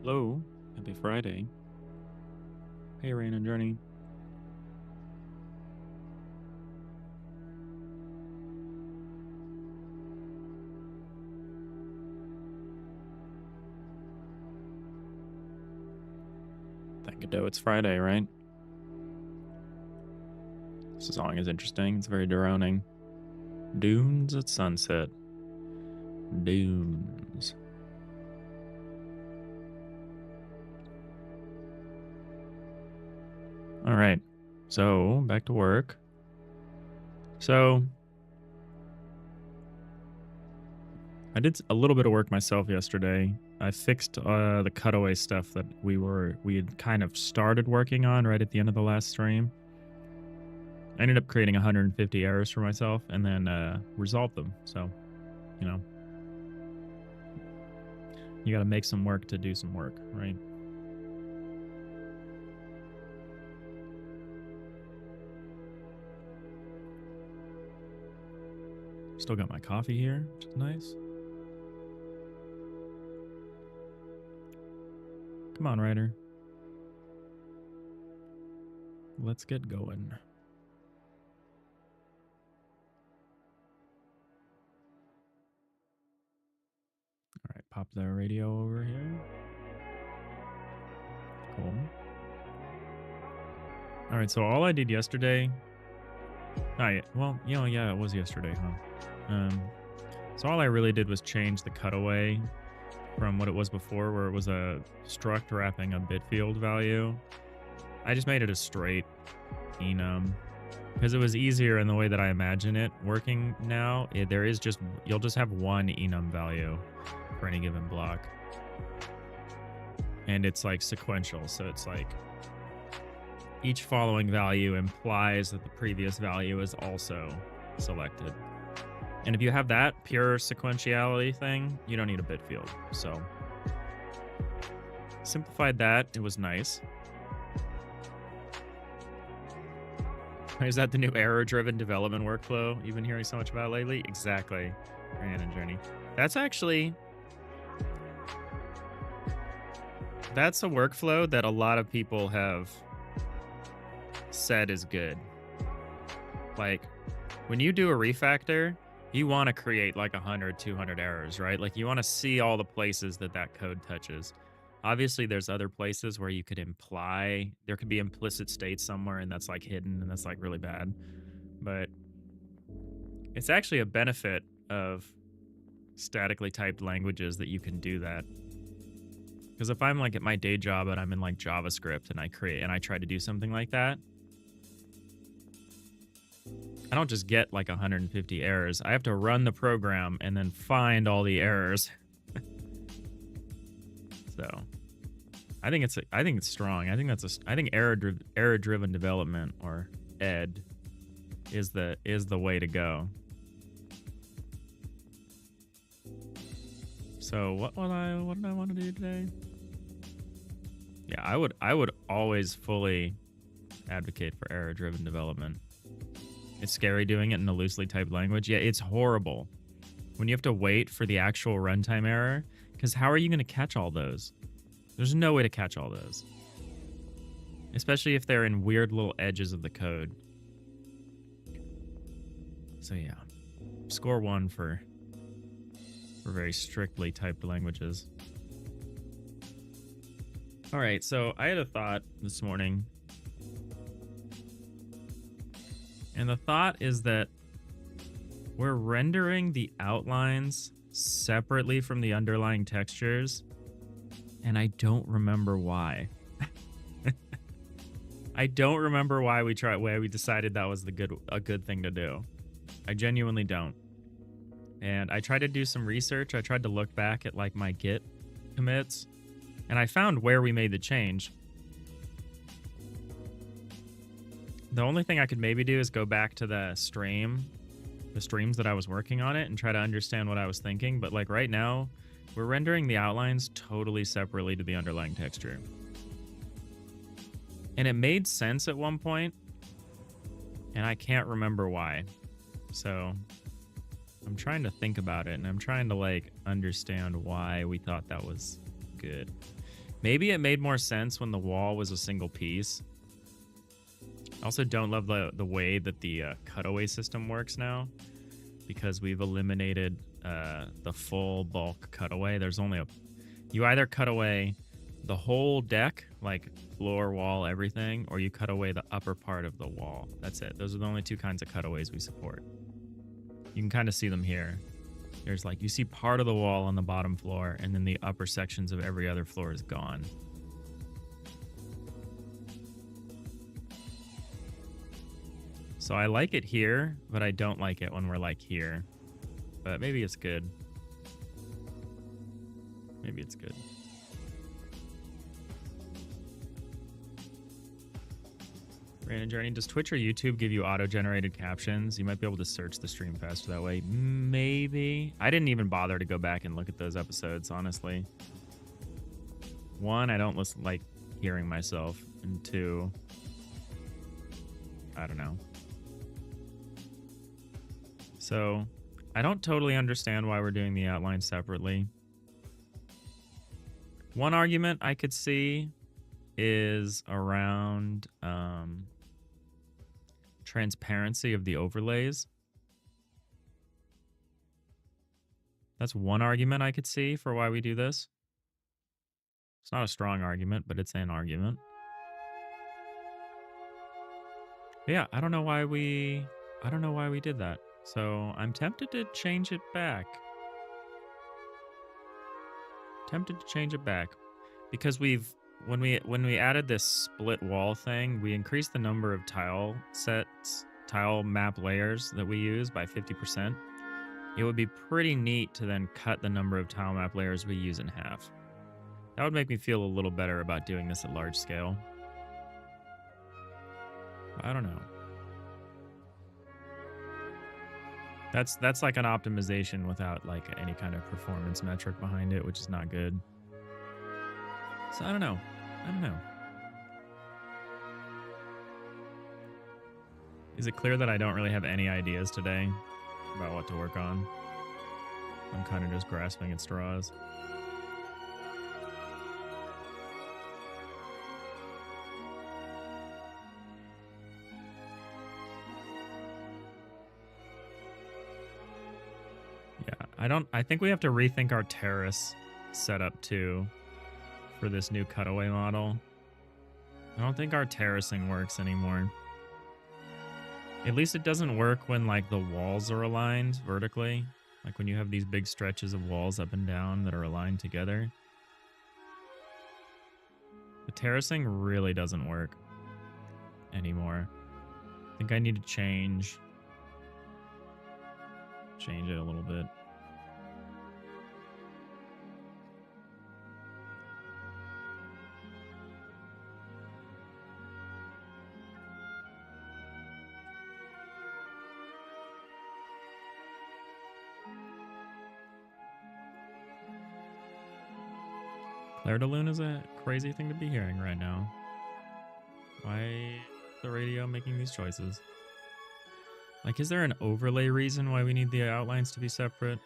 Hello, happy Friday. Hey, Rain and Journey. Thank Godot, it's Friday, right? This song is interesting. It's very droning. Dunes at sunset. Dunes. All right, so back to work. So I did a little bit of work myself yesterday. I fixed the cutaway stuff that we had kind of started working on right at the end of the last stream. I ended up creating 150 errors for myself and then resolved them. So, you know, you got to make some work to do some work, right? Still got my coffee here, which is nice. Come on, Ryder. Let's get going. All right, pop the radio over here. Cool. All right, so all I did yesterday... well, yeah, it was yesterday, huh? So all I really did was change the cutaway from what it was before, where it was a struct wrapping a bit field value. I just made it a straight enum because it was easier in the way that I imagine it working now. You'll just have one enum value for any given block, and it's like sequential. So it's like each following value implies that the previous value is also selected. And if you have that pure sequentiality thing, you don't need a bit field. So simplified that. It was nice. Is that the new error-driven development workflow you've been hearing so much about lately? Exactly. Ryan and Journey. That's a workflow that a lot of people have said is good. Like, when you do a refactor, you want to create like 100, 200 errors, right? Like, you want to see all the places that code touches. Obviously, there's other places where you could imply, there could be implicit state somewhere and that's like hidden and that's like really bad. But it's actually a benefit of statically typed languages that you can do that. Because if I'm like at my day job and I'm in like JavaScript and I try to do something like that, I don't just get like 150 errors. I have to run the program and then find all the errors. So, I think it's strong. I think error-driven development, or ED, is the way to go. So what did I want to do today? Yeah, I would always fully advocate for error-driven development. It's scary doing it in a loosely typed language. Yeah, it's horrible when you have to wait for the actual runtime error, because how are you going to catch all those? There's no way to catch all those, especially if they're in weird little edges of the code. So yeah, score 1 for very strictly typed languages. All right, so I had a thought this morning. And the thought is that we're rendering the outlines separately from the underlying textures, and I don't remember why. I don't remember why we decided that was a good thing to do. I genuinely don't. And I tried to do some research. I tried to look back at like my Git commits, and I found where we made the change. The only thing I could maybe do is go back to the streams that I was working on it and try to understand what I was thinking. But like right now, we're rendering the outlines totally separately to the underlying texture. And it made sense at one point, and I can't remember why. So I'm trying to think about it, and I'm trying to like understand why we thought that was good. Maybe it made more sense when the wall was a single piece. I also don't love the way that the cutaway system works now, because we've eliminated the full bulk cutaway. There's only you either cut away the whole deck, like floor, wall, everything, or you cut away the upper part of the wall. That's it. Those are the only two kinds of cutaways we support. You can kind of see them here. There's like, you see part of the wall on the bottom floor, and then the upper sections of every other floor is gone. So I like it here, but I don't like it when we're like here. But maybe it's good. Maybe it's good. Brandon Journey, does Twitch or YouTube give you auto-generated captions? You might be able to search the stream faster that way. Maybe. I didn't even bother to go back and look at those episodes, honestly. One, I don't like hearing myself. And two, I don't know. So, I don't totally understand why we're doing the outline separately. One argument I could see is around transparency of the overlays. That's one argument I could see for why we do this. It's not a strong argument, but it's an argument. But yeah, I don't know why we did that. So I'm tempted to change it back. Because when we added this split wall thing, we increased the number of tile map layers that we use by 50%. It would be pretty neat to then cut the number of tile map layers we use in half. That would make me feel a little better about doing this at large scale. I don't know. That's like an optimization without like any kind of performance metric behind it, which is not good. So I don't know. Is it clear that I don't really have any ideas today about what to work on? I'm kind of just grasping at straws. I think we have to rethink our terrace setup too for this new cutaway model. I don't think our terracing works anymore. At least it doesn't work when like the walls are aligned vertically. Like when you have these big stretches of walls up and down that are aligned together. The terracing really doesn't work anymore. I think I need to change it a little bit. Claire de Lune is a crazy thing to be hearing right now. Why is the radio making these choices? Like, is there an overlay reason why we need the outlines to be separate?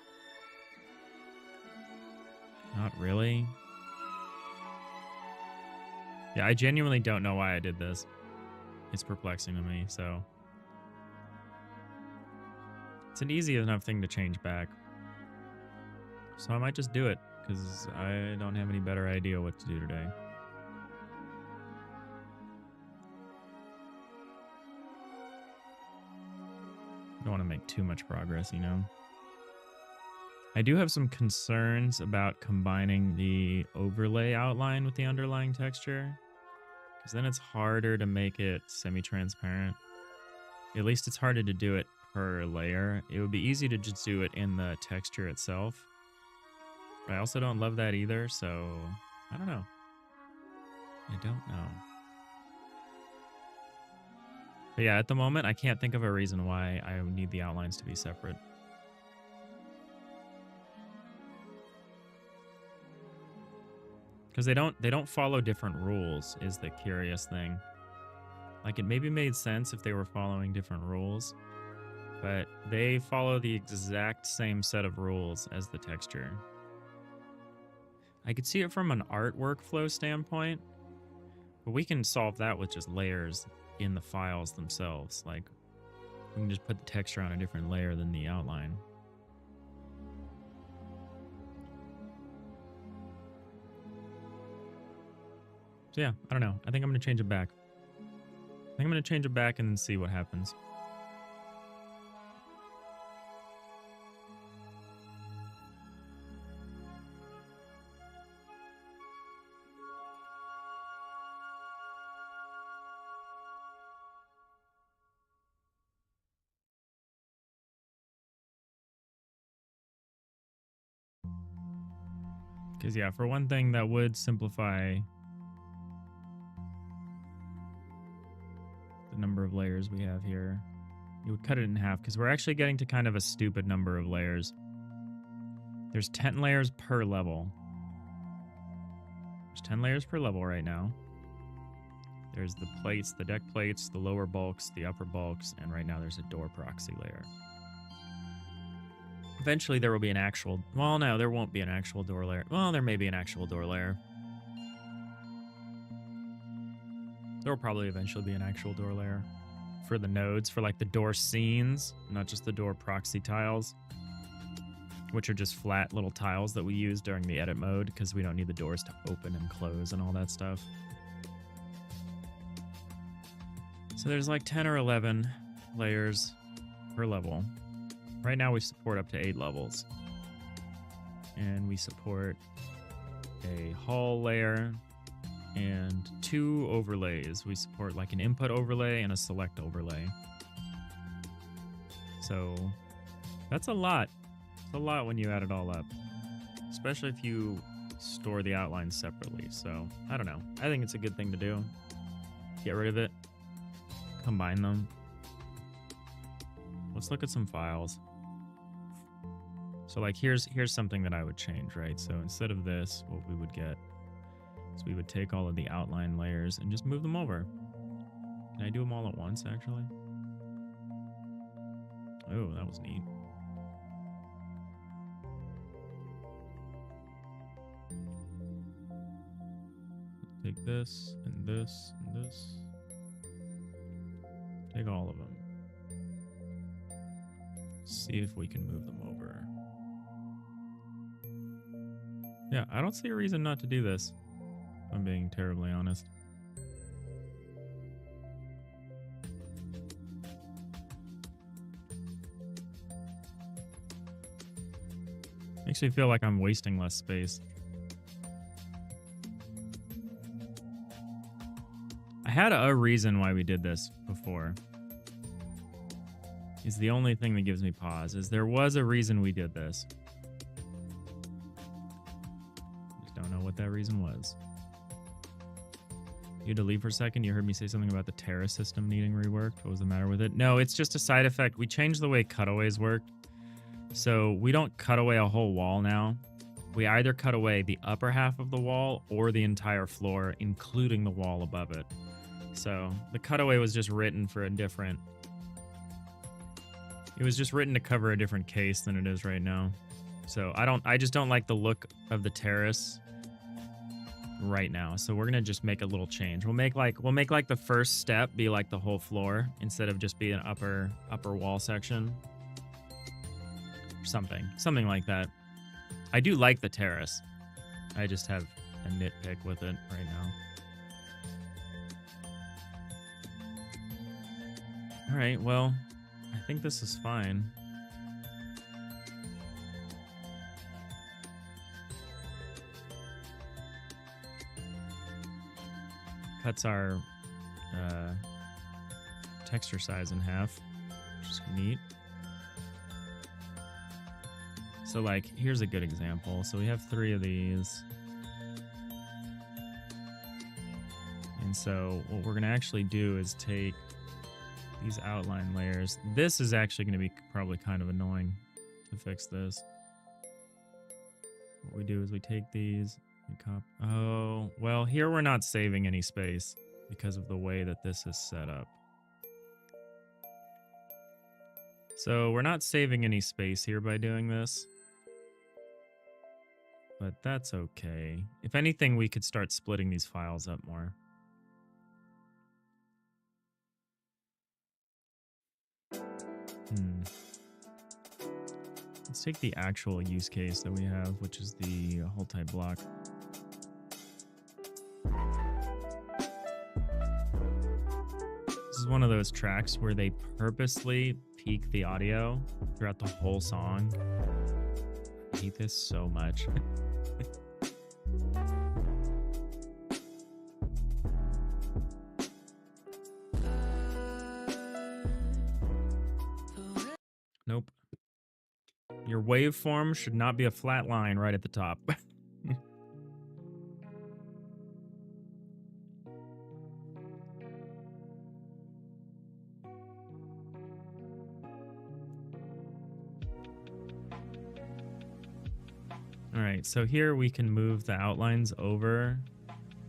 Not really. Yeah, I genuinely don't know why I did this. It's perplexing to me, so. It's an easy enough thing to change back. So I might just do it, because I don't have any better idea what to do today. I don't want to make too much progress, you know? I do have some concerns about combining the overlay outline with the underlying texture, because then it's harder to make it semi-transparent. At least it's harder to do it per layer. It would be easy to just do it in the texture itself. But I also don't love that either, so I don't know. I don't know. But yeah, at the moment, I can't think of a reason why I need the outlines to be separate. Because they don't follow different rules is the curious thing. Like, it maybe made sense if they were following different rules, but they follow the exact same set of rules as the texture. I could see it from an art workflow standpoint, but we can solve that with just layers in the files themselves. Like, we can just put the texture on a different layer than the outline. So yeah, I don't know. I think I'm going to change it back. I think I'm going to change it back and see what happens. Because yeah, for one thing, that would simplify the number of layers we have here. You would cut it in half because we're actually getting to kind of a stupid number of layers. There's 10 layers per level. There's 10 layers per level right now. There's the plates, the deck plates, the lower bulks, the upper bulks, and right now there's a door proxy layer. Eventually there will be an actual... Well, no, there won't be an actual door layer. Well, there may be an actual door layer. There will probably eventually be an actual door layer for the nodes, for like the door scenes, not just the door proxy tiles, which are just flat little tiles that we use during the edit mode because we don't need the doors to open and close and all that stuff. So there's like 10 or 11 layers per level. Right now we support up to 8 levels. And we support a hall layer and 2 overlays. We support like an input overlay and a select overlay. So that's a lot. It's a lot when you add it all up, especially if you store the outlines separately. So I don't know. I think it's a good thing to do. Get rid of it. Combine them. Let's look at some files. So like here's something that I would change, right? So instead of this, what we would get is we would take all of the outline layers and just move them over. Can I do them all at once, actually? Oh, that was neat. Take this and this and this. Take all of them. See if we can move them over. Yeah, I don't see a reason not to do this, if I'm being terribly honest. Makes me feel like I'm wasting less space. I had a reason why we did this before. Is the only thing that gives me pause, is there was a reason we did this. Just don't know what that reason was. You had to leave for a second. You heard me say something about the terrace system needing reworked. What was the matter with it? No, it's just a side effect. We changed the way cutaways work. So we don't cut away a whole wall now. We either cut away the upper half of the wall or the entire floor, including the wall above it. So the cutaway was just written for a different... It was just written to cover a different case than it is right now. So I just don't like the look of the terrace right now. So we're gonna just make a little change. We'll make like the first step be like the whole floor instead of just be an upper wall section. Or something like that. I do like the terrace. I just have a nitpick with it right now. All right, well, I think this is fine. Cuts our texture size in half, which is neat. So like, here's a good example. So we have 3 of these. And so what we're gonna actually do is take these outline layers. This is actually gonna be probably kind of annoying to fix this. What we do is we take these, we copy. Oh, well, here we're not saving any space because of the way that this is set up. So we're not saving any space here by doing this. but that's okay. If anything, we could start splitting these files up more. Let's take the actual use case that we have, which is the whole type block. This is one of those tracks where they purposely peak the audio throughout the whole song. I hate this so much. Nope. Your waveform should not be a flat line right at the top. All right, so here we can move the outlines over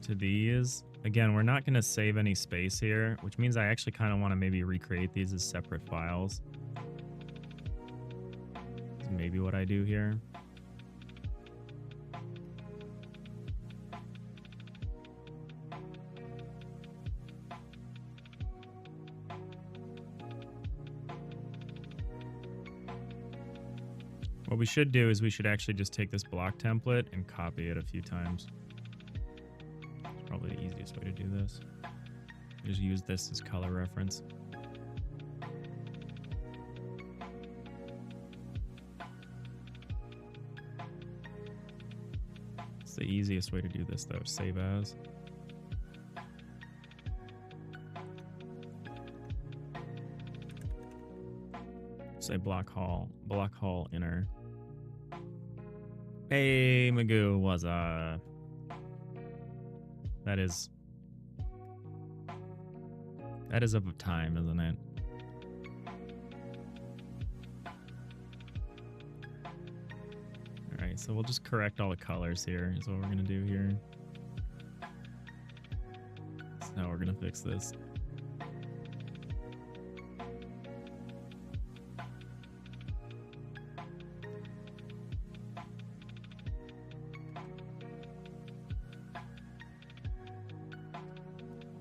to these. Again, we're not going to save any space here, which means I actually kind of want to maybe recreate these as separate files. That's maybe what I do here. What we should do is we should actually just take this block template and copy it a few times. It's probably the easiest way to do this. Just use this as color reference. It's the easiest way to do this though, save as. Say block hall inner. Hey, Magoo, what's up? That is of a time, isn't it? All right, so we'll just correct all the colors here. Is what we're gonna do here. That's how we're gonna fix this.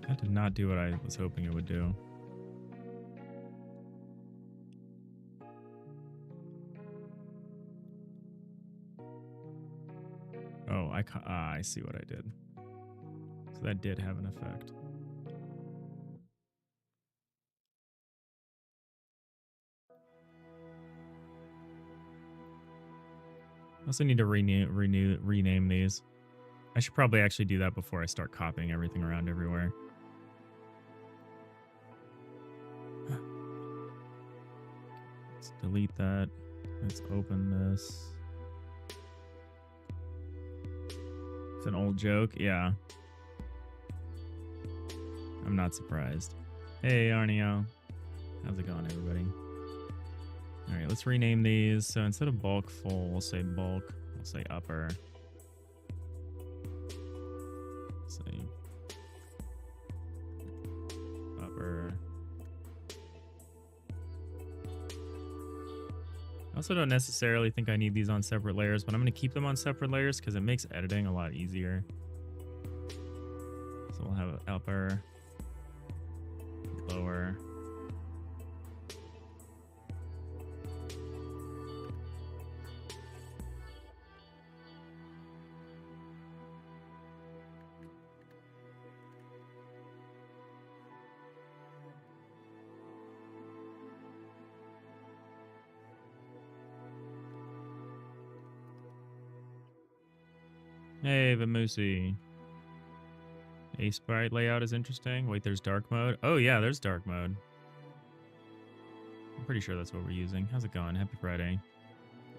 That did not do what I was hoping it would do. Oh, I see what I did. So that did have an effect. I also need to rename these. I should probably actually do that before I start copying everything around everywhere. Let's delete that. Let's open this. It's an old joke. Yeah. I'm not surprised. Hey, Arnio. How's it going, everybody? All right, let's rename these. So instead of bulk full, we'll say bulk. We'll say upper. Say upper. I also don't necessarily think I need these on separate layers, but I'm going to keep them on separate layers because it makes editing a lot easier. So we'll have upper, lower. Hey, Vamusi. Ace Bright layout is interesting. Wait, there's dark mode. Oh, yeah, there's dark mode. I'm pretty sure that's what we're using. How's it going? Happy Friday.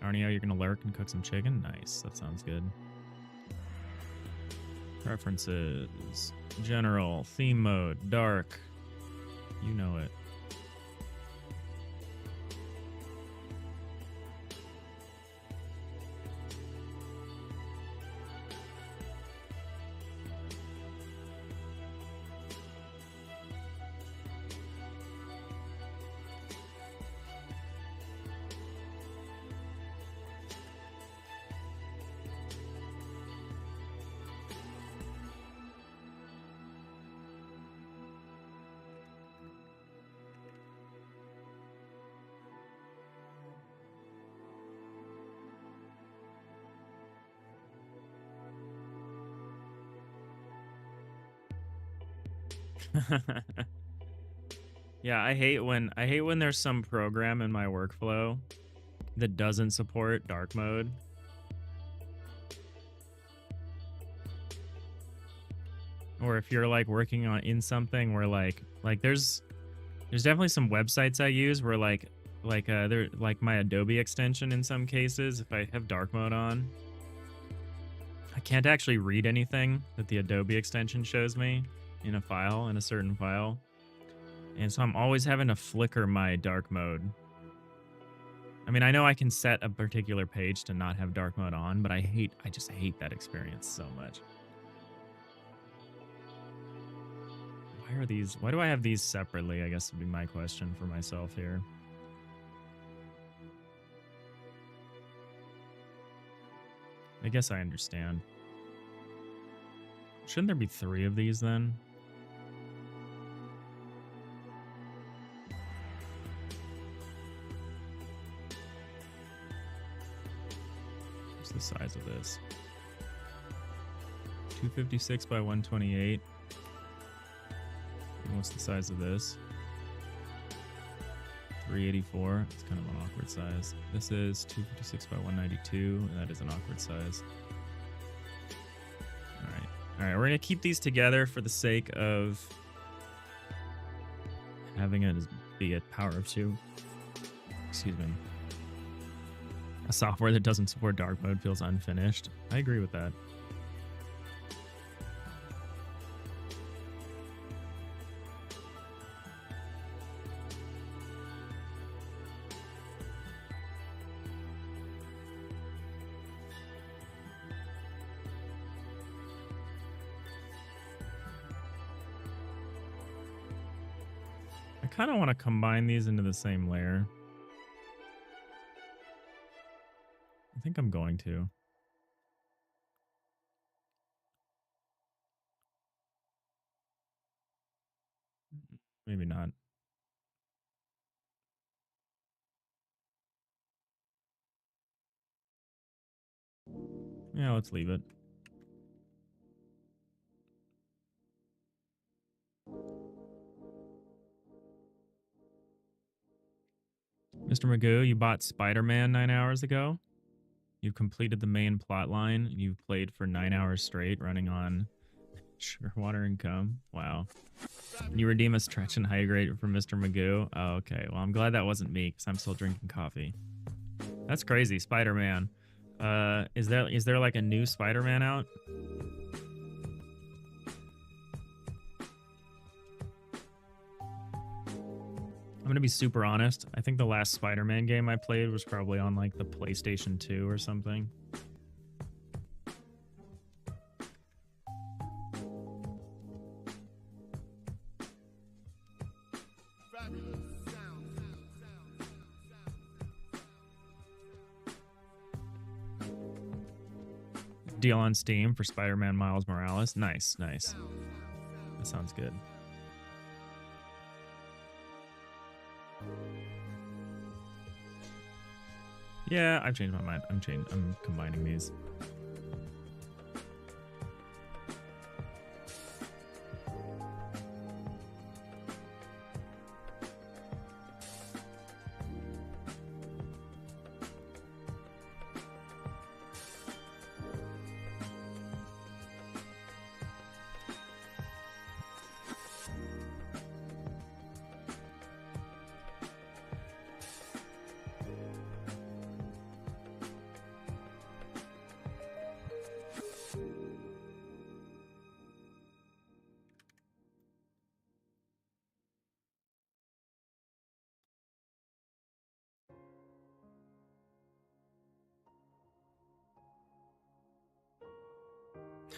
Arnio, you're going to lurk and cook some chicken? Nice. That sounds good. Preferences. General. Theme mode. Dark. You know it. Yeah, I hate when there's some program in my workflow that doesn't support dark mode. Or if you're like working on in something where like there's definitely some websites I use where they're like my Adobe extension in some cases, if I have dark mode on, I can't actually read anything that the Adobe extension shows me in a certain file. And so I'm always having to flicker my dark mode. I mean, I know I can set a particular page to not have dark mode on, but I just hate that experience so much. Why do I have these separately? I guess would be my question for myself here. I guess I understand. Shouldn't there be 3 of these then? What's the size of this? 256 by 128. And what's the size of this? 384. It's kind of an awkward size. This is 256 by 192, and that is an awkward size. All right, we're gonna keep these together for the sake of having it be a power of 2. Excuse me. A software that doesn't support dark mode feels unfinished. I agree with that. I kind of want to combine these into the same layer. I think I'm going to. Maybe not. Yeah, let's leave it. Mr. Magoo, you bought Spider-Man 9 hours ago. You've completed the main plot line. You've played for 9 hours straight, running on sugar, water, and cum. Wow. You redeem a stretch and hydrate from Mr. Magoo. Oh, okay. Well, I'm glad that wasn't me because I'm still drinking coffee. That's crazy. Spider-Man. Is there like a new Spider-Man out? I'm gonna be super honest. I think the last Spider-Man game I played was probably on like the PlayStation 2 or something. Deal on Steam for Spider-Man Miles Morales. Nice, nice. That sounds good. Yeah, I've changed my mind. I'm combining these.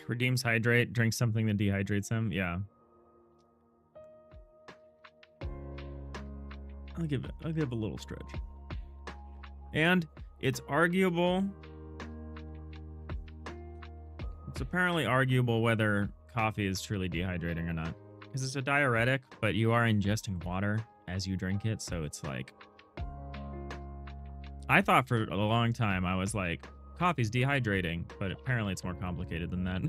Redeems hydrate, drinks something that dehydrates him. Yeah. I'll give a little stretch. And it's arguable. It's apparently arguable whether coffee is truly dehydrating or not. Because it's a diuretic, but you are ingesting water as you drink it, so it's like... I thought for a long time, I was like, coffee's dehydrating, but apparently it's more complicated than that.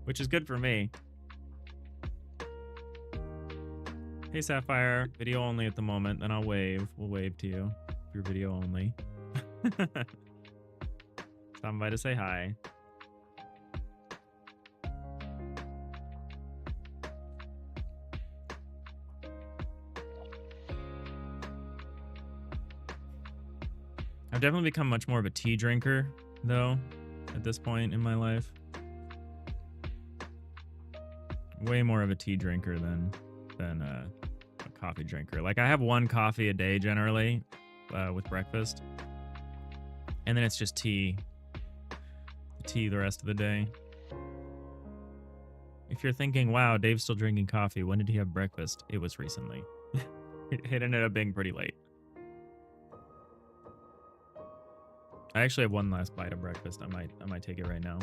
Which is good for me. Hey, Sapphire. Video only at the moment. Then I'll wave. We'll wave to you if you're video only. Stop by to say hi. I've definitely become much more of a tea drinker, though, at this point in my life. Way more of a tea drinker than a coffee drinker. Like, I have one coffee a day generally with breakfast, and then it's just tea the rest of the day. If you're thinking, wow, Dave's still drinking coffee, when did he have breakfast? It was recently. It ended up being pretty late. I actually have one last bite of breakfast. I might take it right now.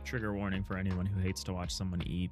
Trigger warning for anyone who hates to watch someone eat.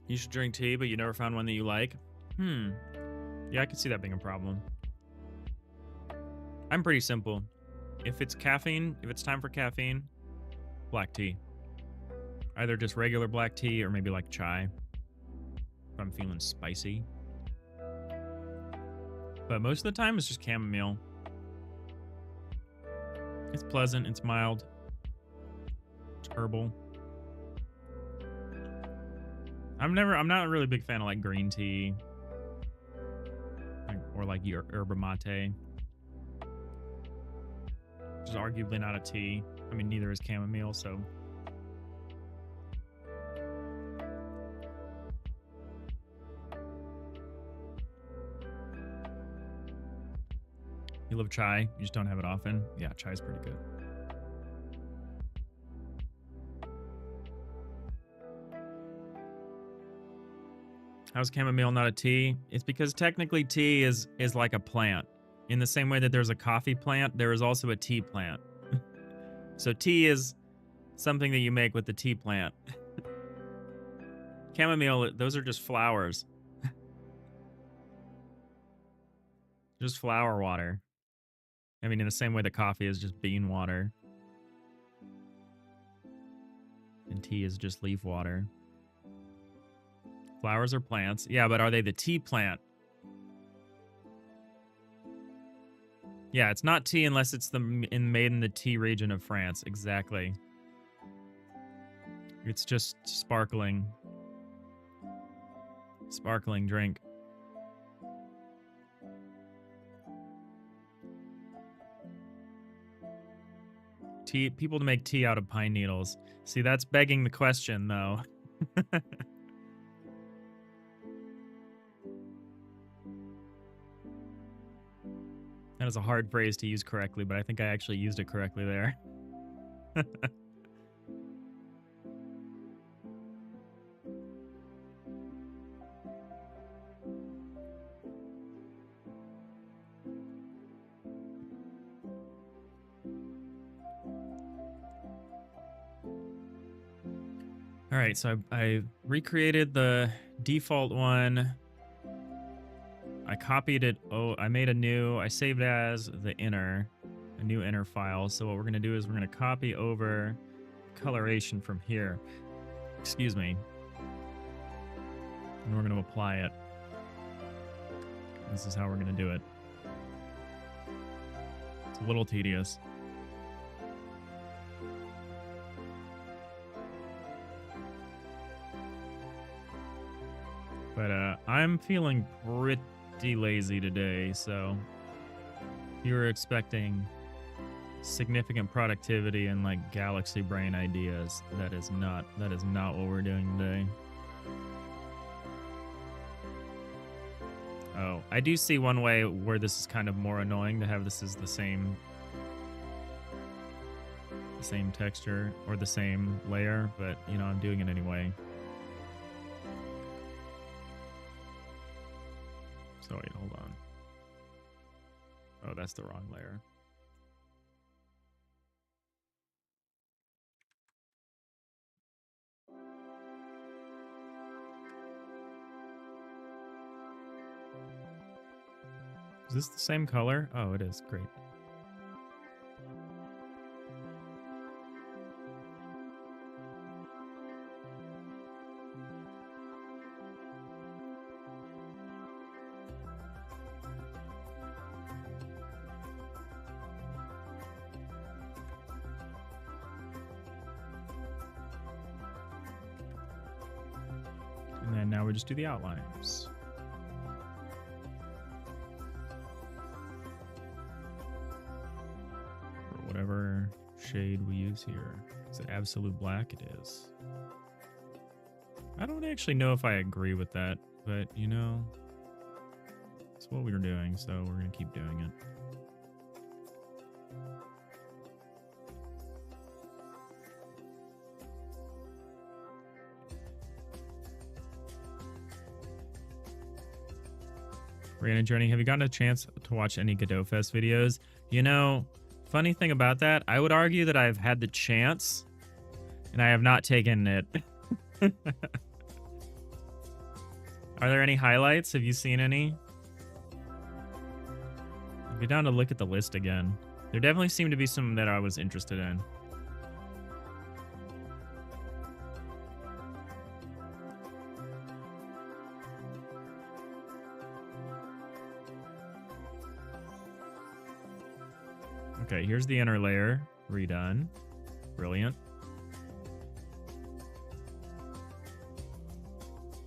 You should drink tea, but you never found one that you like? Yeah, I could see that being a problem. I'm pretty simple. If it's caffeine, if it's time for caffeine, black tea. Either just regular black tea or maybe like chai if I'm feeling spicy. But most of the time it's just chamomile. It's pleasant, it's mild, it's herbal. I'm not a really big fan of like green tea or like yerba mate. Which is arguably not a tea. I mean, neither is chamomile, so. You love chai, you just don't have it often. Yeah, chai is pretty good. How's chamomile not a tea? It's because technically tea is like a plant. In the same way that there's a coffee plant, there is also a tea plant. So tea is something that you make with the tea plant. Chamomile, those are just flowers. Just flower water. I mean, in the same way that coffee is just bean water. And tea is just leaf water. Flowers are plants. Yeah, but are they the tea plant? Yeah, it's not tea unless it's made in the tea region of France. Exactly. It's just sparkling. Sparkling drink. Tea. People to make tea out of pine needles. See, that's begging the question, though. That is a hard phrase to use correctly, but I think I actually used it correctly there. All right, so I recreated the default one. I copied it. Oh, I made I saved as a new inner file. So what we're going to do is we're going to copy over coloration from here. Excuse me. And we're going to apply it. This is how we're going to do it. It's a little tedious. But I'm feeling pretty lazy today, so if you were expecting significant productivity and like galaxy brain ideas, that is not what we're doing today. Oh, I do see one way where this is kind of more annoying to have this as the same texture or the same layer, but you know, I'm doing it anyway. So wait, hold on. Oh, that's the wrong layer. Is this the same color? Oh, it is. Great. And then now we just do the outlines. Whatever shade we use here. Is it absolute black? It is. I don't actually know if I agree with that, but you know, it's what we were doing, so we're going to keep doing it. Rhiannon Journey, have you gotten a chance to watch any Godot Fest videos? You know, funny thing about that, I would argue that I've had the chance and I have not taken it. Are there any highlights? Have you seen any? I'll go down to look at the list again. There definitely seemed to be some that I was interested in. Okay, here's the inner layer redone. Brilliant.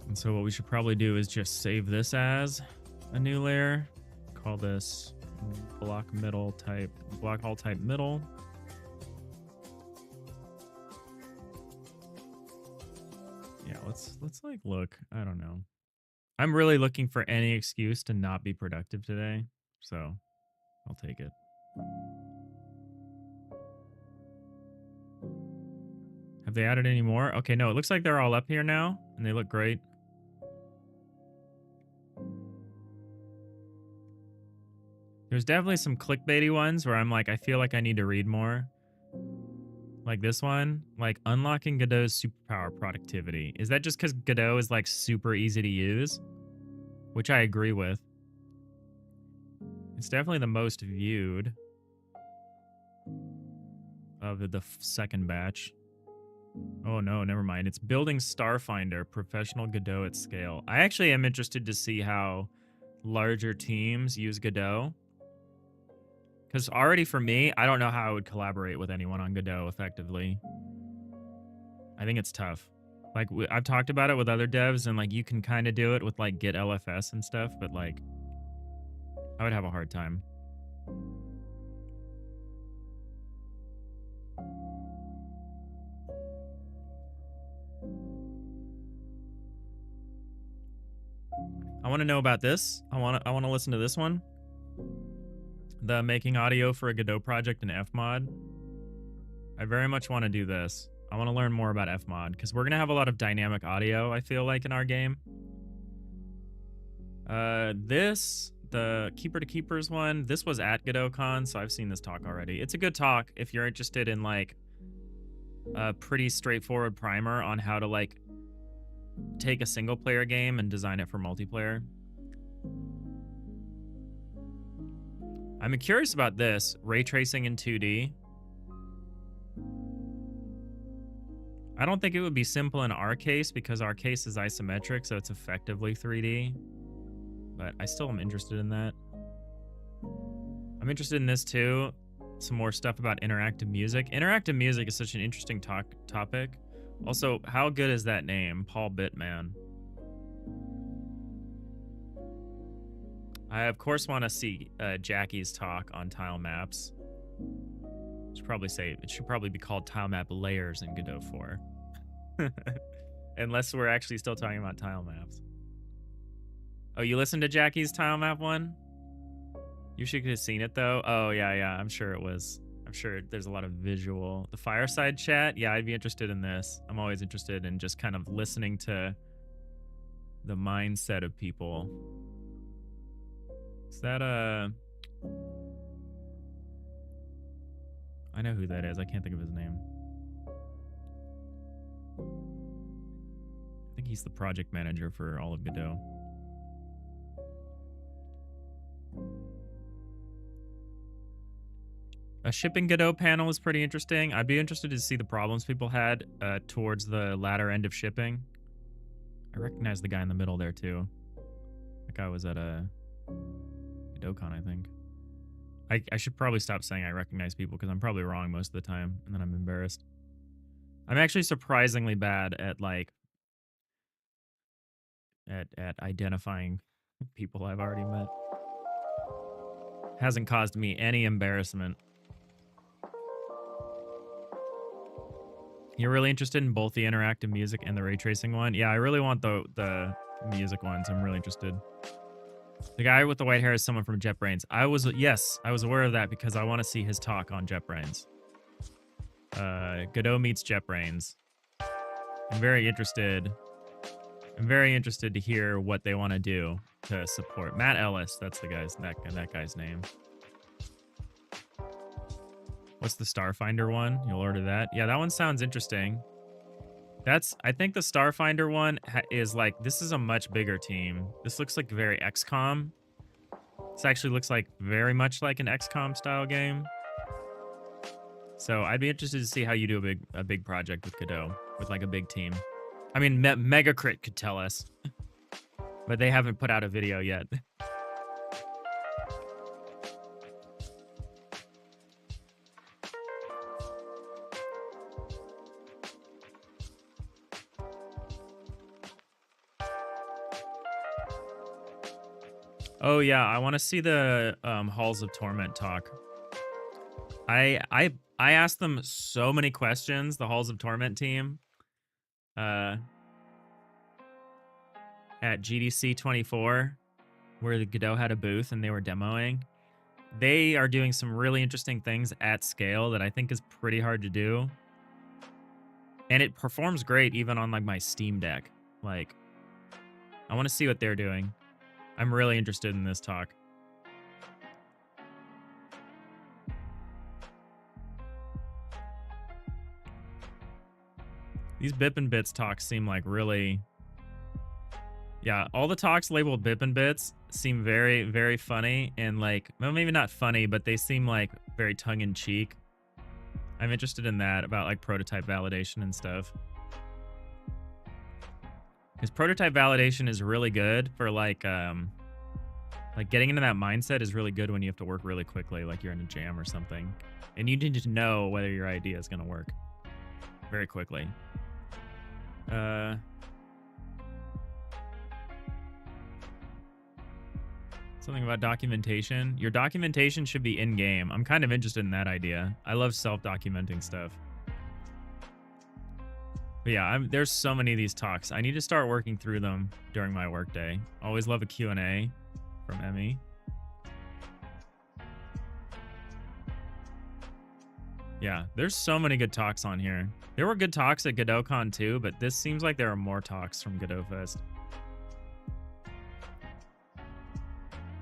And so what we should probably do is just save this as a new layer. Call this block all type middle. Yeah, let's like look. I don't know. I'm really looking for any excuse to not be productive today, so I'll take it. Have they added any more? Okay, no, it looks like they're all up here now, and they look great. There's definitely some clickbaity ones where I'm like, I feel like I need to read more. Like this one, like unlocking Godot's superpower productivity. Is that just because Godot is like super easy to use? Which I agree with. It's definitely the most viewed of the second batch. Oh no, never mind. It's building Starfinder, professional Godot at scale. I actually am interested to see how larger teams use Godot. Because already for me, I don't know how I would collaborate with anyone on Godot effectively. I think it's tough. Like, I've talked about it with other devs, and like you can kind of do it with like Git LFS and stuff, but like I would have a hard time. I want to know about this. I want to listen to this one. The making audio for a Godot project in Fmod. I very much want to do this. I want to learn more about Fmod because we're going to have a lot of dynamic audio, I feel like, in our game. The Keeper to Keepers one, this was at GodotCon, so I've seen this talk already. It's a good talk if you're interested in like a pretty straightforward primer on how to like take a single player game and design it for multiplayer. I'm curious about this, ray tracing in 2D. I don't think it would be simple in our case because our case is isometric, so it's effectively 3D. but I still am interested in that. I'm interested in this too. Some more stuff about interactive music. Interactive music is such an interesting topic. Also, how good is that name, Paul Bittman? I of course want to see Jackie's talk on tile maps. It should probably be called tile map layers in Godot 4. Unless we're actually still talking about tile maps. Oh, you listened to Jackie's tile map one? You should have seen it though. Oh yeah, I'm sure it was. I'm sure there's a lot of visual. The fireside chat, yeah, I'd be interested in this. I'm always interested in just kind of listening to the mindset of people. Is that I know who that is. I can't think of his name. I think he's the project manager for all of Godot. A shipping Godot panel is pretty interesting. I'd be interested to see the problems people had towards the latter end of shipping. I recognize the guy in the middle there too. That guy was at a GodotCon, I think. I should probably stop saying I recognize people because I'm probably wrong most of the time, and then I'm embarrassed. I'm actually surprisingly bad at like at identifying people I've already met. Hasn't caused me any embarrassment. You're really interested in both the interactive music and the ray tracing one? Yeah, I really want the music ones. I'm really interested. The guy with the white hair is someone from JetBrains. Yes, I was aware of that because I want to see his talk on JetBrains. Godot meets JetBrains. I'm very interested to hear what they want to do to support. Matt Ellis, that's the that guy's name. What's the Starfinder one? You'll order that? Yeah, that one sounds interesting. I think the Starfinder one is like, this is a much bigger team. This looks like very XCOM. This actually looks like very much like an XCOM style game. So I'd be interested to see how you do a big project with Godot, with like a big team. I mean, Megacrit could tell us, but they haven't put out a video yet. Oh yeah, I want to see the Halls of Torment talk. I asked them so many questions, the Halls of Torment team, at GDC 24, where the Godot had a booth and they were demoing. They are doing some really interesting things at scale that I think is pretty hard to do. And it performs great even on like my Steam Deck. Like, I want to see what they're doing. I'm really interested in this talk. These Bip and Bits talks seem like really... Yeah, all the talks labeled Bip and Bits seem very, very funny and like, well, maybe not funny, but they seem like very tongue-in-cheek. I'm interested in that, about like prototype validation and stuff. Because prototype validation is really good for like getting into that mindset is really good when you have to work really quickly, like you're in a jam or something. And you need to know whether your idea is going to work very quickly. Something about documentation. Your documentation should be in-game. I'm kind of interested in that idea. I love self-documenting stuff. But yeah, there's so many of these talks. I need to start working through them during my workday. Always love a Q&A from Emmy. Yeah, there's so many good talks on here. There were good talks at GodotCon too, but this seems like there are more talks from Godot Fest.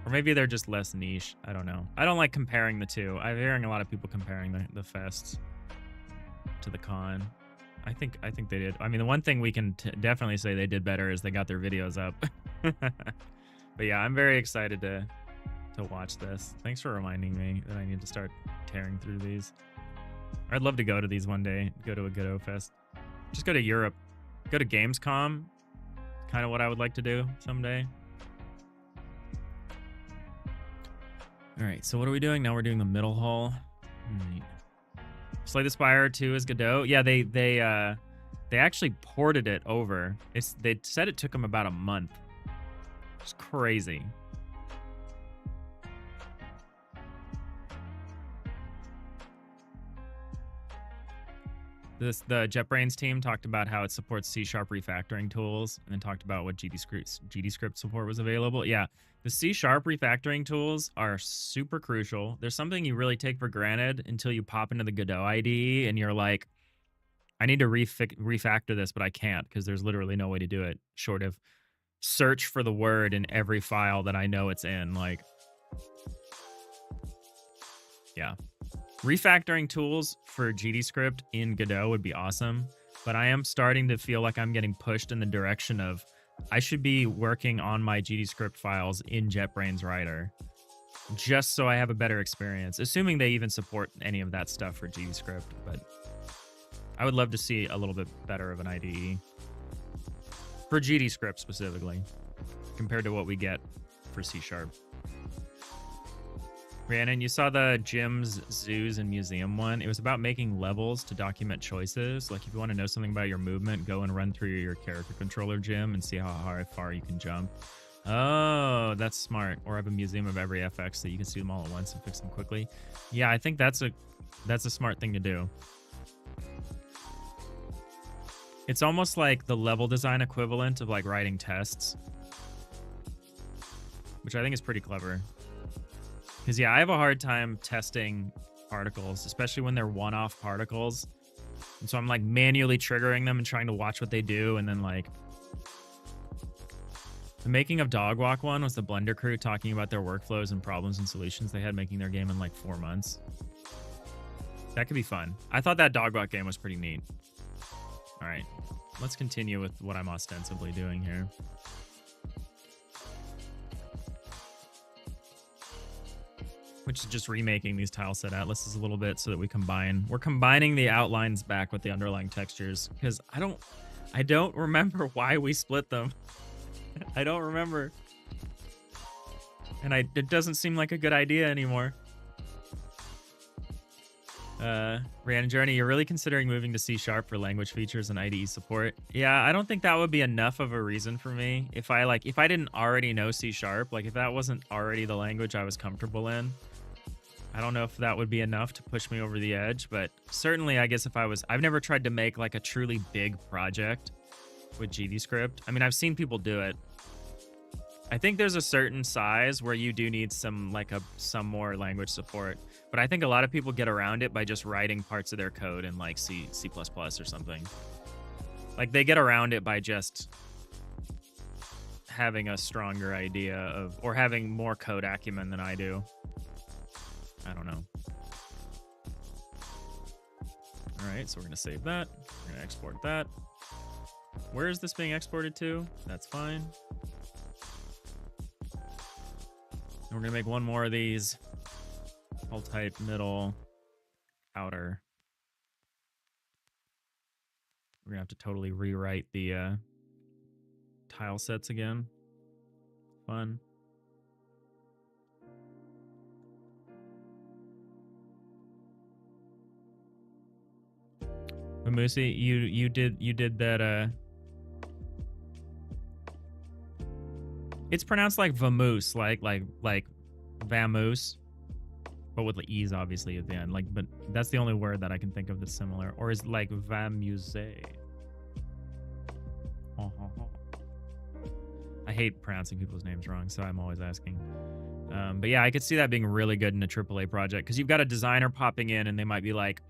Or maybe they're just less niche. I don't know. I don't like comparing the two. I'm hearing a lot of people comparing the fests to the con. I think they did. I mean, the one thing we can definitely say they did better is they got their videos up. But yeah, I'm very excited to watch this. Thanks for reminding me that I need to start tearing through these. I'd love to go to these one day. Go to a Godot Fest. Just go to Europe. Go to Gamescom. Kind of what I would like to do someday. All right, so what are we doing? Now we're doing the middle hull. Right. Slay the Spire 2 is Godot. Yeah, they actually ported it over. They said it took them about a month. It's crazy. The JetBrains team talked about how it supports C# refactoring tools, and then talked about what GDScript support was available. Yeah, the C# refactoring tools are super crucial. There's something you really take for granted until you pop into the Godot IDE and you're like, I need to refactor this, but I can't because there's literally no way to do it short of search for the word in every file that I know it's in. Like, yeah. Refactoring tools for GDScript in Godot would be awesome, but I am starting to feel like I'm getting pushed in the direction of I should be working on my GDScript files in JetBrains Writer just so I have a better experience, assuming they even support any of that stuff for GDScript, but I would love to see a little bit better of an IDE for GDScript specifically compared to what we get for C#. Rhiannon, you saw the gyms, zoos, and museum one. It was about making levels to document choices. Like if you want to know something about your movement, go and run through your character controller gym and see how far you can jump. Oh, that's smart. Or have a museum of every FX so you can see them all at once and fix them quickly. Yeah, I think that's a smart thing to do. It's almost like the level design equivalent of like writing tests, which I think is pretty clever. Because, yeah, I have a hard time testing particles, especially when they're one-off particles. And so I'm, like, manually triggering them and trying to watch what they do. And then, like, the making of Dog Walk one was the Blender crew talking about their workflows and problems and solutions they had making their game in, like, 4 months. That could be fun. I thought that Dog Walk game was pretty neat. All right. Let's continue with what I'm ostensibly doing here. Which is just remaking these tile set atlases a little bit so that we're combining the outlines back with the underlying textures, because I don't remember why we split them. I don't remember. And it doesn't seem like a good idea anymore. Rhiannon Journey, you're really considering moving to C# for language features and IDE support? Yeah, I don't think that would be enough of a reason for me. If I didn't already know C#, like if that wasn't already the language I was comfortable in, I don't know if that would be enough to push me over the edge, but certainly I guess I've never tried to make like a truly big project with GDScript. I mean, I've seen people do it. I think there's a certain size where you do need some more language support, but I think a lot of people get around it by just writing parts of their code in like C++ or something. Like they get around it by just having a stronger idea of, or having more code acumen than I do. I don't know. All right, so we're gonna save that. We're gonna export that. Where is this being exported to? That's fine. And we're gonna make one more of these. Hull type, middle, outer. We're gonna have to totally rewrite the tile sets again. Fun. Mamusi, you did that. It's pronounced like vamoose, like vamoose, but with the e's obviously at the end. Like, but that's the only word that I can think of that's similar. Or is like vamuse. I hate pronouncing people's names wrong, so I'm always asking. But yeah, I could see that being really good in a AAA project because you've got a designer popping in and they might be like,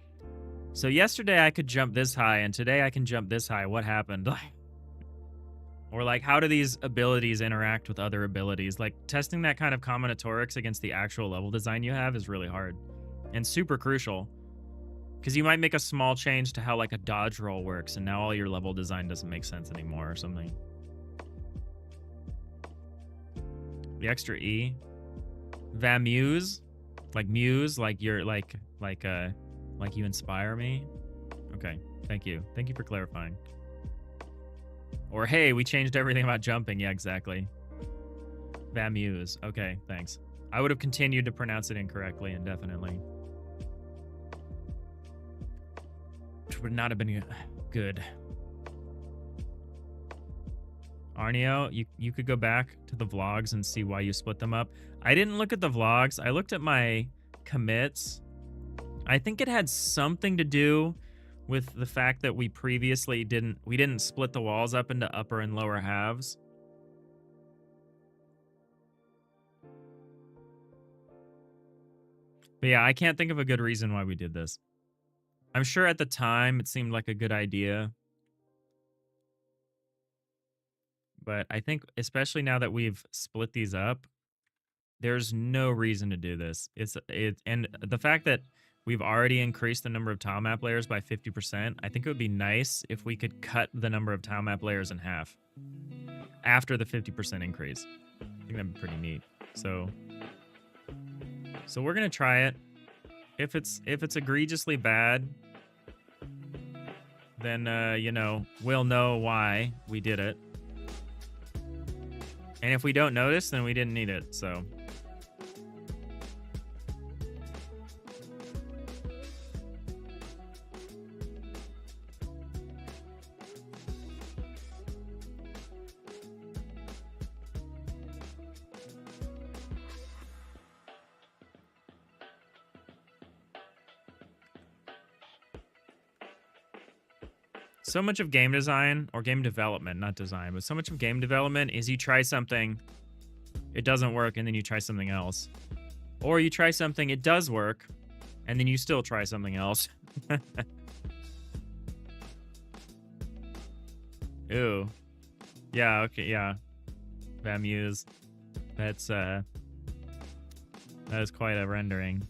so yesterday I could jump this high and today I can jump this high. What happened? Or like, how do these abilities interact with other abilities? Like testing that kind of combinatorics against the actual level design you have is really hard and super crucial because you might make a small change to how like a dodge roll works and now all your level design doesn't make sense anymore or something. The extra E. Vamuse? Like muse? Like you're like you inspire me? Okay, thank you. Thank you for clarifying. Or, hey, we changed everything about jumping. Yeah, exactly. Vamuse. Okay, thanks. I would have continued to pronounce it incorrectly indefinitely. Which would not have been good. Arneo, you could go back to the vlogs and see why you split them up. I didn't look at the vlogs. I looked at my commits. I think it had something to do with the fact that we previously didn't split the walls up into upper and lower halves. But yeah, I can't think of a good reason why we did this. I'm sure at the time it seemed like a good idea. But I think especially now that we've split these up, there's no reason to do this. And the fact that we've already increased the number of tile map layers by 50%, I think it would be nice if we could cut the number of tile map layers in half after the 50% increase. I think that'd be pretty neat. So we're gonna try it. If it's egregiously bad, then you know, we'll know why we did it. And if we don't notice, then we didn't need it, so. So much of game design, or game development, not design, but so much of game development is you try something, it doesn't work, and then you try something else. Or you try something, it does work, and then you still try something else. Ooh. Yeah, okay, yeah. Vamuse. That's, that is quite a rendering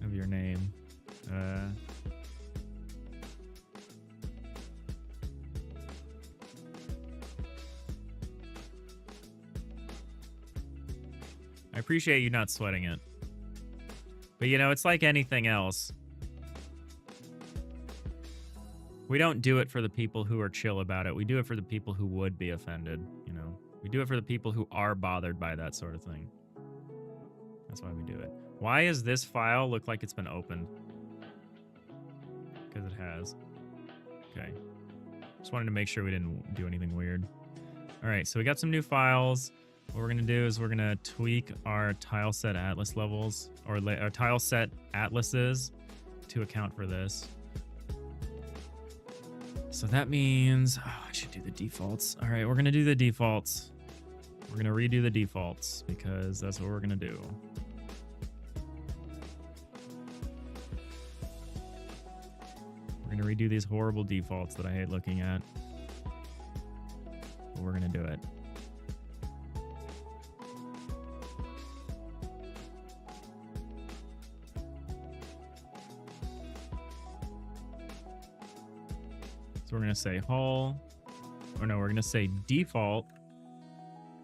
of your name. I appreciate you not sweating it. But, you know, it's like anything else. We don't do it for the people who are chill about it. We do it for the people who would be offended, you know. We do it for the people who are bothered by that sort of thing. That's why we do it. Why does this file look like it's been opened? Because it has. Okay. Just wanted to make sure we didn't do anything weird. All right, so we got some new files. What we're going to do is we're going to tweak our tile set atlas levels, or our tile set atlases to account for this. So that means, oh, I should do the defaults. All right, we're going to do the defaults. We're going to redo the defaults because that's what we're going to do. We're going to redo these horrible defaults that I hate looking at. But we're going to do it. So we're going to say hull, or no, we're going to say default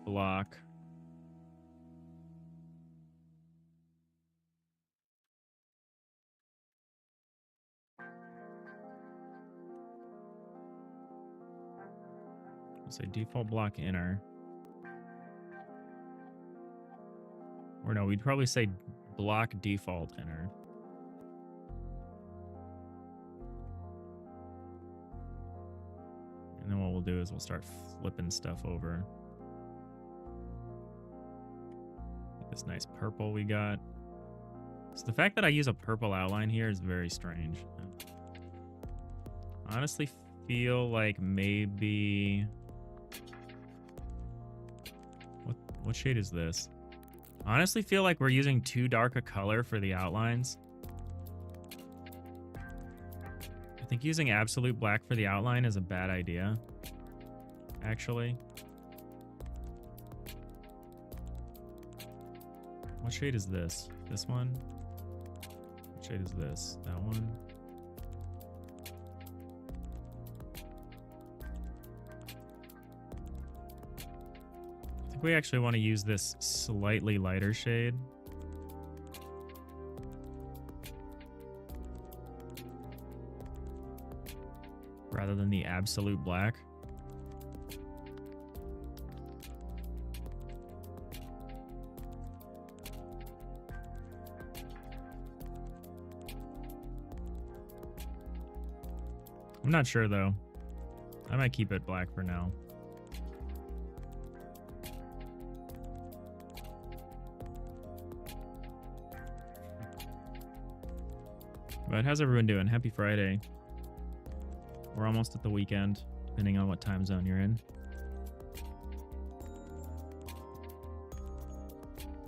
block we'll say default block inner, or no, we'd probably say block default inner. And then what we'll do is we'll start flipping stuff over. This nice purple we got. So the fact that I use a purple outline here is very strange. I honestly feel like maybe... What shade is this? I honestly feel like we're using too dark a color for the outlines. I think using absolute black for the outline is a bad idea, actually. What shade is this? This one? What shade is this? That one? I think we actually want to use this slightly lighter shade. Rather than the absolute black. I'm not sure though. I might keep it black for now. But how's everyone doing? Happy Friday. We're almost at the weekend, depending on what time zone you're in.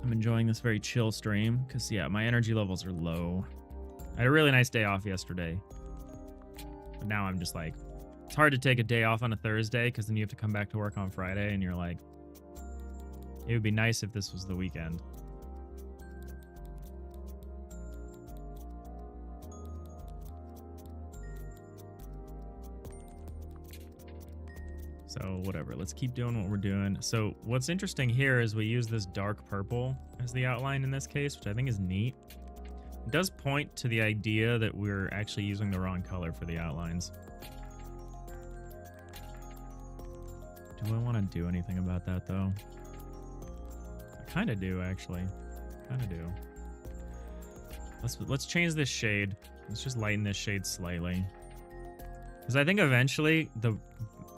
I'm enjoying this very chill stream because, yeah, my energy levels are low. I had a really nice day off yesterday. But now I'm just like, it's hard to take a day off on a Thursday because then you have to come back to work on Friday and you're like, it would be nice if this was the weekend. So whatever, let's keep doing what we're doing. So what's interesting here is we use this dark purple as the outline in this case, which I think is neat. It does point to the idea that we're actually using the wrong color for the outlines. Do I want to do anything about that though? I kind of do actually. Kind of do. Let's change this shade. Let's just lighten this shade slightly. Because I think eventually the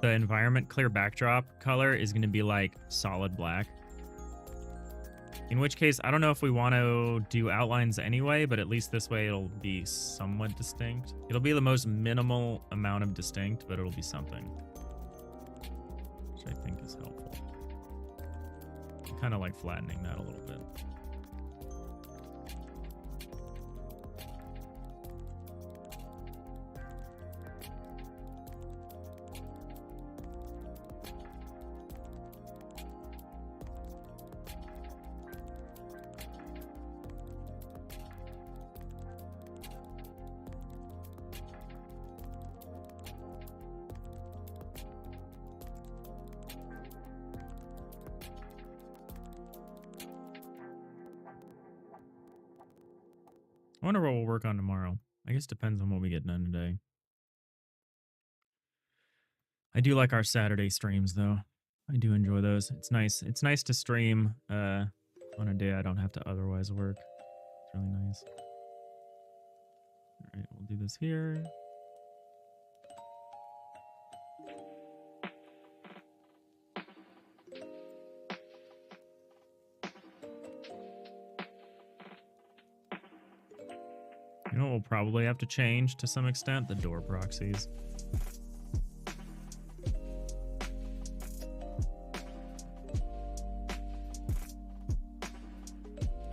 environment clear backdrop color is going to be like solid black. In which case, I don't know if we want to do outlines anyway, but at least this way it'll be somewhat distinct. It'll be the most minimal amount of distinct, but it'll be something. Which I think is helpful. I kind of like flattening that a little bit. I wonder what we'll work on tomorrow. I guess it depends on what we get done today. I do like our Saturday streams though. I do enjoy those. It's nice. It's nice to stream on a day I don't have to otherwise work. It's really nice. All right, we'll do this here. You know what we'll probably have to change to some extent? The door proxies.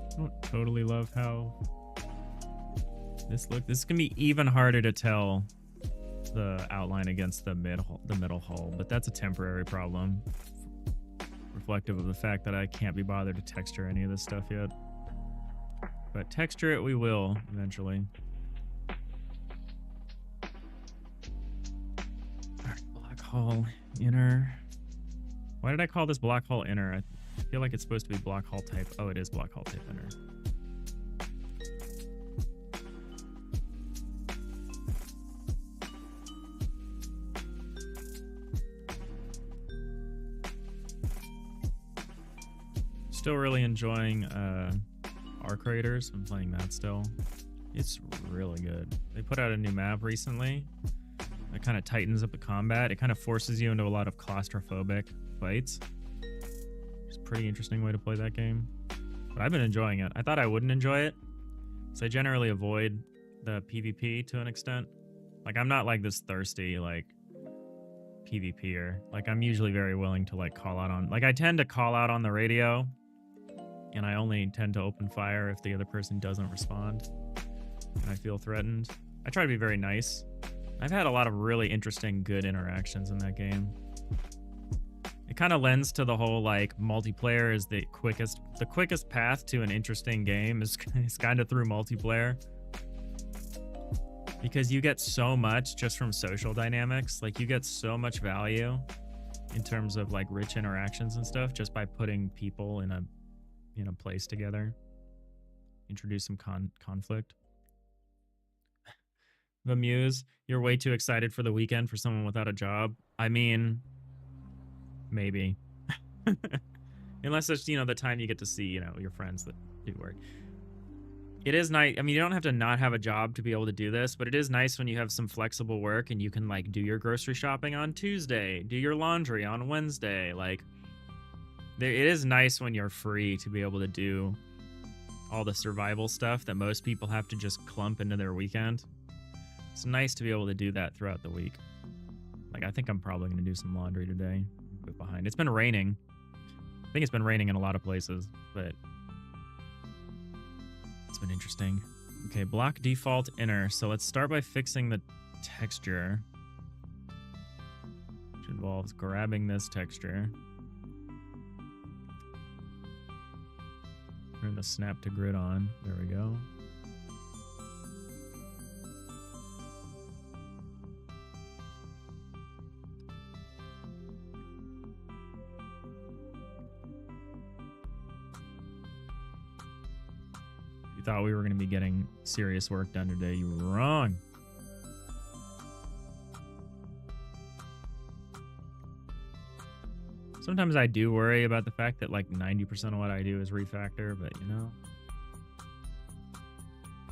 I don't totally love how this looks. This is gonna be even harder to tell the outline against the middle hull, but that's a temporary problem, reflective of the fact that I can't be bothered to texture any of this stuff yet. But texture it we will eventually. Alright, black hole inner. Why did I call this black hole inner? I feel like it's supposed to be black hole type. Oh, it is black hole type inner. Still really enjoying Arc Raiders. I'm playing that still. It's really good. They put out a new map recently that kind of tightens up the combat. It kind of forces you into a lot of claustrophobic fights. It's a pretty interesting way to play that game. But I've been enjoying it. I thought I wouldn't enjoy it, so I generally avoid the PvP to an extent. Like, I'm not like this thirsty like PvPer. Like, I'm usually very willing to like call out on, like, I tend to call out on the radio, and I only tend to open fire if the other person doesn't respond and I feel threatened. I try to be very nice. I've had a lot of really interesting, good interactions in that game. It kind of lends to the whole like multiplayer is the quickest path to an interesting game is kind of through multiplayer, because you get so much just from social dynamics. Like, you get so much value in terms of like rich interactions and stuff just by putting people in a place together. Introduce some conflict. The Muse, you're way too excited for the weekend for someone without a job. I mean, maybe. Unless it's, the time you get to see, your friends that do work. It is nice. I mean, you don't have to not have a job to be able to do this, but it is nice when you have some flexible work and you can like do your grocery shopping on Tuesday, do your laundry on Wednesday. Like, it is nice when you're free to be able to do all the survival stuff that most people have to just clump into their weekend. It's nice to be able to do that throughout the week. Like, I think I'm probably going to do some laundry today. A bit behind. It's been raining. I think it's been raining in a lot of places, but it's been interesting. Okay, block default inner. So let's start by fixing the texture, which involves grabbing this texture. Turn the snap to grid on. There we go. You thought we were going to be getting serious work done today. You were wrong. Sometimes I do worry about the fact that like 90% of what I do is refactor, but you know,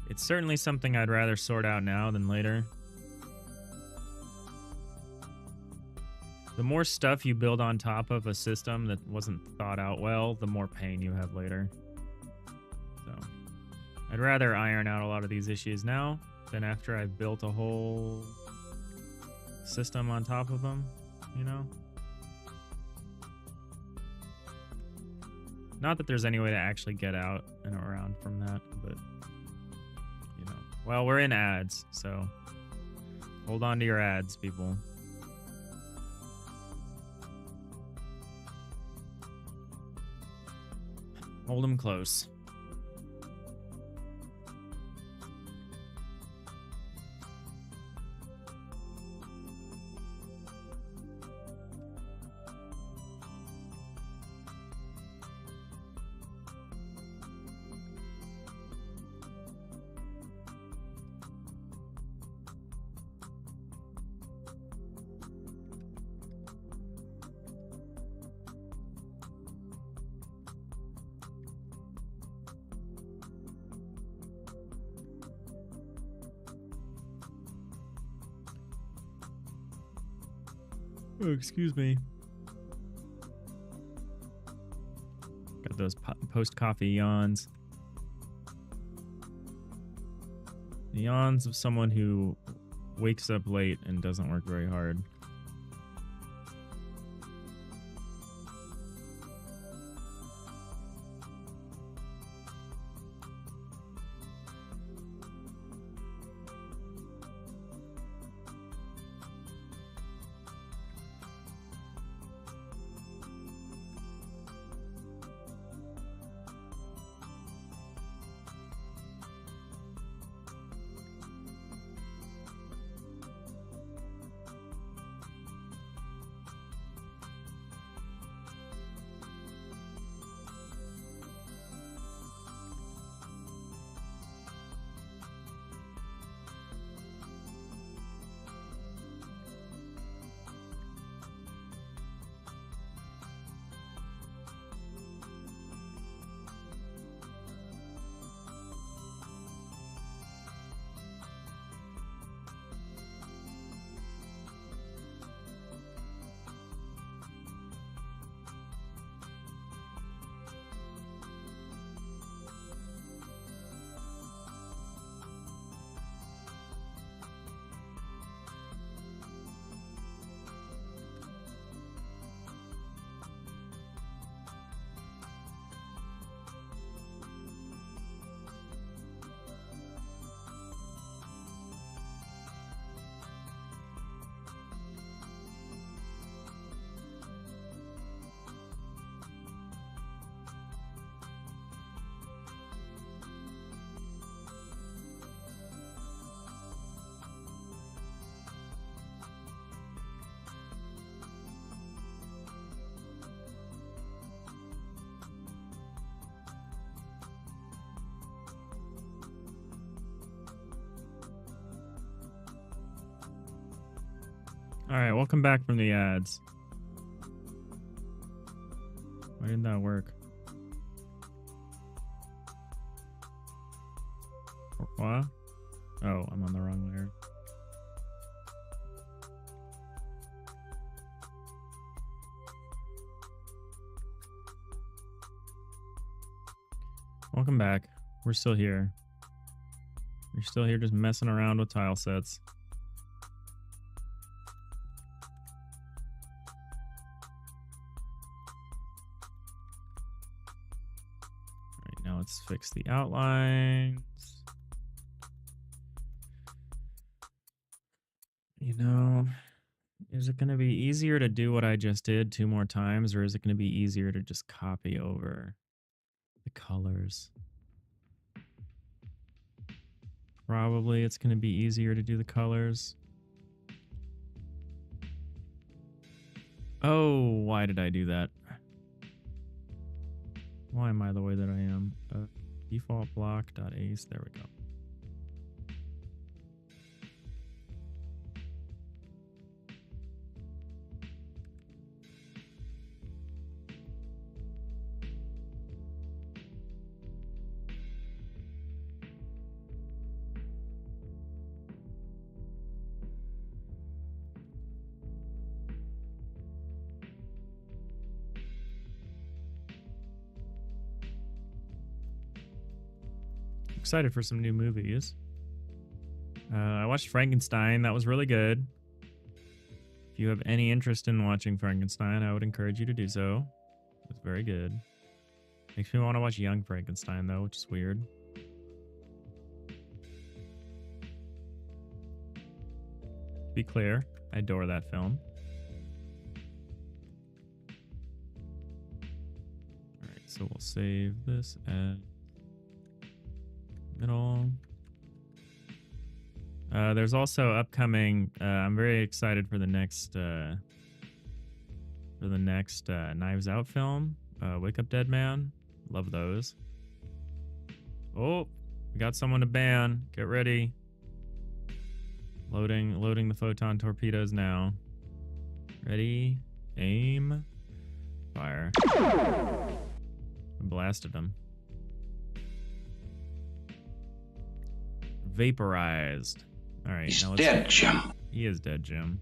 it's certainly something I'd rather sort out now than later. The more stuff you build on top of a system that wasn't thought out well, the more pain you have later. So I'd rather iron out a lot of these issues now than after I've built a whole system on top of them, you know? Not that there's any way to actually get out and around from that, but, you know. Well, we're in ads, so hold on to your ads, people. Hold them close. Oh, excuse me. Got those post-coffee yawns. The yawns of someone who wakes up late and doesn't work very hard. All right, welcome back from the ads. Why didn't that work? Quoi? Oh, I'm on the wrong layer. Welcome back. We're still here. We're still here just messing around with tile sets. All right, now let's fix the outlines. You know, is it going to be easier to do what I just did 2 more times, or is it going to be easier to just copy over the colors? Probably it's going to be easier to do the colors. Oh, why did I do that? Why am I the way that I am? Default block.ace. There we go. Excited for some new movies. I watched Frankenstein. That was really good. If you have any interest in watching Frankenstein, I would encourage you to do so. It's very good. Makes me want to watch Young Frankenstein, though, which is weird. To be clear, I adore that film. Alright, so we'll save this at middle. There's also upcoming. I'm very excited for the next Knives Out film. Wake Up Dead Man. Love those. Oh, we got someone to ban. Get ready. Loading the photon torpedoes now. Ready, aim, fire. I blasted them. Vaporized. All right, He's now dead, Jim. He is dead, Jim.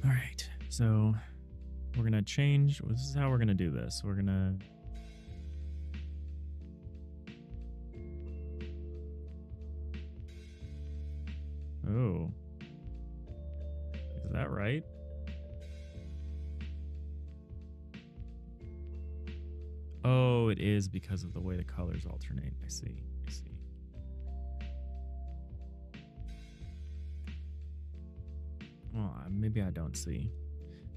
All right, so we're gonna change. This is how we're gonna do this. We're gonna. Oh, is that right? Oh, it is because of the way the colors alternate. I see. I see. Well, maybe I don't see.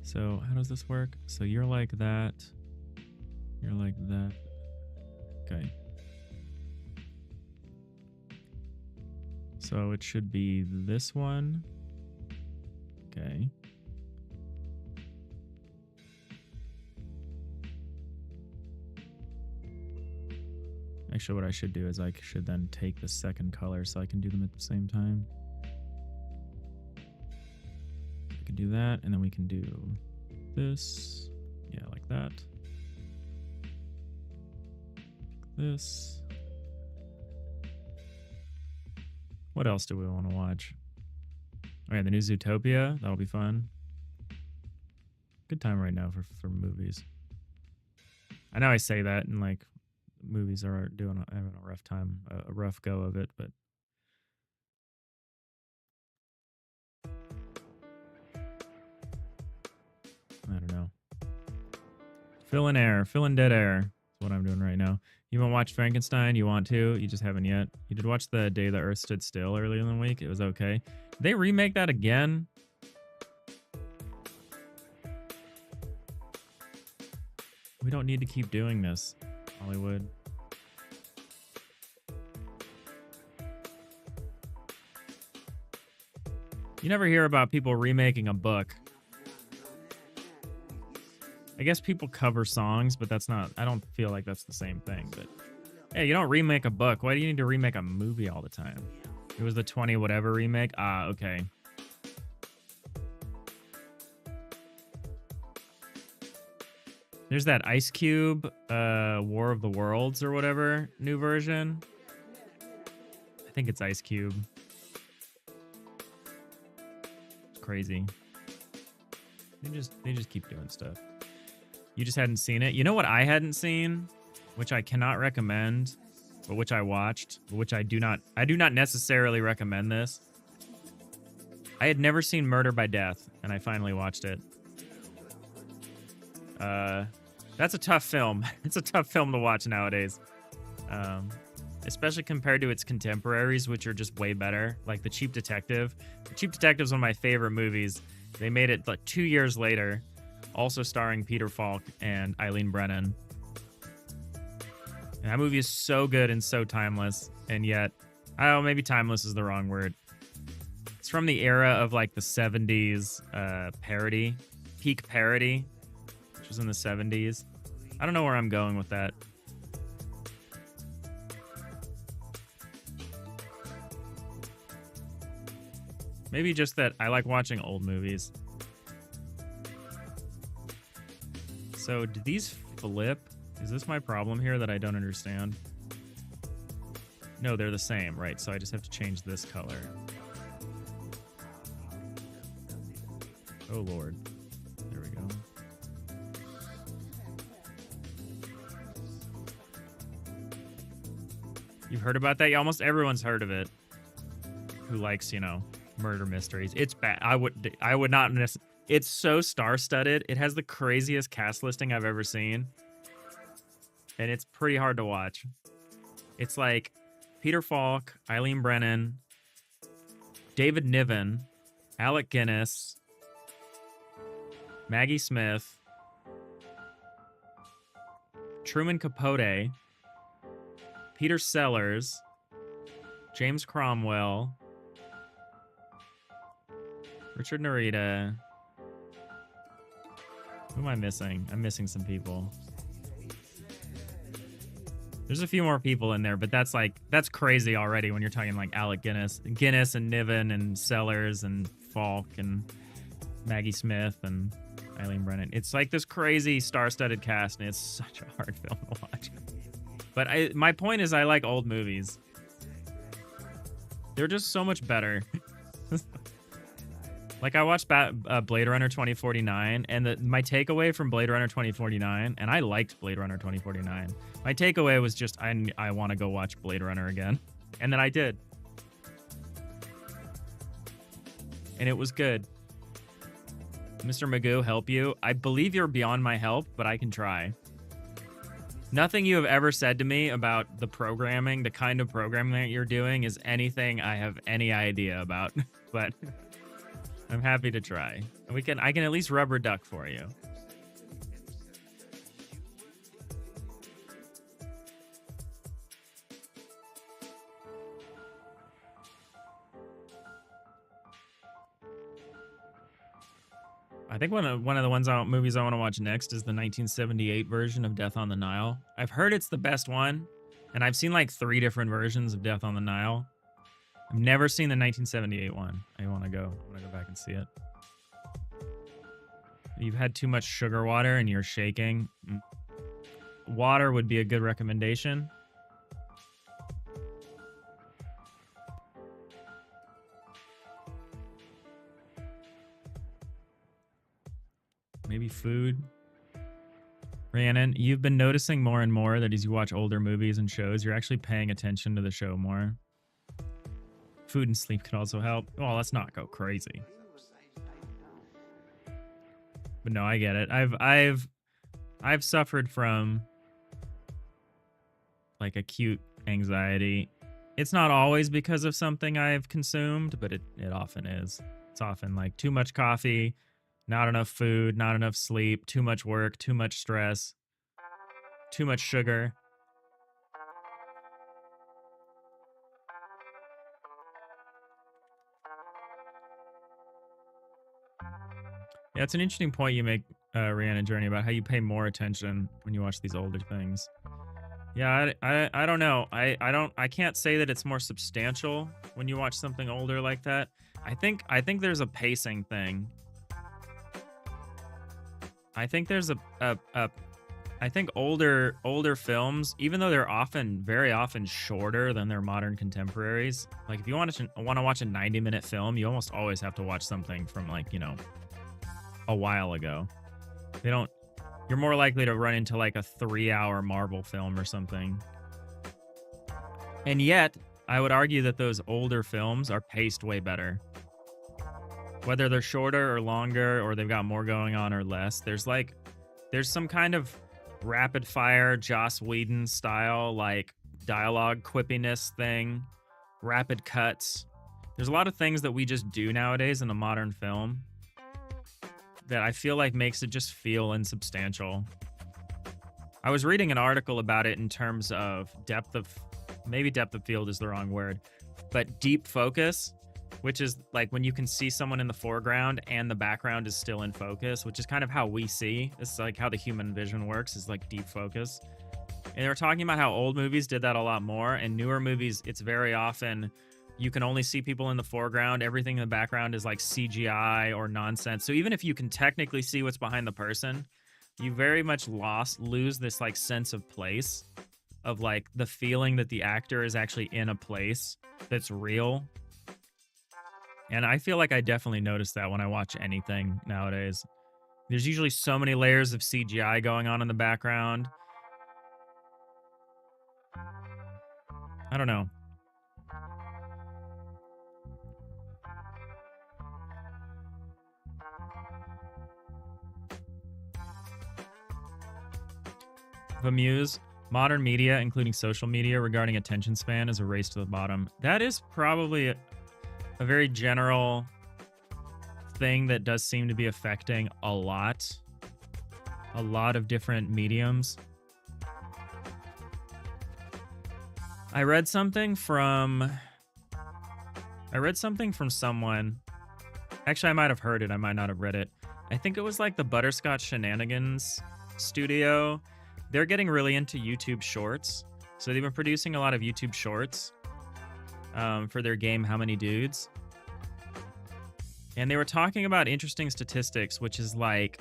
So how does this work? So you're like that. You're like that. Okay. So it should be this one. Okay. Actually, what I should do is I should then take the second color so I can do them at the same time. I can do that, and then we can do this. Yeah, like that. Like this. What else do we want to watch? All right, the new Zootopia. That'll be fun. Good time right now for movies. I know I say that, and like movies are having a rough time, a rough go of it, but I don't know. Fill in dead air. That's what I'm doing right now. You haven't watched Frankenstein? You want to? You just haven't yet. You did watch The Day the Earth Stood Still earlier in the week. It was okay. Did they remake that again? We don't need to keep doing this, Hollywood. You never hear about people remaking a book. I guess people cover songs, but that's not, I don't feel like that's the same thing. But hey, you don't remake a book. Why do you need to remake a movie all the time? It was the 20 whatever remake. Ah, okay. There's that Ice Cube, War of the Worlds or whatever, new version. I think it's Ice Cube. It's crazy. They just keep doing stuff. You just hadn't seen it. You know what I hadn't seen, which I cannot recommend, but which I watched, but which I do not necessarily recommend this. I had never seen Murder by Death, and I finally watched it. That's a tough film. It's a tough film to watch nowadays. Especially compared to its contemporaries, which are just way better. Like The Cheap Detective. The Cheap Detective is one of my favorite movies. They made it like 2 years later, also starring Peter Falk and Eileen Brennan. And that movie is so good and so timeless, and yet, I don't know, maybe timeless is the wrong word. It's from the era of like the 70s parody, peak parody, which was in the 70s. I don't know where I'm going with that. Maybe just that I like watching old movies. So, do these flip? Is this my problem here that I don't understand? No, they're the same, right? So I just have to change this color. Oh, Lord. There we go. You've heard about that? Yeah, almost everyone's heard of it. Who likes, you know, murder mysteries. It's bad. I would not. It's so star-studded. It has the craziest cast listing I've ever seen. And it's pretty hard to watch. It's like Peter Falk, Eileen Brennan, David Niven, Alec Guinness, Maggie Smith, Truman Capote, Peter Sellers, James Cromwell, Richard Narita. Who am I missing? I'm missing some people. There's a few more people in there, but that's crazy already when you're talking like Alec Guinness and Niven and Sellers and Falk and Maggie Smith and Eileen Brennan. It's like this crazy star-studded cast, and it's such a hard film to watch. But my point is I like old movies. They're just so much better. Like, I watched Blade Runner 2049, and my takeaway from Blade Runner 2049, and I liked Blade Runner 2049, my takeaway was just, I want to go watch Blade Runner again. And then I did. And it was good. Mr. Magoo, help you? I believe you're beyond my help, but I can try. Nothing you have ever said to me about the programming, the kind of programming that you're doing, is anything I have any idea about. But I'm happy to try. And I can at least rubber duck for you. I think one of the movies I want to watch next is the 1978 version of Death on the Nile. I've heard it's the best one, and I've seen like 3 different versions of Death on the Nile. I've never seen the 1978 one. I want to go back and see it. You've had too much sugar water and you're shaking. Water would be a good recommendation. Maybe food. Rhiannon, you've been noticing more and more that as you watch older movies and shows, you're actually paying attention to the show more. Food and sleep can also help. Well, let's not go crazy. But no, I get it. I've suffered from like acute anxiety. It's not always because of something I've consumed, but it often is. It's often like too much coffee, not enough food, not enough sleep, too much work, too much stress, too much sugar. Yeah, it's an interesting point you make, Rhiannon Journey, about how you pay more attention when you watch these older things. Yeah, I don't know. I can't say that it's more substantial when you watch something older like that. I think there's a pacing thing. I think there's a I think older films, even though they're often very often shorter than their modern contemporaries, like if you want to watch a 90-minute film, you almost always have to watch something from like, you know, a while ago. They don't You're more likely to run into like a 3-hour Marvel film or something. And yet, I would argue that those older films are paced way better. Whether they're shorter or longer, or they've got more going on or less, there's some kind of rapid fire Joss Whedon style, like dialogue quippiness thing, rapid cuts. There's a lot of things that we just do nowadays in a modern film that I feel like makes it just feel insubstantial. I was reading an article about it in terms of maybe depth of field is the wrong word, but deep focus, which is like when you can see someone in the foreground and the background is still in focus, which is kind of how we see. It's like how the human vision works, is like deep focus. And they were talking about how old movies did that a lot more, and newer movies, it's very often you can only see people in the foreground. Everything in the background is like CGI or nonsense. So even if you can technically see what's behind the person, you very much lose this like sense of place, of like the feeling that the actor is actually in a place that's real. And I feel like I definitely notice that when I watch anything nowadays. There's usually so many layers of CGI going on in the background. I don't know. Vamuse, modern media, including social media, regarding attention span is a race to the bottom. That is probably a very general thing that does seem to be affecting a lot of different mediums. I read something from someone. Actually, I might have heard it. I might not have read it. I think it was like the Butterscotch Shenanigans studio. They're getting really into YouTube Shorts. So they've been producing a lot of YouTube Shorts for their game How Many Dudes. And they were talking about interesting statistics, which is like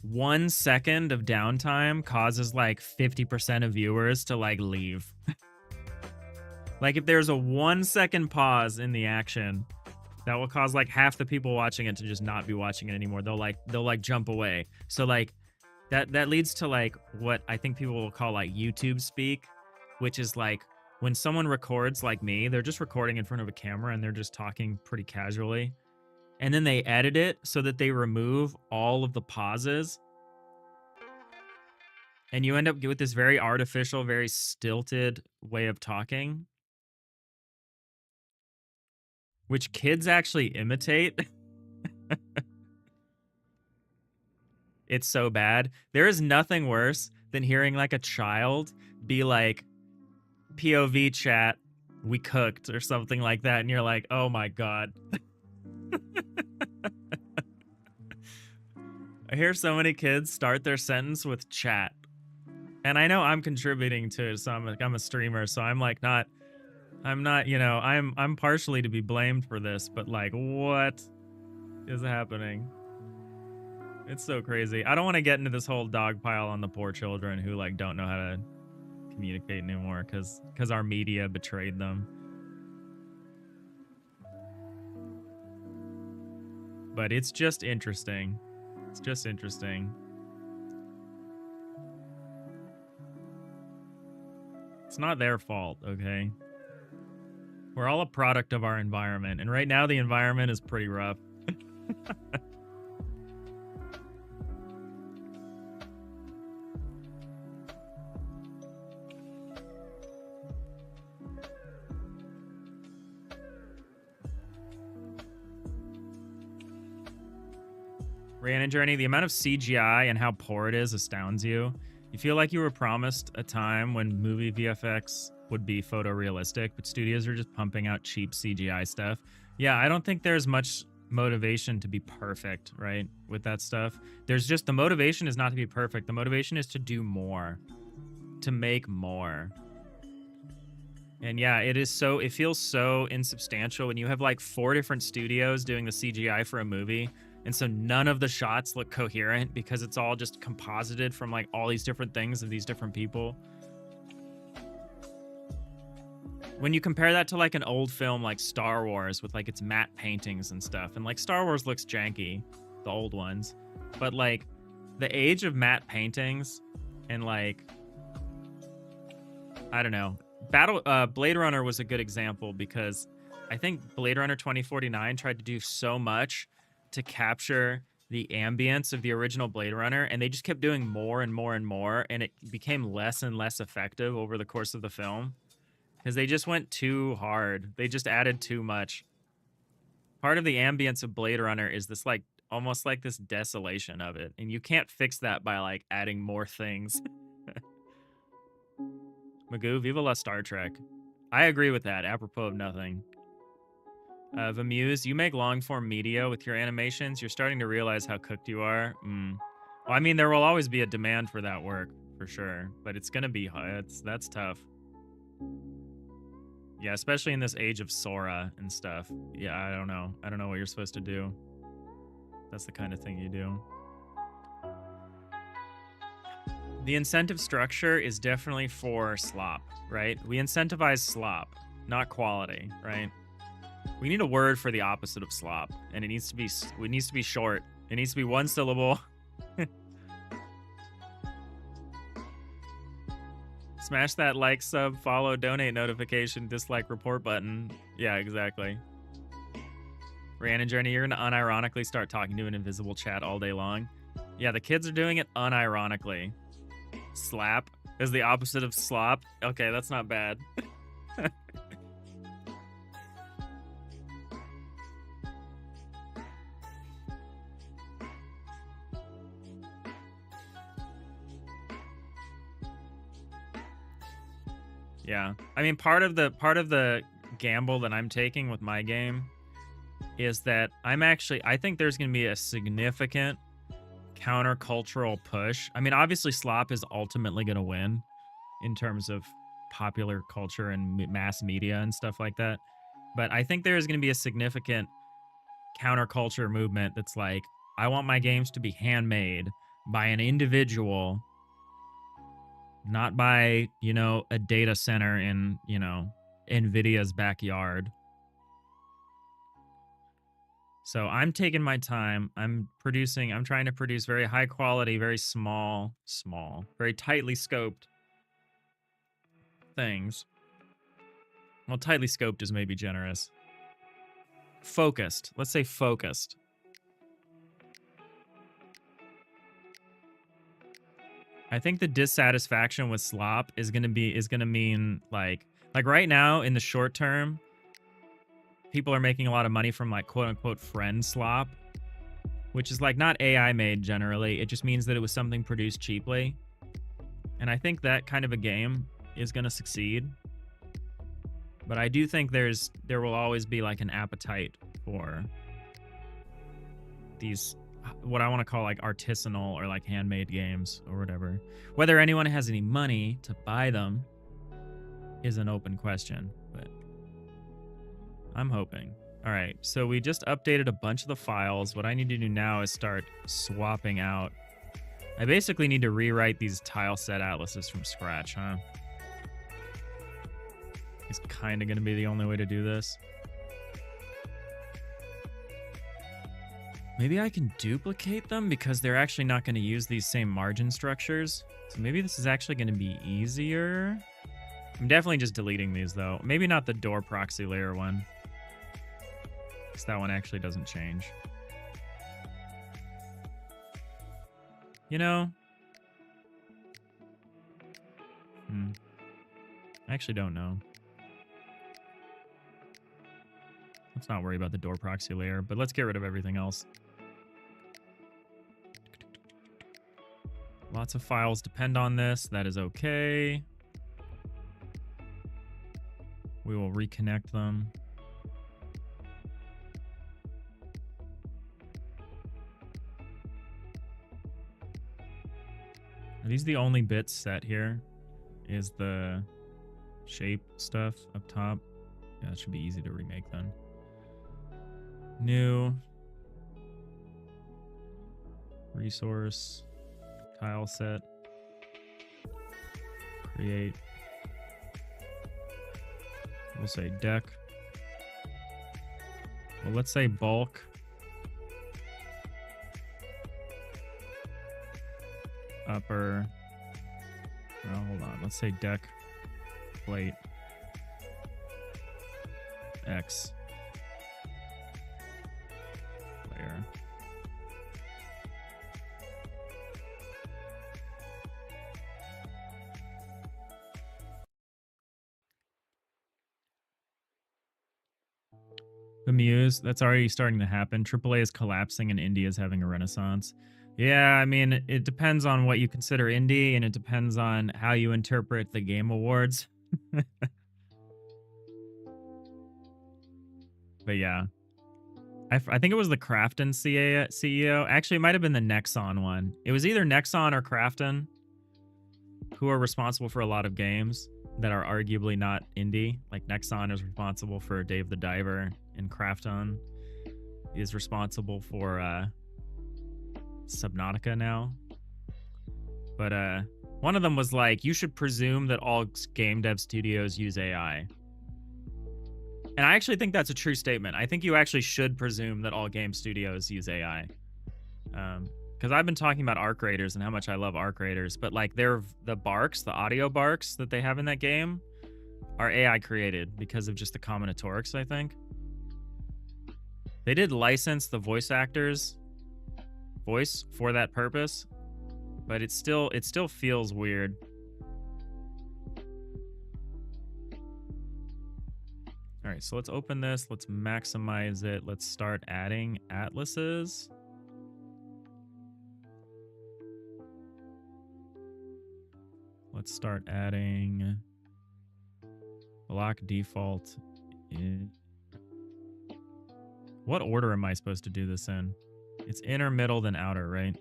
1 second of downtime causes like 50% of viewers to like leave. Like if there's a 1 second pause in the action, that will cause like half the people watching it to just not be watching it anymore. They'll jump away. So like that leads to like what I think people will call like YouTube speak, which is like when someone records like me, they're just recording in front of a camera and they're just talking pretty casually. And then they edit it so that they remove all of the pauses. And you end up with this very artificial, very stilted way of talking, which kids actually imitate. It's so bad. There is nothing worse than hearing like a child be like, POV chat, we cooked, or something like that. And you're like, oh my God. I hear so many kids start their sentence with chat. And I know I'm contributing to it, so I'm a streamer, so I'm not, you know, I'm partially to be blamed for this, but like, what is happening? It's so crazy. I don't want to get into this whole dog pile on the poor children who like don't know how to communicate anymore because our media betrayed them. But it's just interesting. It's just interesting. It's not their fault, okay? We're all a product of our environment, and right now the environment is pretty rough. Rhiannon Journey, the amount of CGI and how poor it is astounds you. You feel like you were promised a time when movie VFX would be photorealistic, but studios are just pumping out cheap CGI stuff. Yeah, I don't think there's much motivation to be perfect, right, with that stuff. There's just, the motivation is not to be perfect. The motivation is to do more, to make more. And yeah, it feels so insubstantial when you have like 4 different studios doing the CGI for a movie. And so none of the shots look coherent because it's all just composited from like all these different things of these different people. When you compare that to like an old film like Star Wars with like its matte paintings and stuff, and like Star Wars looks janky, the old ones, but like the age of matte paintings and like, I don't know, Blade Runner was a good example because I think Blade Runner 2049 tried to do so much to capture the ambience of the original Blade Runner, and they just kept doing more and more and more, and it became less and less effective over the course of the film because they just went too hard. They just added too much. Part of the ambience of Blade Runner is this like almost like this desolation of it, and you can't fix that by like adding more things. Magoo, viva la Star Trek. I agree with that, apropos of nothing. Vamuse, you make long-form media with your animations. You're starting to realize how cooked you are. Well, I mean, there will always be a demand for that work, for sure. But it's going to be high. That's tough. Yeah, especially in this age of Sora and stuff. Yeah, I don't know. I don't know what you're supposed to do. That's the kind of thing you do. The incentive structure is definitely for slop, right? We incentivize slop, not quality, right? We need a word for the opposite of slop, and it needs to be short. It needs to be one syllable. Smash that like, sub, follow, donate notification, dislike, report button. Yeah, exactly. Rhiannon Journey, you're gonna unironically start talking to an invisible chat all day long. Yeah, the kids are doing it unironically. Slap is the opposite of slop. Okay, that's not bad. Yeah, I mean, part of the gamble that I'm taking with my game is that I think there's going to be a significant countercultural push. I mean, obviously slop is ultimately going to win in terms of popular culture and mass media and stuff like that. But I think there's going to be a significant counterculture movement that's like, I want my games to be handmade by an individual, not by, you know, a data center in, you know, NVIDIA's backyard. So I'm taking my time. I'm trying to produce very high quality, very small, very tightly scoped things. Well, tightly scoped is maybe generous. Focused. Let's say focused. I think the dissatisfaction with slop is gonna mean like right now in the short term, people are making a lot of money from like quote unquote friend slop, which is like not AI made generally. It just means that it was something produced cheaply. And I think that kind of a game is gonna succeed. But I do think there will always be like an appetite for these, what I want to call like artisanal or like handmade games or whatever. Whether anyone has any money to buy them is an open question, but I'm hoping. All right, so we just updated a bunch of the files. What I need to do now is start swapping out. I basically need to rewrite these tile set atlases from scratch, huh? It's kind of going to be the only way to do this. Maybe I can duplicate them because they're actually not going to use these same margin structures. So maybe this is actually going to be easier. I'm definitely just deleting these though. Maybe not the door proxy layer one, because that one actually doesn't change. You know? I actually don't know. Let's not worry about the door proxy layer, but let's get rid of everything else. Lots of files depend on this. That is okay. We will reconnect them. Are these the only bits set here? Is the shape stuff up top? Yeah, it should be easy to remake then. New. resource, tile set, create. We'll say deck. Well, let's say bulk. Upper. Oh, hold on. Let's say deck plate X layer. The Muse, that's already starting to happen. AAA is collapsing and indie is having a renaissance. Yeah, I mean, it depends on what you consider indie, and it depends on how you interpret the Game Awards. But yeah. I think it was the Krafton CEO. Actually, it might have been the Nexon one. It was either Nexon or Krafton, who are responsible for a lot of games that are arguably not indie. Like Nexon is responsible for Dave the Diver, and Krafton is responsible for Subnautica now. But one of them was like, you should presume that all game dev studios use AI. And I actually think that's a true statement. I think you actually should presume that all game studios use AI. Because I've been talking about arc raiders and how much I love arc raiders, but like the barks, the audio barks that they have in that game are AI created because of just the combinatorics, I think. They did license the voice actors' voice for that purpose, but it still feels weird. All right, so let's open this. Let's maximize it. Let's start adding atlases. Let's start adding block default in. What order am I supposed to do this in? It's inner, middle, then outer, right?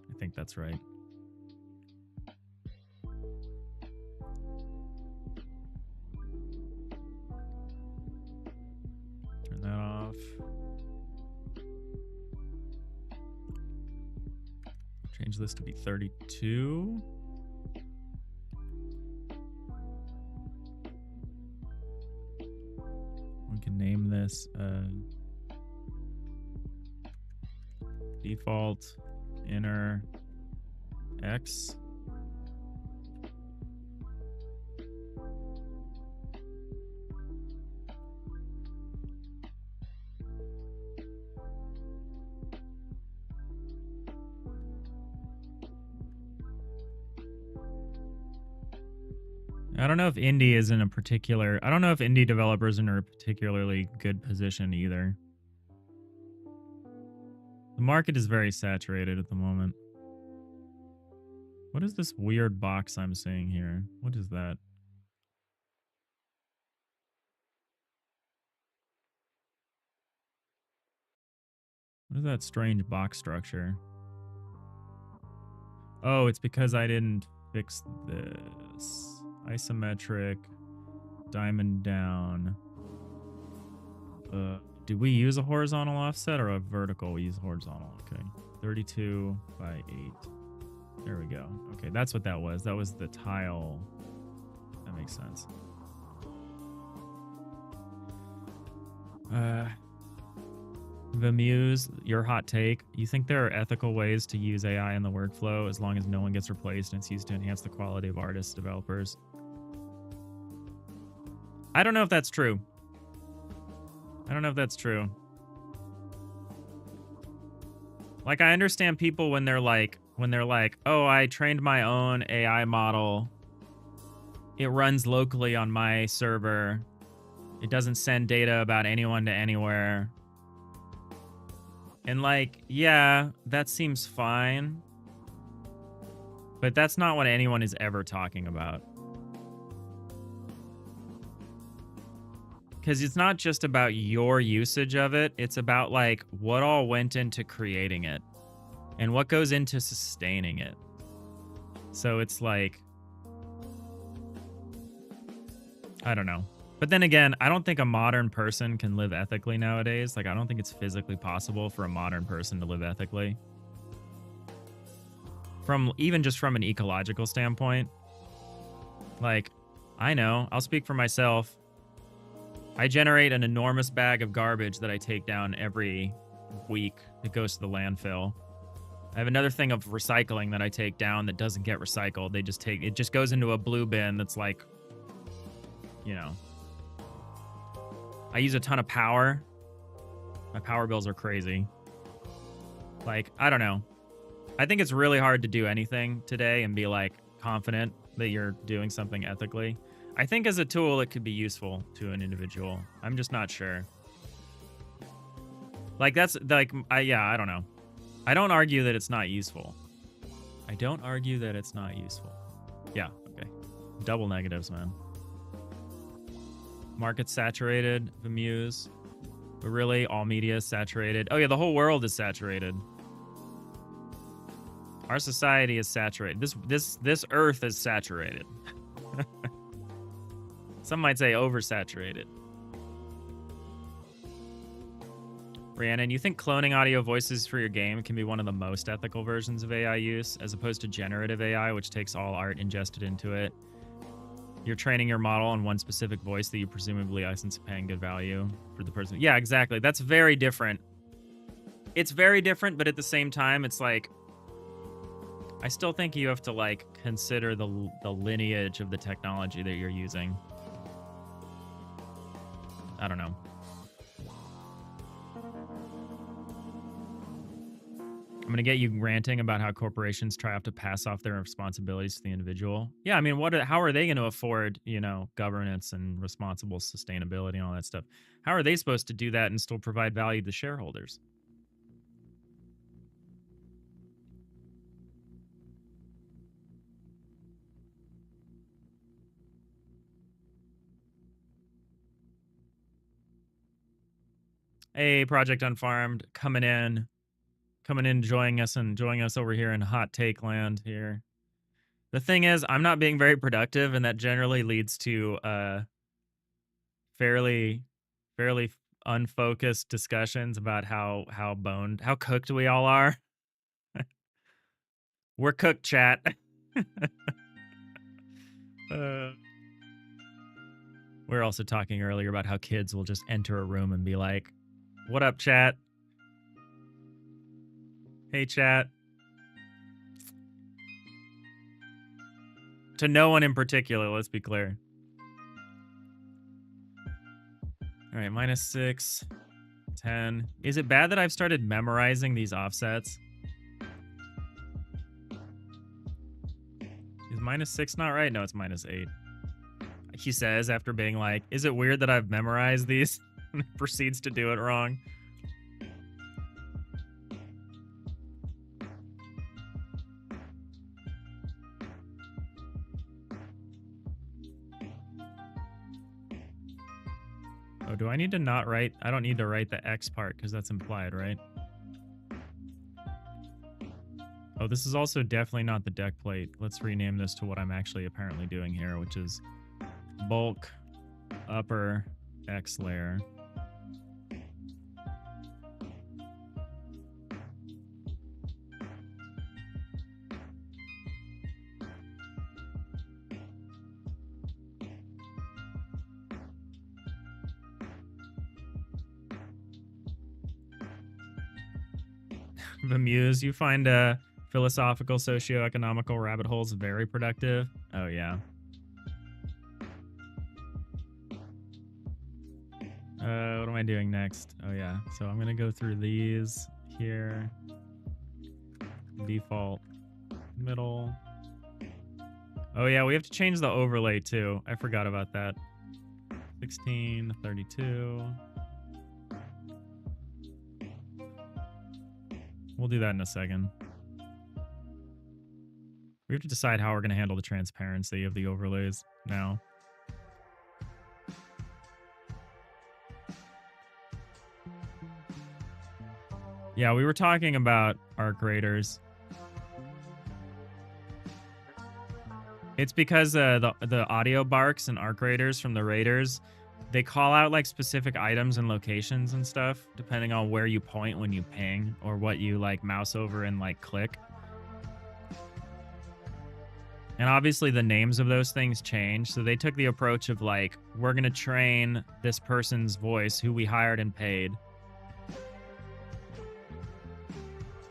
I think that's right. Turn that off. Change this to be 32. We can name this default inner X. I don't know if indie is in a particular... I don't know if indie developers are in a particularly good position either. The market is very saturated at the moment. What is this weird box I'm seeing here? What is that? What is that strange box structure? Oh, it's because I didn't fix this. Isometric, diamond down. Do we use a horizontal offset or a vertical? We use horizontal. Okay. 32 by 8. There we go. Okay, that's what that was. That was the tile. That makes sense. The Muse, your hot take. You think there are ethical ways to use AI in the workflow as long as no one gets replaced and it's used to enhance the quality of artists, developers? I don't know if that's true. I don't know if that's true. Like, I understand people when they're like, oh, I trained my own AI model. It runs locally on my server. It doesn't send data about anyone to anywhere. And like, yeah, that seems fine. But that's not what anyone is ever talking about. Because it's not just about your usage of it. It's about like what all went into creating it and what goes into sustaining it. So it's like, I don't know. But then again, I don't think a modern person can live ethically nowadays. Like, I don't think it's physically possible for a modern person to live ethically. from even just from an ecological standpoint. Like, I know, I'll speak for myself. I generate an enormous bag of garbage that I take down every week that goes to the landfill. I have another thing of recycling that I take down that doesn't get recycled. It just goes into a blue bin that's like, you know. I use a ton of power. My power bills are crazy. Like, I don't know. I think it's really hard to do anything today and be like confident that you're doing something ethically. I think as a tool, it could be useful to an individual. I'm just not sure. Like, that's like, I don't know. I don't argue that it's not useful. I don't argue that it's not useful. Yeah, okay. Double negatives, man. Market's saturated, Vimuse. But really, all media is saturated. Oh yeah, the whole world is saturated. Our society is saturated. This earth is saturated. Some might say oversaturated. Rhiannon, you think cloning audio voices for your game can be one of the most ethical versions of AI use, as opposed to generative AI, which takes all art ingested into it? You're training your model on one specific voice that you presumably license, paying good value for the person. Yeah, exactly. That's very different. It's very different, but at the same time, it's like, I still think you have to like consider the lineage of the technology that you're using. I don't know. I'm going to get you ranting about how corporations try to pass off their responsibilities to the individual. Yeah, I mean, how are they going to afford, you know, governance and responsible sustainability and all that stuff? How are they supposed to do that and still provide value to shareholders? Hey, Project Unfarmed, coming in, enjoying us over here in hot take land here. The thing is, I'm not being very productive, and that generally leads to fairly unfocused discussions about how cooked we all are. We're cooked, chat. We were also talking earlier about how kids will just enter a room and be like, "What up, chat? Hey, chat." To no one in particular, let's be clear. All right, -6, 10. Is it bad that I've started memorizing these offsets? Is -6 not right? No, it's -8. He says after being like, is it weird that I've memorized these? And proceeds to do it wrong. Oh, do I need to not write? I don't need to write the X part because that's implied, right? Oh, this is also definitely not the deck plate. Let's rename this to what I'm actually apparently doing here, which is bulk upper X layer. The Muse, you find philosophical, socio-economical rabbit holes very productive. Oh, yeah. What am I doing next? Oh, yeah. So I'm going to go through these here. Default. Middle. Oh, yeah. We have to change the overlay, too. I forgot about that. 16, 32. We'll do that in a second. We have to decide how we're going to handle the transparency of the overlays now. Yeah, we were talking about arc raiders. It's because the audio barks and arc raiders from the raiders, they call out like specific items and locations and stuff, depending on where you point when you ping or what you like mouse over and like click. And obviously the names of those things change. So they took the approach of like, we're going to train this person's voice who we hired and paid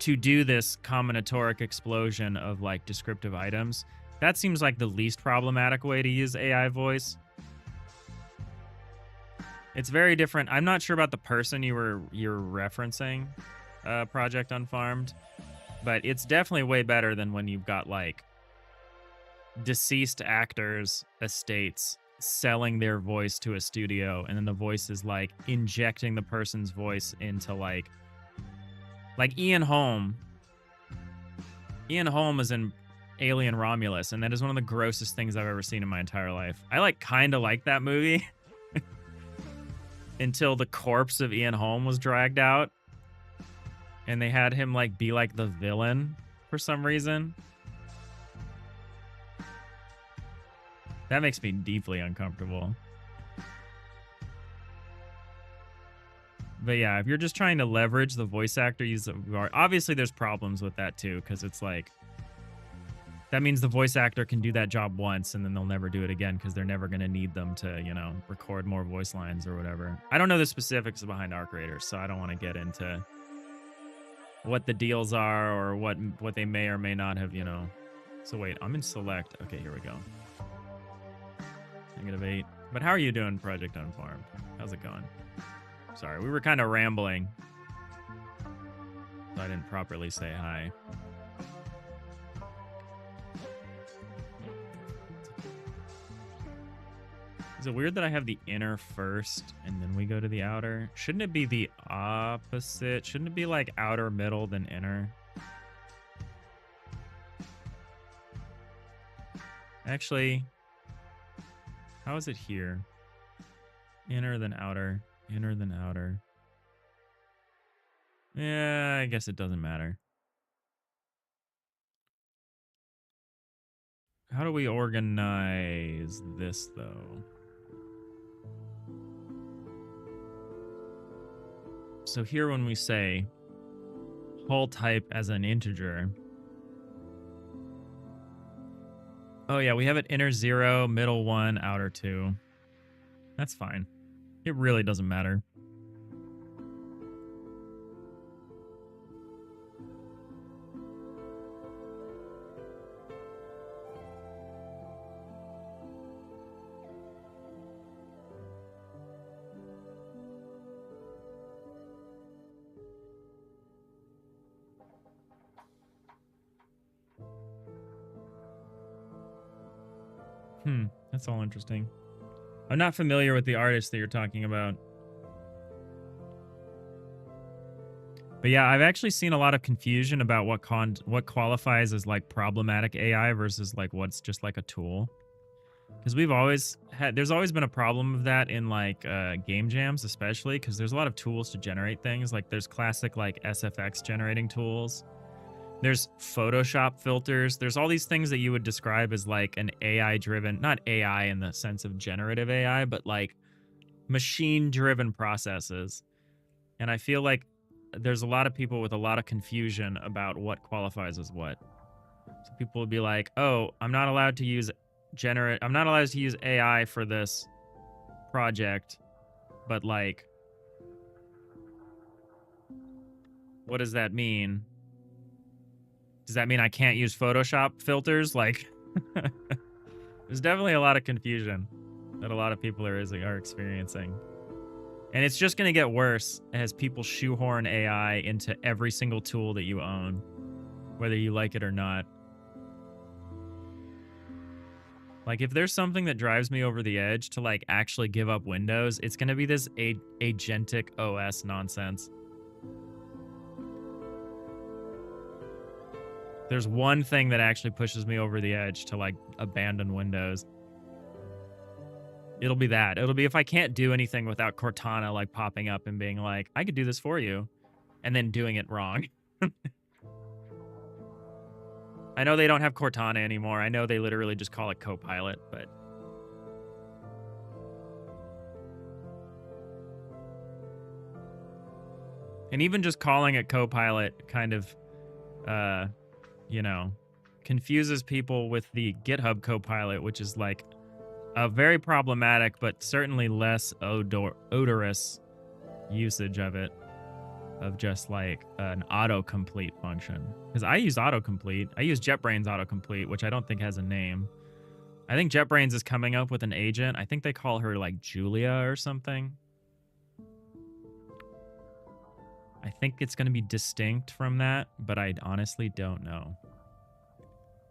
to do this combinatoric explosion of like descriptive items. That seems like the least problematic way to use AI voice. It's very different. I'm not sure about the person you're referencing, Project Unfarmed, but it's definitely way better than when you've got like deceased actors' estates selling their voice to a studio, and then the voice is like injecting the person's voice into like Ian Holm. Ian Holm is in Alien Romulus, and that is one of the grossest things I've ever seen in my entire life. I like kind of like that movie until the corpse of Ian Holm was dragged out and they had him like be like the villain for some reason. That makes me deeply uncomfortable. But yeah, if you're just trying to leverage the voice actor, obviously there's problems with that too, because it's like, that means the voice actor can do that job once and then they'll never do it again because they're never going to need them to, you know, record more voice lines or whatever. I don't know the specifics behind Arc Raiders, so I don't want to get into what the deals are or what they may or may not have, you know. So wait, I'm in select. Okay, here we go. -8. But how are you doing, Project Unfarmed? How's it going? Sorry, we were kind of rambling, so I didn't properly say hi. Is it weird that I have the inner first and then we go to the outer? Shouldn't it be the opposite? Shouldn't it be like outer, middle, then inner? Actually, how is it here? Inner, then outer. Inner, then outer. Yeah, I guess it doesn't matter. How do we organize this, though? So here when we say hull type as an integer. Oh yeah, we have it inner 0, middle 1, outer 2. That's fine. It really doesn't matter. That's all interesting. I'm not familiar with the artist that you're talking about. But yeah, I've actually seen a lot of confusion about what qualifies as like problematic AI versus like what's just like a tool. Because there's always been a problem of that in like game jams, especially because there's a lot of tools to generate things. Like there's classic like SFX generating tools. There's Photoshop filters. There's all these things that you would describe as like an AI-driven, not AI in the sense of generative AI, but like machine-driven processes. And I feel like there's a lot of people with a lot of confusion about what qualifies as what. So people would be like, "Oh, I'm not allowed to use AI for this project," but like, what does that mean? Does that mean I can't use Photoshop filters? Like, there's definitely a lot of confusion that a lot of people are experiencing. And it's just going to get worse as people shoehorn AI into every single tool that you own, whether you like it or not. Like, if there's something that drives me over the edge to, like, actually give up Windows, it's going to be this agentic OS nonsense. There's one thing that actually pushes me over the edge to, like, abandon Windows. It'll be that. It'll be if I can't do anything without Cortana, like, popping up and being like, I could do this for you, and then doing it wrong. I know they don't have Cortana anymore. I know they literally just call it Copilot, but... And even just calling it Copilot kind of, you know, confuses people with the GitHub Copilot, which is like a very problematic but certainly less odorous usage of it, of just like an autocomplete function. Because I use autocomplete. I use JetBrains autocomplete, which I don't think has a name. I think JetBrains is coming up with an agent. I think they call her like Julia or something. I think it's going to be distinct from that, but I honestly don't know.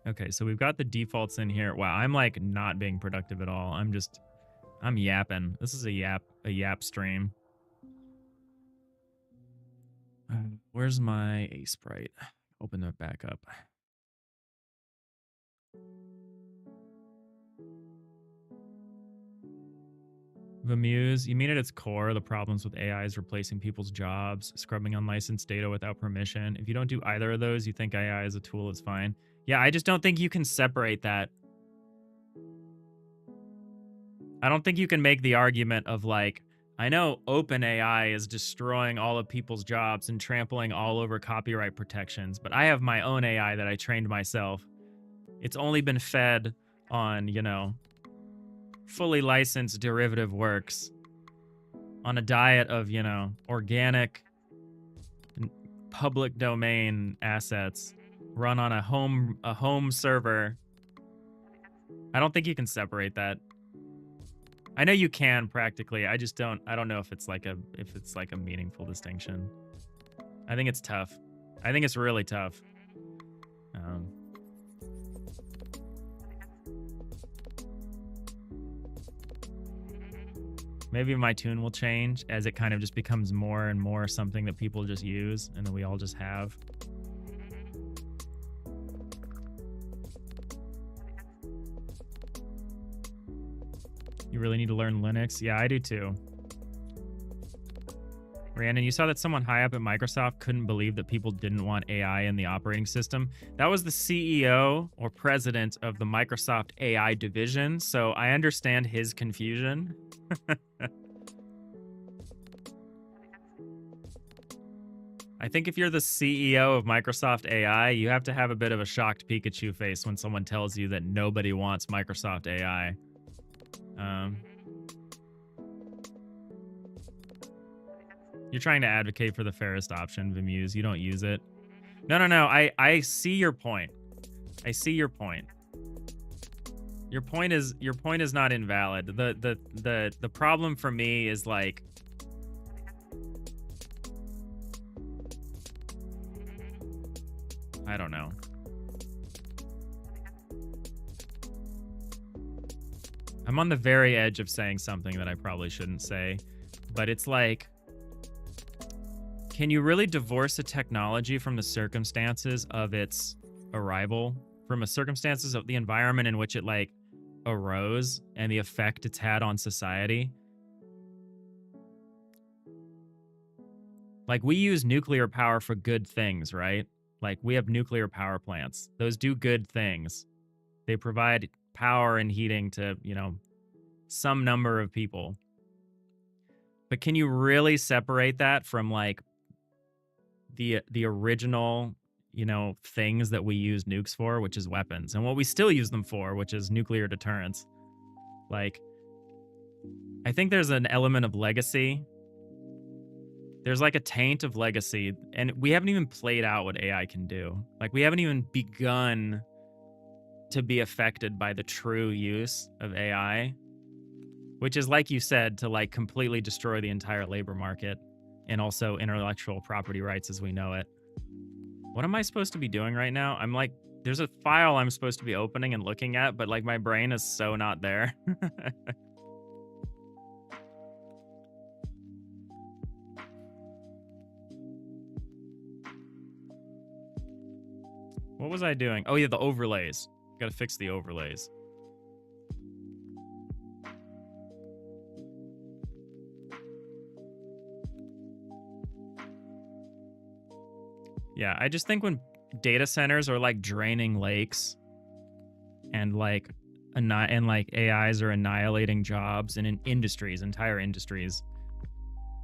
Okay, so we've got the defaults in here. Wow, I'm like not being productive at all. I'm yapping. This is a yap stream. Where's my Sprite? Open that back up. Vamuse, you mean at its core, the problems with AI is replacing people's jobs, scrubbing unlicensed data without permission. If you don't do either of those, you think AI as a tool is fine. Yeah, I just don't think you can separate that. I don't think you can make the argument of like, I know OpenAI is destroying all of people's jobs and trampling all over copyright protections, but I have my own AI that I trained myself. It's only been fed on, you know, fully licensed derivative works on a diet of, you know, organic public domain assets run on a home server. I don't think you can separate that. I know you can practically. I don't know if it's like a meaningful distinction. I think it's tough. I think it's really tough. Maybe my tune will change as it kind of just becomes more and more something that people just use and that we all just have. You really need to learn Linux? Yeah, I do too. Rhiannon, you saw that someone high up at Microsoft couldn't believe that people didn't want AI in the operating system. That was the CEO or president of the Microsoft AI division, so I understand his confusion. I think if you're the CEO of Microsoft AI, you have to have a bit of a shocked Pikachu face when someone tells you that nobody wants Microsoft AI. You're trying to advocate for the fairest option, Vimuse. You don't use it. No. I see your point. I see your point. Your point is not invalid. The problem for me is like, I don't know. I'm on the very edge of saying something that I probably shouldn't say, but it's like, can you really divorce a technology from the circumstances of its arrival, from the circumstances of the environment in which it like arose and the effect it's had on society? Like, we use nuclear power for good things, right? Like, we have nuclear power plants. Those do good things. They provide power and heating to, you know, some number of people. But can you really separate that from like the original, you know, things that we use nukes for, which is weapons, and what we still use them for, which is nuclear deterrence? Like, I think there's an element of legacy. There's like a taint of legacy, and we haven't even played out what AI can do. Like, we haven't even begun to be affected by the true use of AI, which is, like you said, to like completely destroy the entire labor market and also intellectual property rights as we know it. What am I supposed to be doing right now? I'm like, there's a file I'm supposed to be opening and looking at, but like my brain is so not there. What was I doing? Oh yeah, the overlays. Gotta fix the overlays. Yeah, I just think when data centers are like draining lakes and like AIs are annihilating jobs and in industries, entire industries,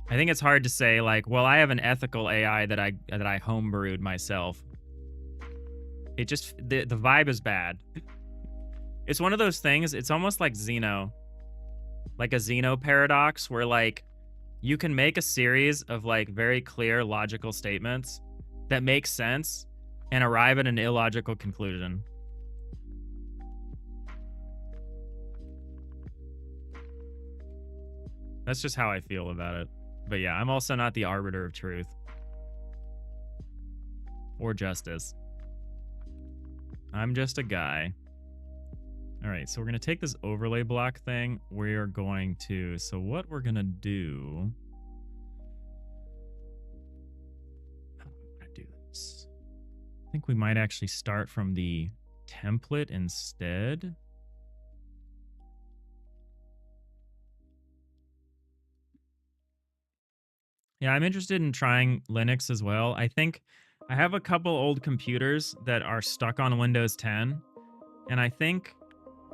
I think it's hard to say like, well, I have an ethical AI that I homebrewed myself. It just, the vibe is bad. It's one of those things, it's almost like Xeno. Like a Xeno paradox where like you can make a series of like very clear logical statements that make sense and arrive at an illogical conclusion. That's just how I feel about it. But yeah, I'm also not the arbiter of truth or justice. I'm just a guy. All right, so we're going to take this overlay block thing. We are going to, so what we're going to do, how do we want to do this? I think we might actually start from the template instead. Yeah, I'm interested in trying Linux as well. I think I have a couple old computers that are stuck on Windows 10, and I think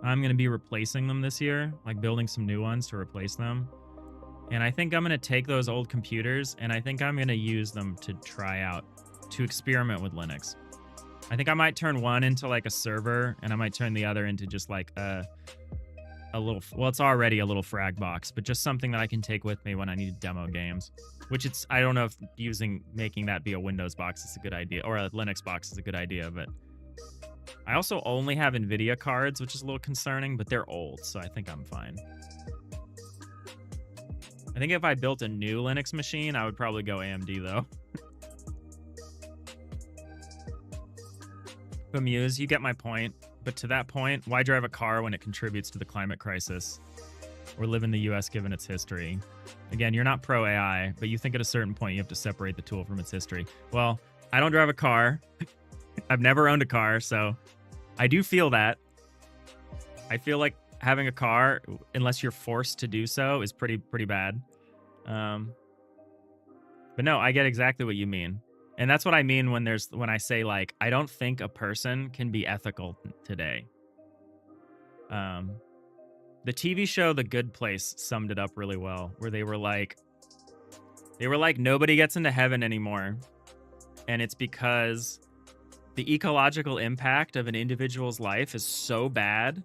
I'm going to be replacing them this year, like building some new ones to replace them. And I think I'm going to take those old computers and I think I'm going to use them to try out, to experiment with Linux. I think I might turn one into like a server and I might turn the other into just like a little, well, it's already a little frag box, but just something that I can take with me when I need to demo games, which it's, I don't know if making that be a Windows box is a good idea or a Linux box is a good idea, but I also only have NVIDIA cards, which is a little concerning, but they're old, so I think I'm fine. I think if I built a new Linux machine, I would probably go AMD, though. Bemuse, you get my point. But to that point, why drive a car when it contributes to the climate crisis? Or live in the US given its history? Again, you're not pro-AI, but you think at a certain point you have to separate the tool from its history. Well, I don't drive a car. I've never owned a car, so I do feel that. I feel like having a car, unless you're forced to do so, is pretty bad. But no, I get exactly what you mean. And that's what I mean when I say, like, I don't think a person can be ethical today. The TV show The Good Place summed it up really well, where they were like, nobody gets into heaven anymore. And it's because the ecological impact of an individual's life is so bad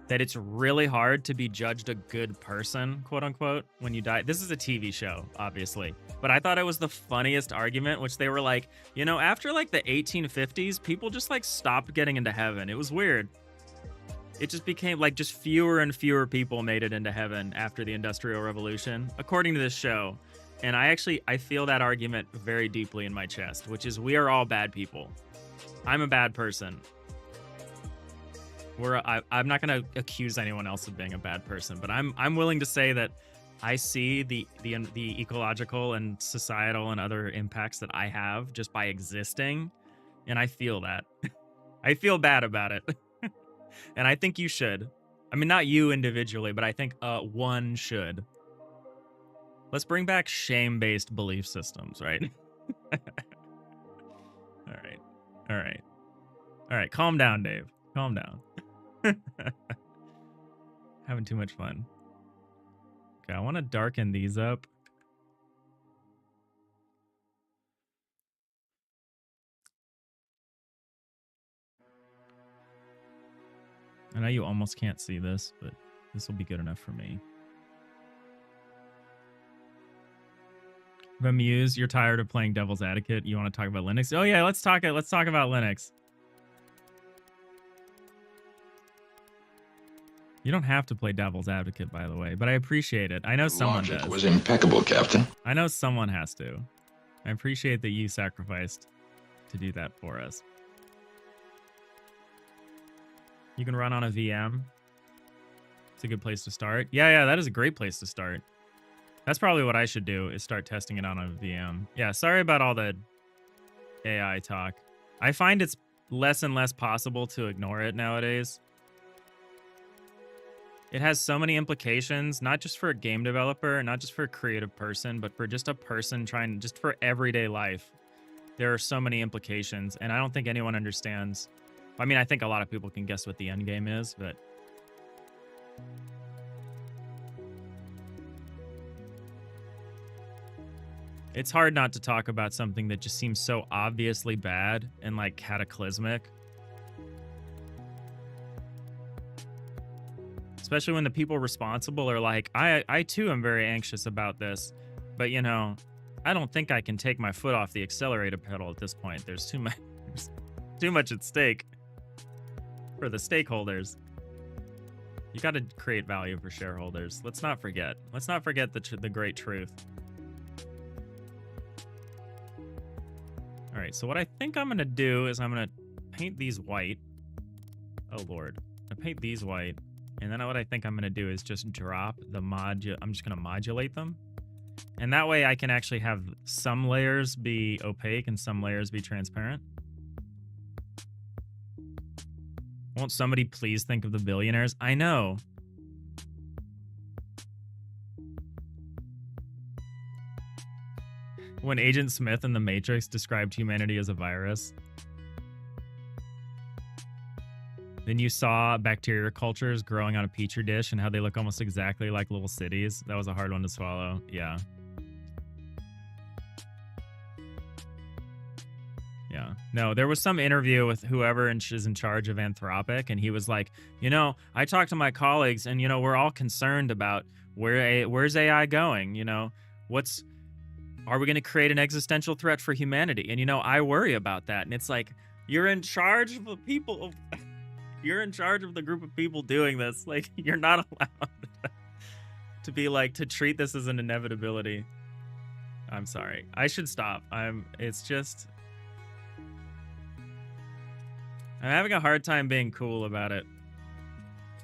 that it's really hard to be judged a good person, quote unquote, when you die. This is a TV show, obviously. But I thought it was the funniest argument, which they were like, you know, after like the 1850s, people just like stopped getting into heaven. It was weird. It just became like just fewer and fewer people made it into heaven after the Industrial Revolution, according to this show. And I feel that argument very deeply in my chest, which is we are all bad people. I'm a bad person. I'm not going to accuse anyone else of being a bad person, but I'm willing to say that I see the ecological and societal and other impacts that I have just by existing, and I feel that. I feel bad about it. And I think you should. I mean, not you individually, but I think one should. Let's bring back shame-based belief systems, right? All right. Calm down, Dave. Calm down. Having too much fun. Okay, I want to darken these up. I know you almost can't see this, but this will be good enough for me. Bemuse, you're tired of playing devil's advocate. You want to talk about Linux? Oh yeah, let's talk about Linux. You don't have to play devil's advocate, by the way, but I appreciate it. I know someone does. Logic was impeccable, Captain. I know someone has to. I appreciate that you sacrificed to do that for us. You can run on a VM. It's a good place to start. Yeah, that is a great place to start. That's probably what I should do, is start testing it on a VM. Yeah, sorry about all the AI talk. I find it's less and less possible to ignore it nowadays. It has so many implications, not just for a game developer, not just for a creative person, but for just a person just for everyday life. There are so many implications, and I don't think anyone understands. I mean, I think a lot of people can guess what the end game is, but It's hard not to talk about something that just seems so obviously bad and like cataclysmic. Especially when the people responsible are like, I too am very anxious about this, but you know, I don't think I can take my foot off the accelerator pedal at this point. There's too much at stake for the stakeholders. You got to create value for shareholders. Let's not forget. Let's not forget the great truth. All right, so what I think I'm going to do is I'm going to paint these white. Oh, Lord. I paint these white. And then what I think I'm going to do is just drop the I'm just going to modulate them. And that way I can actually have some layers be opaque and some layers be transparent. Won't somebody please think of the billionaires? I know. When Agent Smith in The Matrix described humanity as a virus. Then you saw bacteria cultures growing on a petri dish and how they look almost exactly like little cities. That was a hard one to swallow. Yeah. Yeah. No, there was some interview with whoever is in charge of Anthropic, and he was like, you know, I talked to my colleagues, and, you know, we're all concerned about where's AI going? You know, are we going to create an existential threat for humanity? And, you know, I worry about that. And it's like, you're in charge of the people. You're in charge of the group of people doing this. Like, you're not allowed to be like, to treat this as an inevitability. I'm sorry. I should stop. It's just, I'm having a hard time being cool about it.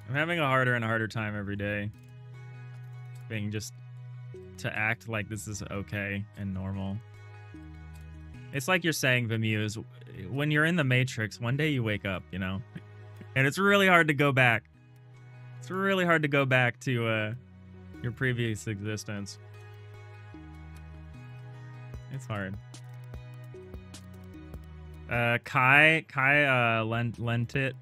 I'm having a harder and harder time every day being just to act like this is okay and normal. It's like you're saying, Vimuse, when you're in the Matrix, one day you wake up, you know? And it's really hard to go back. It's really hard to go back to your previous existence. It's hard. Kai Lentit.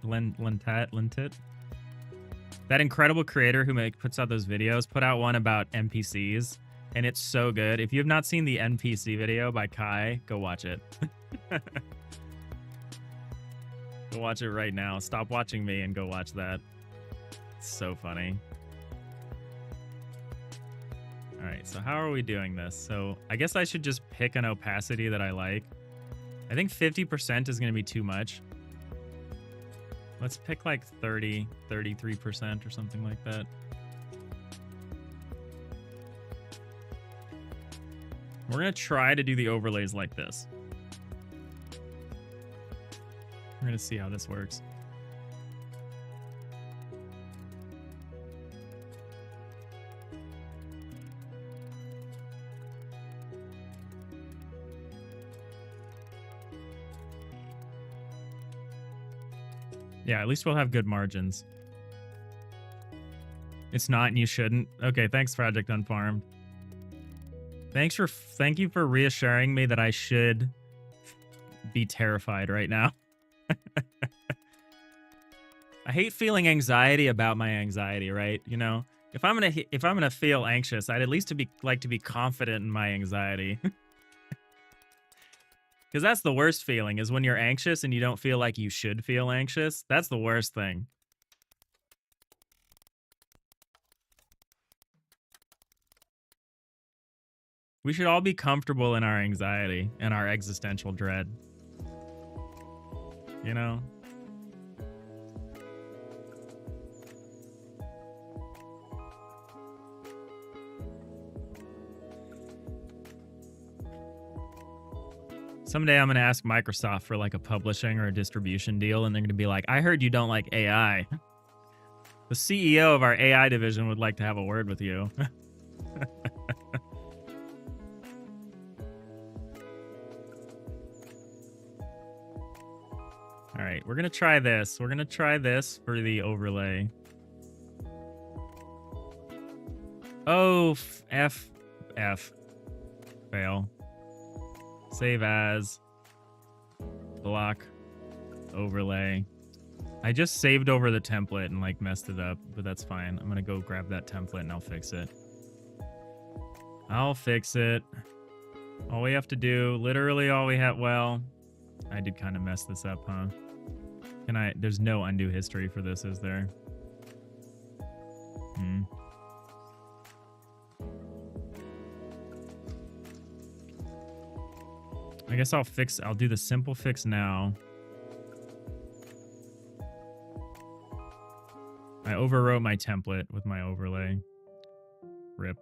That incredible creator who puts out those videos put out one about NPCs, and it's so good. If you have not seen the NPC video by Kai, go watch it. Go watch it right now. Stop watching me and go watch that. It's so funny. All right, so how are we doing this? So I guess I should just pick an opacity that I like. I think 50% is going to be too much. Let's pick like 30, 33% or something like that. We're going to try to do the overlays like this. We're going to see how this works. Yeah, at least we'll have good margins. It's not, and you shouldn't. Okay, thanks, Project Unfarmed. Thank you for reassuring me that I should be terrified right now. I hate feeling anxiety about my anxiety, right? You know, if I'm gonna feel anxious, I'd at least like to be confident in my anxiety. Because that's the worst feeling, is when you're anxious and you don't feel like you should feel anxious. That's the worst thing. We should all be comfortable in our anxiety and our existential dread. You know? Someday I'm going to ask Microsoft for like a publishing or a distribution deal, and they're going to be like, I heard you don't like AI. The CEO of our AI division would like to have a word with you. All right, we're going to try this. We're going to try this for the overlay. Oh, F. Fail. Save as. Block. Overlay. I just saved over the template and like messed it up, but that's fine. I'm going to go grab that template and I'll fix it. All we have to do, literally all we have, well, I did kind of mess this up, huh? There's no undo history for this, is there? I guess I'll do the simple fix now. I overwrote my template with my overlay. RIP.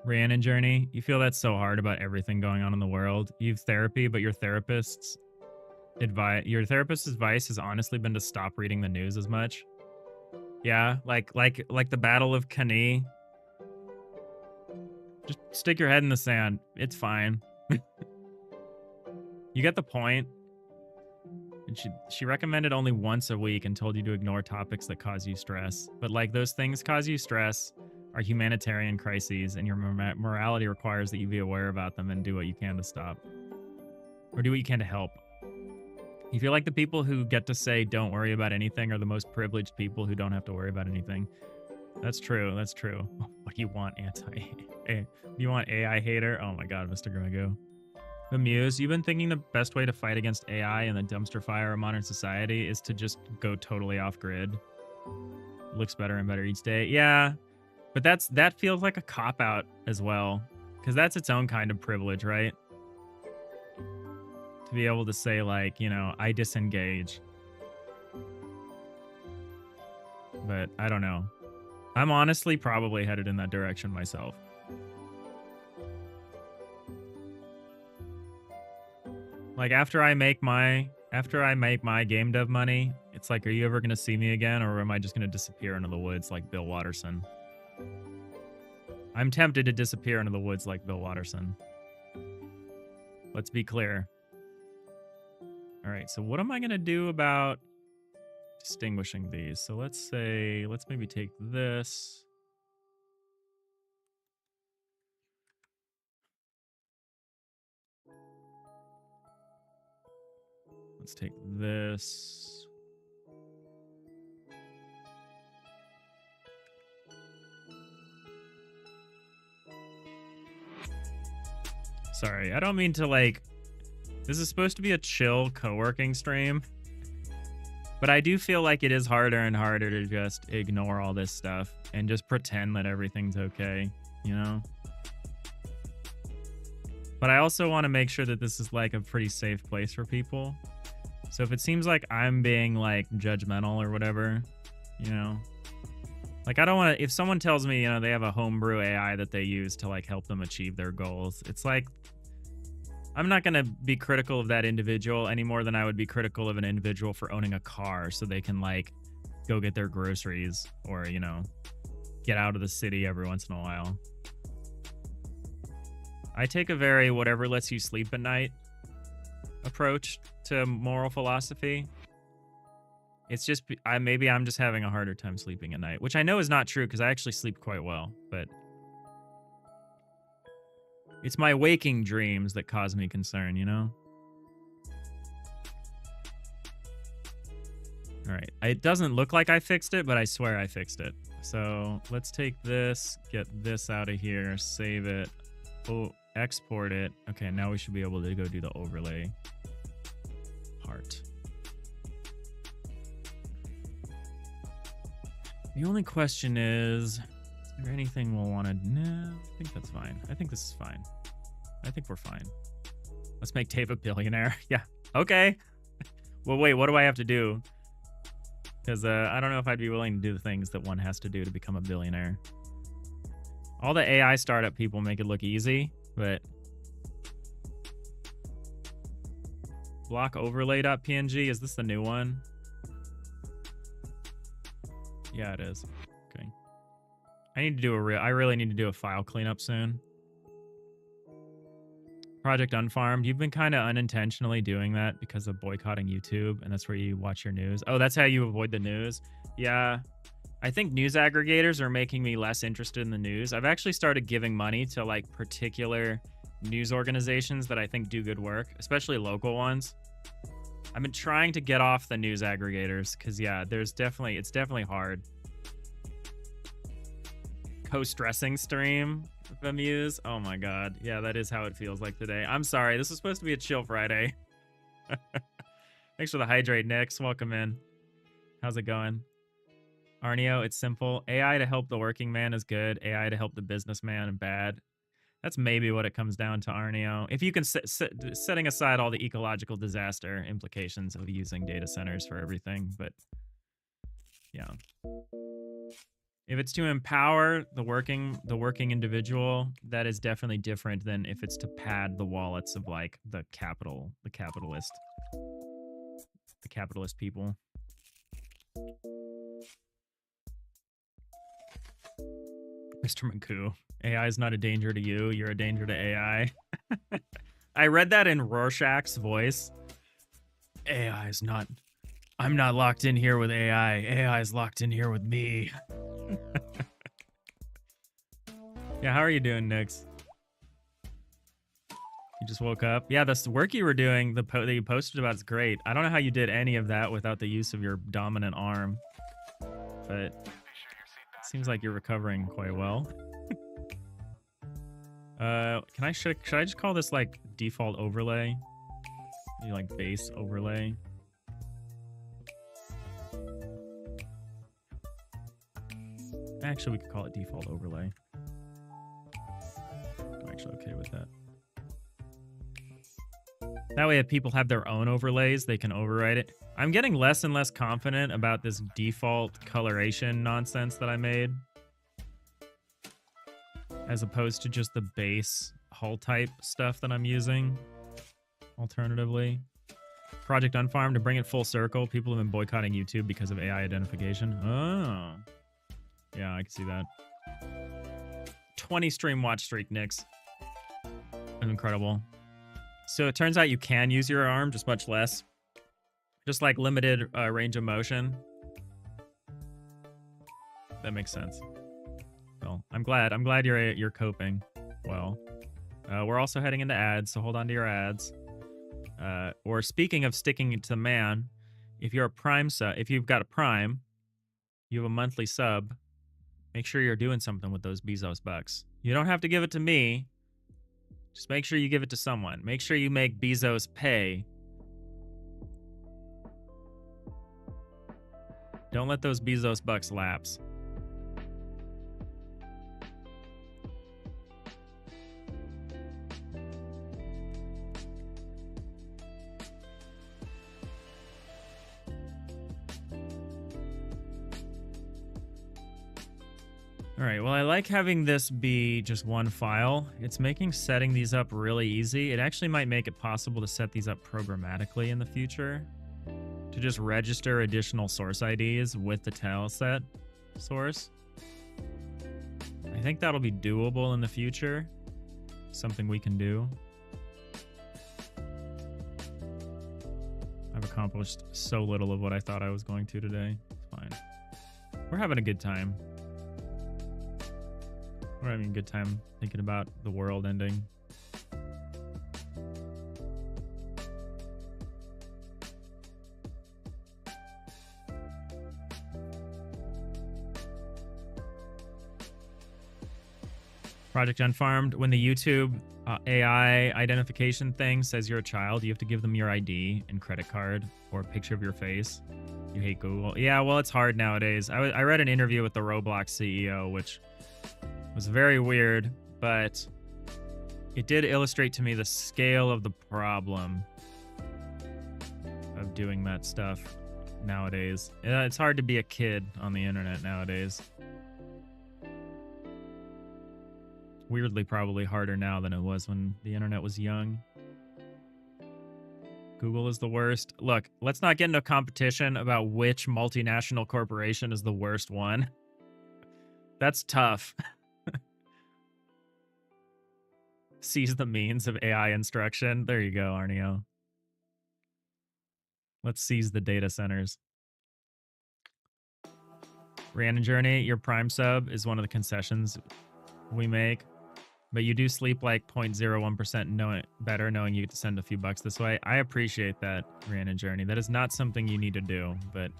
Rhiannon Journey, you feel that's so hard about everything going on in the world. You've therapy, but your therapist's advice has honestly been to stop reading the news as much. Yeah, like the Battle of Cannae. Just stick your head in the sand. It's fine. You get the point. And she recommended only once a week and told you to ignore topics that cause you stress. But like those things cause you stress are humanitarian crises, and your morality requires that you be aware about them and do what you can to stop. Or do what you can to help. You feel like the people who get to say don't worry about anything are the most privileged people who don't have to worry about anything. That's true. That's true. What do you want, you want AI hater? Oh my god, Mr. Grego. Amuse, you've been thinking the best way to fight against AI and the dumpster fire of modern society is to just go totally off grid. Looks better and better each day. Yeah, but that feels like a cop-out as well, because that's its own kind of privilege, right? To be able to say, like, you know, I disengage. But I don't know. I'm honestly probably headed in that direction myself. Like after I make my game dev money, it's like, are you ever gonna see me again, or am I just gonna disappear into the woods like Bill Watterson? I'm tempted to disappear into the woods like Bill Watterson. Let's be clear. All right, so what am I gonna do about distinguishing these? So let's maybe take this. Let's take this. Sorry, I don't mean to like... This is supposed to be a chill co-working stream. But I do feel like it is harder and harder to just ignore all this stuff and just pretend that everything's okay, you know? But I also want to make sure that this is like a pretty safe place for people. So if it seems like I'm being like judgmental or whatever, you know, like I don't want to, if someone tells me, you know, they have a homebrew AI that they use to like help them achieve their goals, it's like, I'm not going to be critical of that individual any more than I would be critical of an individual for owning a car so they can like go get their groceries or, you know, get out of the city every once in a while. I take a very whatever lets you sleep at night approach to moral philosophy. It's just, maybe I'm just having a harder time sleeping at night, which I know is not true because I actually sleep quite well, but it's my waking dreams that cause me concern, you know? All right, it doesn't look like I fixed it, but I swear I fixed it. So let's take this, get this out of here, save it, export it. Okay, now we should be able to go do the overlay part. The only question is there anything we'll want to... No, I think that's fine. I think this is fine. I think we're fine. Let's make Dave a billionaire. Yeah, okay. Well, wait, what do I have to do? Because I don't know if I'd be willing to do the things that one has to do to become a billionaire. All the AI startup people make it look easy, but... Block overlay.png, is this the new one? Yeah, it is. Okay. I need to do I really need to do a file cleanup soon. Project Unfarmed. You've been kind of unintentionally doing that because of boycotting YouTube, and that's where you watch your news. Oh, that's how you avoid the news? Yeah. I think news aggregators are making me less interested in the news. I've actually started giving money to like particular news organizations that I think do good work, especially local ones. I've been trying to get off the news aggregators because, yeah, it's definitely hard. co-stressing stream with the Muse. Oh my god. Yeah, that is how it feels like today. I'm sorry. This was supposed to be a chill Friday. Thanks for the hydrate, Nix. Welcome in. How's it going? Arneo, it's simple. AI to help the working man is good. AI to help the businessman and bad. That's maybe what it comes down to, Arneo. If you can setting aside all the ecological disaster implications of using data centers for everything, but yeah. If it's to empower the working individual, that is definitely different than if it's to pad the wallets of like the capitalist people. Mr. Magoo, AI is not a danger to you. You're a danger to AI. I read that in Rorschach's voice. AI is not... I'm not locked in here with AI. AI is locked in here with me. Yeah, how are you doing, Nix? You just woke up? Yeah, the work you were doing, that you posted about is great. I don't know how you did any of that without the use of your dominant arm. But it seems like you're recovering quite well. Should I just call this like default overlay? Maybe like base overlay. Actually, we could call it default overlay. I'm actually okay with that. That way, if people have their own overlays, they can override it. I'm getting less and less confident about this default coloration nonsense that I made, as opposed to just the base hull type stuff that I'm using. Alternatively, Project Unfarmed, to bring it full circle, people have been boycotting YouTube because of AI identification. Oh, yeah, I can see that. 20 stream watch streak, Nix. Incredible. So it turns out you can use your arm, just much less. Just like limited range of motion. That makes sense. Well, I'm glad you're coping well. We're also heading into ads, so hold on to your ads. Or speaking of sticking to the man, if you're a Prime sub, if you've got a Prime, you have a monthly sub, make sure you're doing something with those Bezos bucks. You don't have to give it to me. Just make sure you give it to someone. Make sure you make Bezos pay. Don't let those Bezos bucks lapse. All right, well, I like having this be just one file. It's making setting these up really easy. It actually might make it possible to set these up programmatically in the future, to just register additional source IDs with the tileset source. I think that'll be doable in the future. Something we can do. I've accomplished so little of what I thought I was going to today. It's fine. We're having a good time. We're having a good time thinking about the world ending. Project Unfarmed, when the YouTube AI identification thing says you're a child, you have to give them your ID and credit card or a picture of your face. You hate Google. Yeah, well, it's hard nowadays. I read an interview with the Roblox CEO, which was very weird, but it did illustrate to me the scale of the problem of doing that stuff nowadays. It's hard to be a kid on the internet nowadays. Weirdly, probably harder now than it was when the internet was young. Google is the worst. Look, let's not get into a competition about which multinational corporation is the worst one. That's tough. Seize the means of AI instruction. There you go, Arneo. Let's seize the data centers. Rhiannon Journey, your Prime sub is one of the concessions we make. But you do sleep like 0.01% better knowing you get to send a few bucks this way. I appreciate that, Rhiannon Journey. That is not something you need to do, but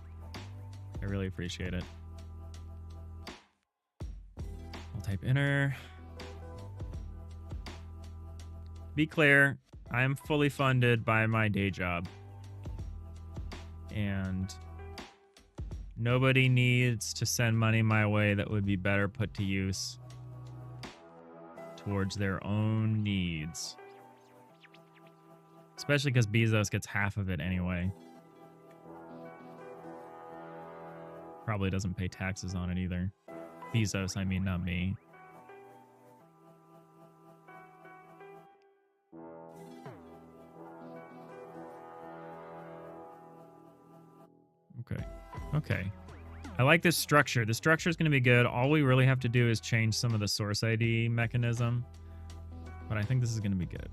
I really appreciate it. type enter. Be clear, I am fully funded by my day job. And nobody needs to send money my way that would be better put to use towards their own needs. Especially because Bezos gets half of it anyway. Probably doesn't pay taxes on it either. Bezos, I mean, not me. Okay. Okay. I like this structure. The structure is going to be good. All we really have to do is change some of the source ID mechanism. But I think this is going to be good.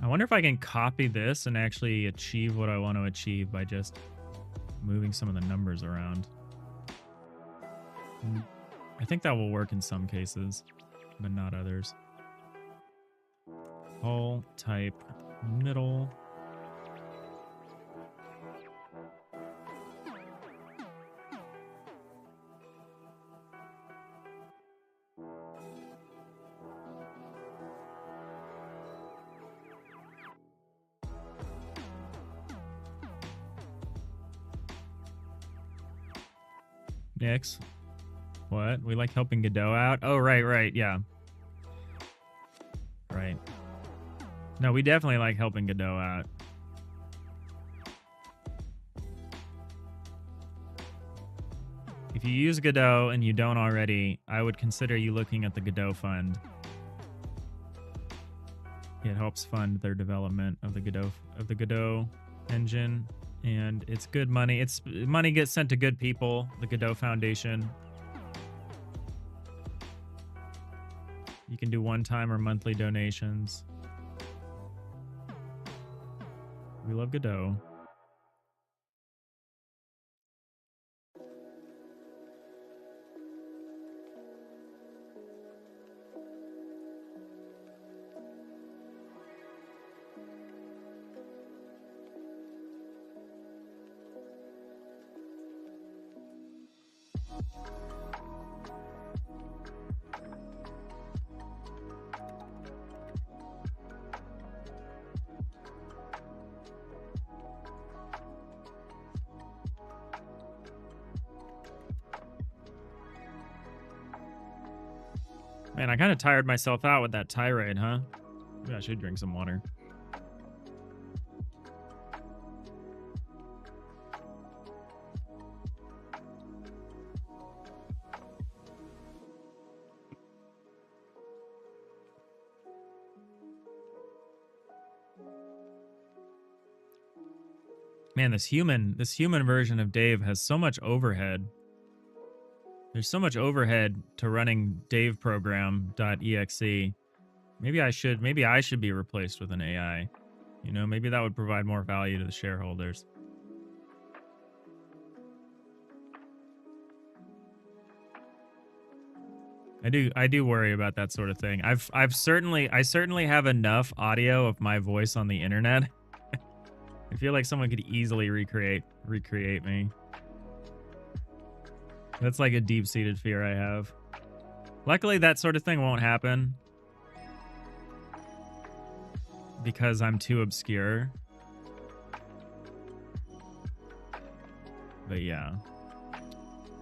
I wonder if I can copy this and actually achieve what I want to achieve by just moving some of the numbers around. I think that will work in some cases, but not others. All type middle. Next. What? We like helping Godot out? Oh, right, yeah. Right. No, we definitely like helping Godot out. If you use Godot and you don't already, I would consider you looking at the Godot fund. It helps fund their development of the Godot engine, and it's good money. It's money gets sent to good people, the Godot Foundation. You can do one-time or monthly donations. We love Godot. Man, I kind of tired myself out with that tirade, huh? Maybe I should drink some water. Man, this human version of Dave has so much overhead. There's so much overhead to running daveprogram.exe. Maybe I should be replaced with an AI. You know, maybe that would provide more value to the shareholders. I do worry about that sort of thing. I certainly have enough audio of my voice on the internet. I feel like someone could easily recreate me. That's like a deep-seated fear I have. Luckily, that sort of thing won't happen because I'm too obscure. But yeah, I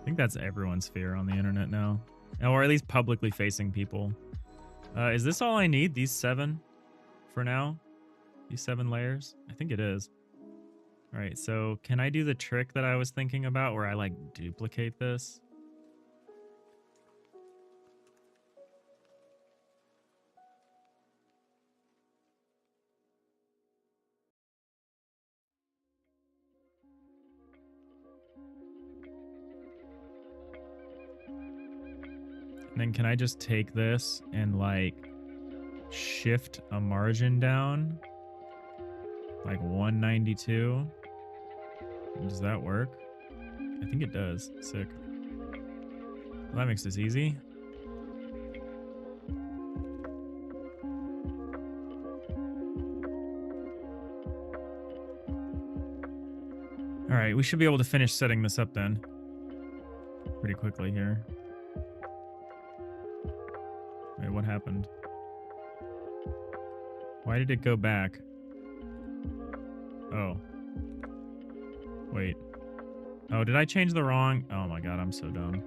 think that's everyone's fear on the internet now, or at least publicly facing people. Is this all I need? These 7 for now? These 7 layers? I think it is. All right, so can I do the trick that I was thinking about where I like duplicate this? And then can I just take this and like shift a margin down? Like 192? Does that work? I think it does. Sick. Well, that makes this easy. All All right, we should be able to finish setting this up then pretty quickly here. Wait, what happened? Why did it go back? Oh. Wait. Oh, did I change the wrong? Oh my god, I'm so dumb.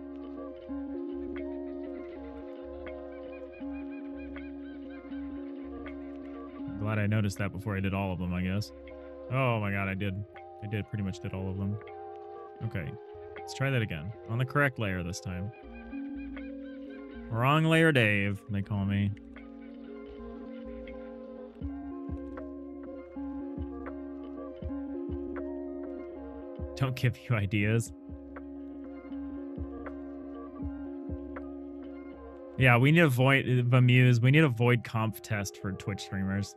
I'm glad I noticed that before I did all of them, I guess. Oh my god, I did. I pretty much did all of them. Okay. Let's try that again. On the correct layer this time. Wrong layer Dave, they call me. Don't give you ideas. Yeah, we need a void Vamuse. We need a void conf test for Twitch streamers.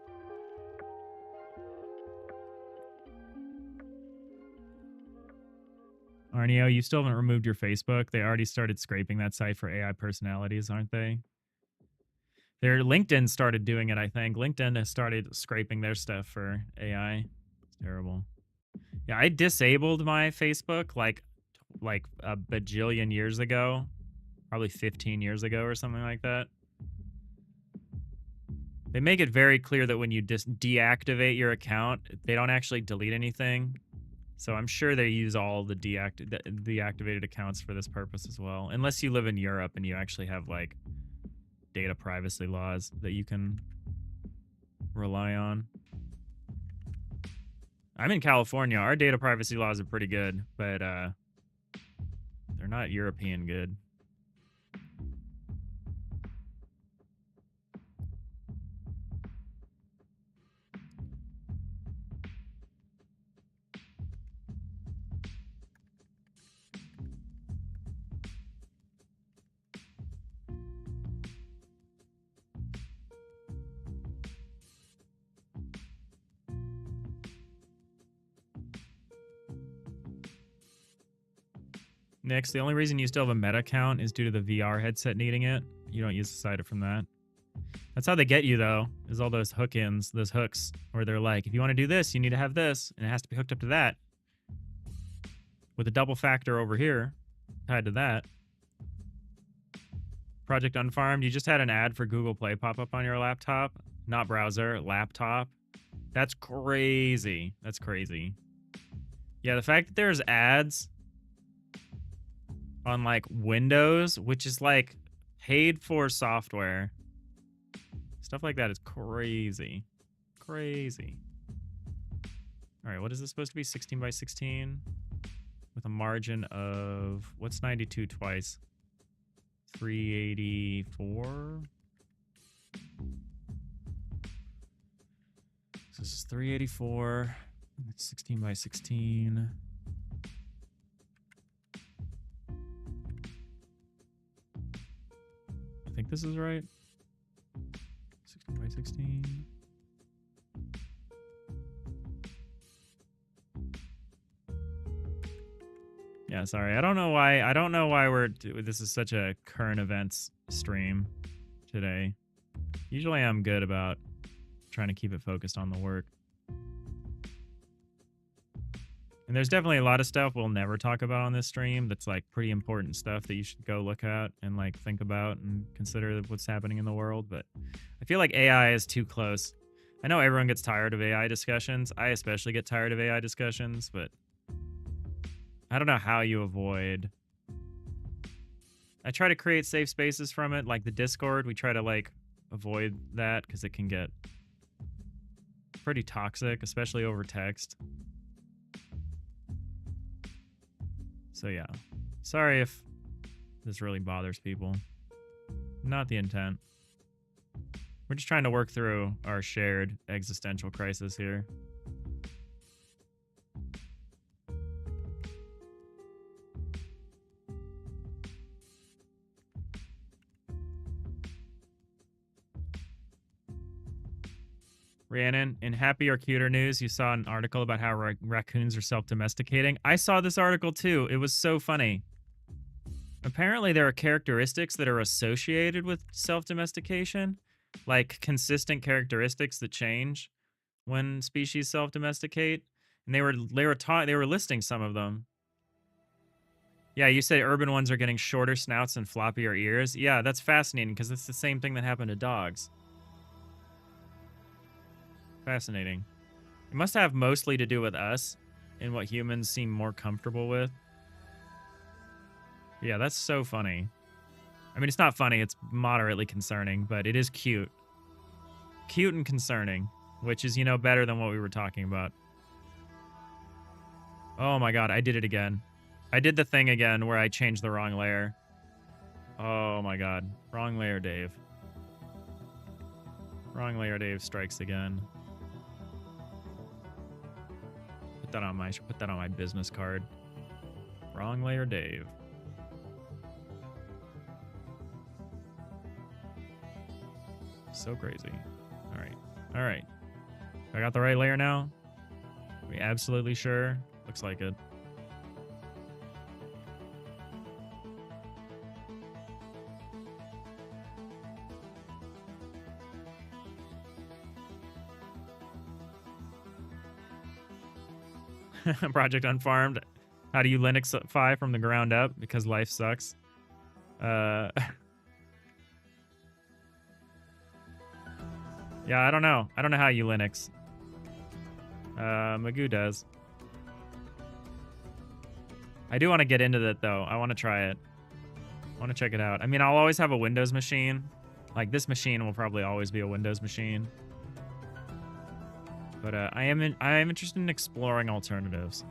Arneo, you still haven't removed your Facebook. They already started scraping that site for AI personalities, aren't they? Their LinkedIn started doing it, I think. LinkedIn has started scraping their stuff for AI. It's terrible. Yeah, I disabled my Facebook like a bajillion years ago. Probably 15 years ago or something like that. They make it very clear that when you deactivate your account, they don't actually delete anything. So I'm sure they use all the deactivated accounts for this purpose as well. Unless you live in Europe and you actually have like data privacy laws that you can rely on. I'm in California. Our data privacy laws are pretty good, but they're not European good. Next, the only reason you still have a Meta account is due to the VR headset needing it. You don't use the cider from that. That's how they get you, though, is all those hook-ins, those hooks, where they're like, if you want to do this, you need to have this, and it has to be hooked up to that. With a double factor over here, tied to that. Project Unfarmed, you just had an ad for Google Play pop up on your laptop. Not browser, laptop. That's crazy. That's crazy. Yeah, the fact that there's ads on like Windows, which is like paid for software. Stuff like that is crazy. Crazy. All right, what is this supposed to be? 16 by 16 with a margin of, what's 92 twice? 384. So this is 384. It's 16 by 16. I think this is right. 16 by 16. Yeah, sorry. I don't know why this is such a current events stream today. Usually I'm good about trying to keep it focused on the work. And there's definitely a lot of stuff we'll never talk about on this stream that's like pretty important stuff that you should go look at and like think about and consider what's happening in the world. But I feel like AI is too close. I know everyone gets tired of AI discussions. I especially get tired of AI discussions, but I don't know how you avoid. I try to create safe spaces from it, like the Discord. We try to like avoid that because it can get pretty toxic, especially over text. So yeah, sorry if this really bothers people. Not the intent. We're just trying to work through our shared existential crisis here. Rhiannon, in Happy or Cuter news, you saw an article about how raccoons are self-domesticating. I saw this article too. It was so funny. Apparently there are characteristics that are associated with self-domestication, like consistent characteristics that change when species self-domesticate. And they were listing some of them. Yeah, you say urban ones are getting shorter snouts and floppier ears. Yeah, that's fascinating because it's the same thing that happened to dogs. Fascinating. It must have mostly to do with us and what humans seem more comfortable with. Yeah, that's so funny. I mean, it's not funny. It's moderately concerning, but it is cute. Cute and concerning, which is, you know, better than what we were talking about. Oh my god, I did it again. I did the thing again where I changed the wrong layer. Oh my god. Wrong layer, Dave. Wrong layer, Dave strikes again. Put that on my business card. Wrong layer, Dave. So crazy. All right. All right. I got the right layer now? Are we absolutely sure? Looks like it. Project Unfarmed. How do you Linuxify from the ground up? Because life sucks. Yeah, I don't know. I don't know how you Linux. Magoo does. I do want to get into that, though. I want to try it. I want to check it out. I mean, I'll always have a Windows machine. Like, this machine will probably always be a Windows machine. But I am interested in exploring alternatives.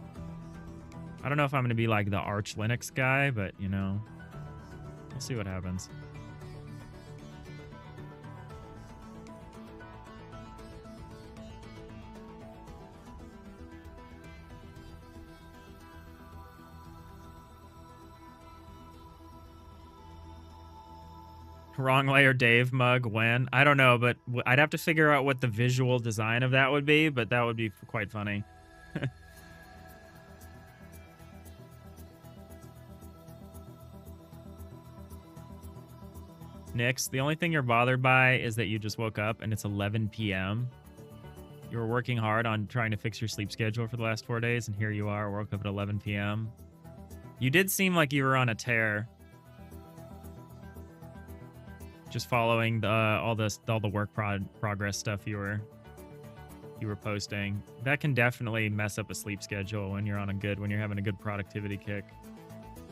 I don't know if I'm going to be like the Arch Linux guy, but, you know, we'll see what happens. Wrong layer Dave mug when? I don't know, but I'd have to figure out what the visual design of that would be, but that would be quite funny. Nix, the only thing you're bothered by is that you just woke up and it's 11 p.m. You were working hard on trying to fix your sleep schedule for the last 4 days, and here you are, woke up at 11 p.m. You did seem like you were on a tear. Just following all the work progress stuff you were posting. That can definitely mess up a sleep schedule when you're having a good productivity kick.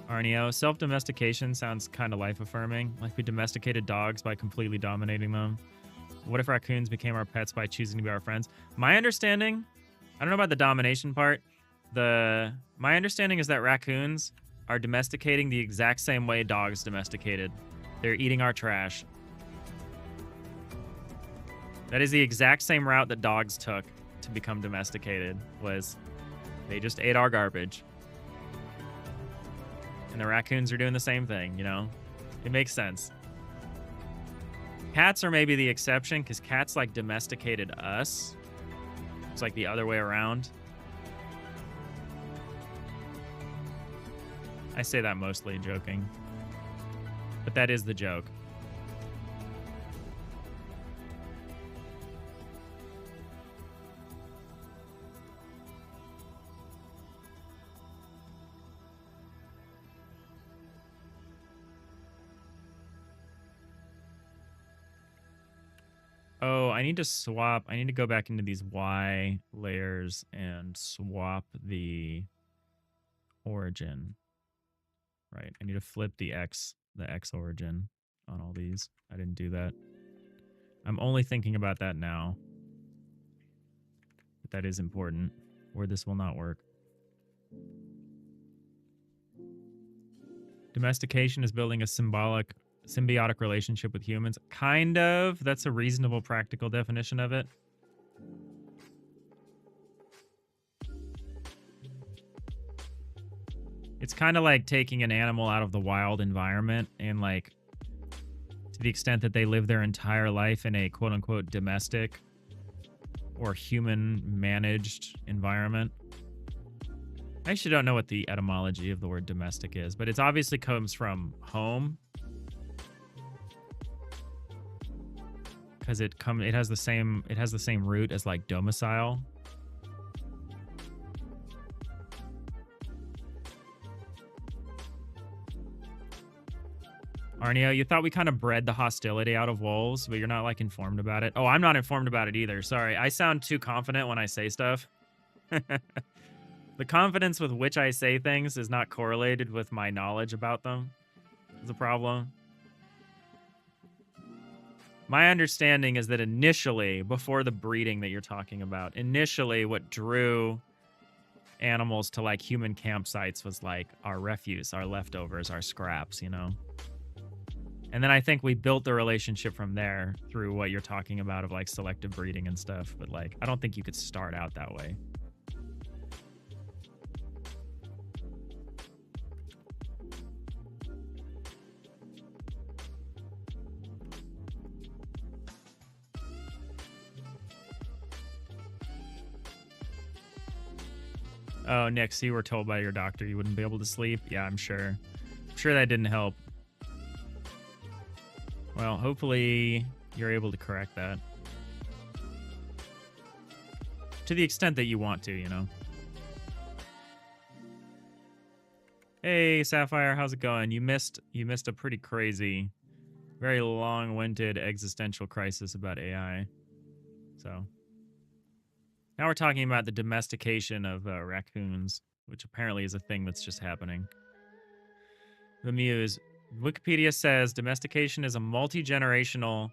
Arneo, self-domestication sounds kind of life-affirming. Like we domesticated dogs by completely dominating them. What if raccoons became our pets by choosing to be our friends? My understanding, I don't know about the domination part. My understanding is that raccoons are domesticating the exact same way dogs domesticated. They're eating our trash. That is the exact same route that dogs took to become domesticated, was they just ate our garbage. And the raccoons are doing the same thing, you know? It makes sense. Cats are maybe the exception, because cats, like, domesticated us. It's like the other way around. I say that mostly joking. But that is the joke. Oh, I need to go back into these Y layers and swap the origin. Right, I need to flip the X origin on all these. I didn't do that. I'm only thinking about that now. But that is important, or this will not work. Domestication is building a symbiotic relationship with humans. Kind of. That's a reasonable, practical definition of it. It's kind of like taking an animal out of the wild environment and, like, to the extent that they live their entire life in a quote-unquote domestic or human-managed environment. I actually don't know what the etymology of the word domestic is, but it obviously comes from home. Because it has the same root as, like, domicile. Arnio, you thought we kind of bred the hostility out of wolves, but you're not like informed about it. Oh, I'm not informed about it either. Sorry. I sound too confident when I say stuff. The confidence with which I say things is not correlated with my knowledge about them. It's a problem. My understanding is that initially, before the breeding that you're talking about, initially what drew animals to like human campsites was like our refuse, our leftovers, our scraps, you know? And then I think we built the relationship from there through what you're talking about of like selective breeding and stuff. But like, I don't think you could start out that way. Oh, Nick, so you were told by your doctor you wouldn't be able to sleep? Yeah, I'm sure. I'm sure that didn't help. Well, hopefully you're able to correct that. To the extent that you want to, you know. Hey, Sapphire, how's it going? You missed a pretty crazy, very long-winded existential crisis about AI. So now we're talking about the domestication of raccoons, which apparently is a thing that's just happening. The Muse. Wikipedia says domestication is a multi-generational,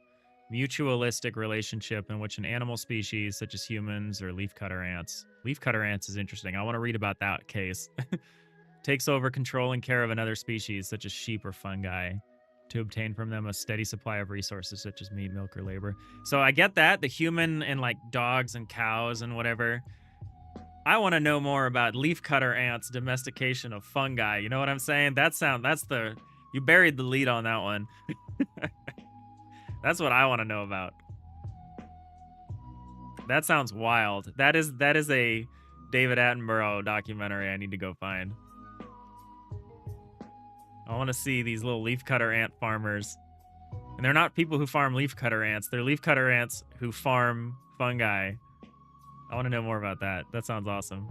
mutualistic relationship in which an animal species, such as humans or leafcutter ants. Leafcutter ants is interesting. I want to read about that case. Takes over control and care of another species, such as sheep or fungi, to obtain from them a steady supply of resources such as meat, milk, or labor. So I get that, the human and like dogs and cows and whatever. I want to know more about leafcutter ants' domestication of fungi. You know what I'm saying? You buried the lead on that one. That's what I want to know about. That sounds wild. That is a David Attenborough documentary I need to go find. I want to see these little leafcutter ant farmers. And they're not people who farm leafcutter ants. They're leafcutter ants who farm fungi. I want to know more about that. That sounds awesome.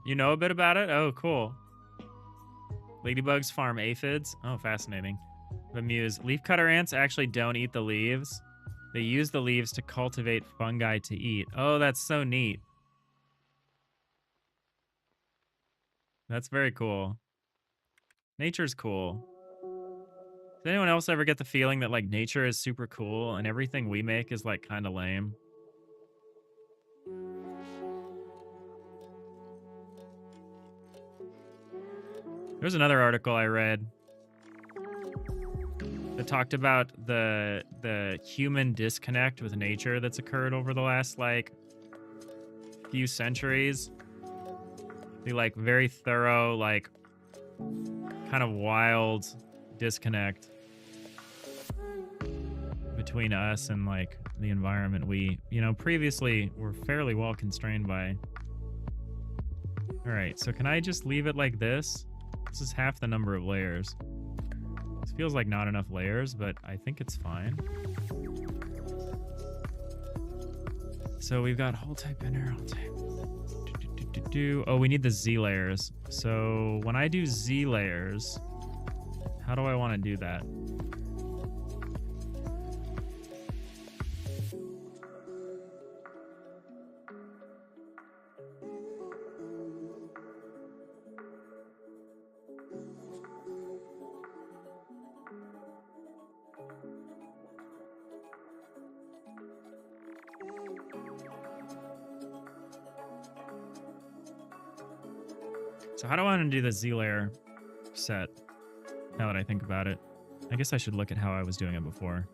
You know a bit about it? Oh, cool. Ladybugs farm aphids. Oh, fascinating. The Muse. Leafcutter ants actually don't eat the leaves. They use the leaves to cultivate fungi to eat. Oh, that's so neat. That's very cool. Nature's cool. Does anyone else ever get the feeling that like nature is super cool and everything we make is like kind of lame? There's another article I read that talked about the human disconnect with nature that's occurred over the last like few centuries. The like very thorough, like kind of wild disconnect between us and like the environment we, you know, previously were fairly well constrained by. All right, so can I just leave it like this? This is half the number of layers. This feels like not enough layers, but I think it's fine. So we've got whole type inner, whole type. Oh, we need the Z layers. So when I do Z layers, how do I want to do that? So how do I want to do the Z layer set? Now that I think about it, I guess I should look at how I was doing it before.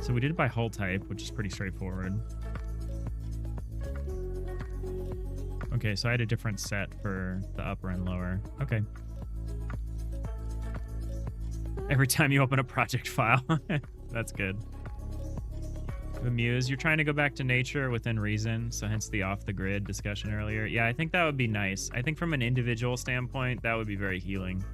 So we did it by hull type, which is pretty straightforward. Okay, so I had a different set for the upper and lower. Okay. Every time you open a project file. That's good. The Muse, you're trying to go back to nature within reason, so hence the off-the-grid discussion earlier. Yeah, I think that would be nice. I think from an individual standpoint, that would be very healing.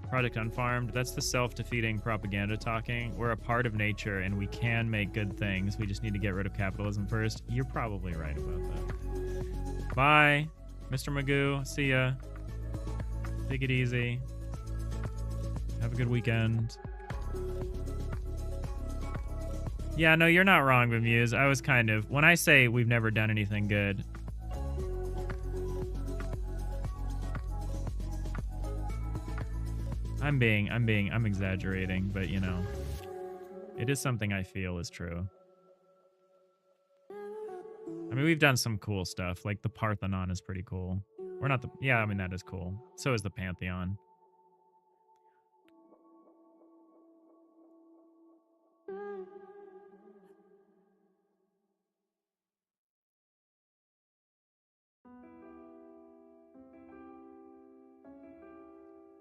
Project Unfarmed, that's the self-defeating propaganda talking. We're a part of nature, and we can make good things. We just need to get rid of capitalism first. You're probably right about that. Bye, Mr. Magoo. See ya. Take it easy. Have a good weekend. Yeah, no, you're not wrong, Bemuse. I was kind of... When I say we've never done anything good... I'm exaggerating, but, you know, it is something I feel is true. I mean, we've done some cool stuff, like the Parthenon is pretty cool. We're not the... Yeah, I mean, that is cool. So is the Pantheon.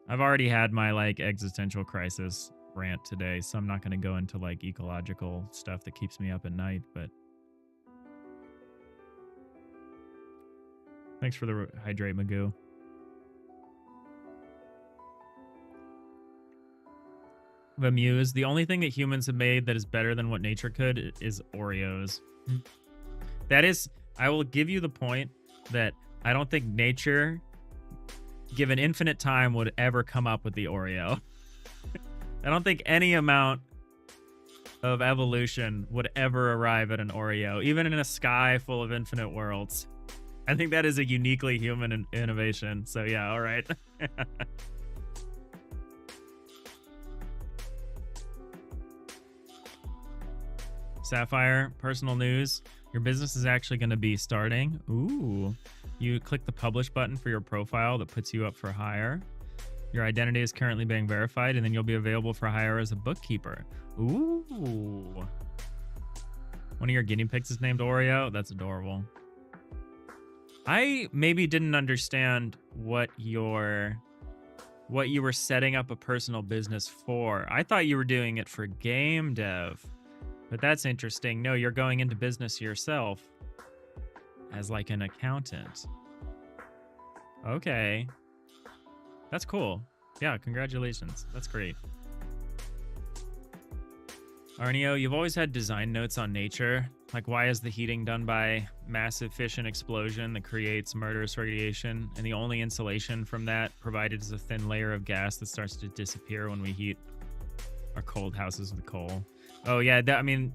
I've already had my, like, existential crisis rant today, so I'm not going to go into, like, ecological stuff that keeps me up at night, but... Thanks for the hydrate, Magoo. The Muse, the only thing that humans have made that is better than what nature could is Oreos. That is... I will give you the point that I don't think nature... given infinite time, would ever come up with the Oreo. I don't think any amount of evolution would ever arrive at an Oreo, even in a sky full of infinite worlds. I think that is a uniquely human innovation. So yeah, all right. Sapphire, personal news. Your business is actually going to be starting. Ooh. You click the publish button for your profile that puts you up for hire. Your identity is currently being verified, and then you'll be available for hire as a bookkeeper. Ooh. One of your guinea pigs is named Oreo. That's adorable. I maybe didn't understand what you were setting up a personal business for. I thought you were doing it for game dev. But that's interesting. No, you're going into business yourself. As like an accountant. Okay. That's cool. Yeah, congratulations. That's great. Arneo, you've always had design notes on nature. Like, why is the heating done by massive fission explosion that creates murderous radiation? And the only insulation from that provided is a thin layer of gas that starts to disappear when we heat our cold houses with coal. Oh, yeah. I mean,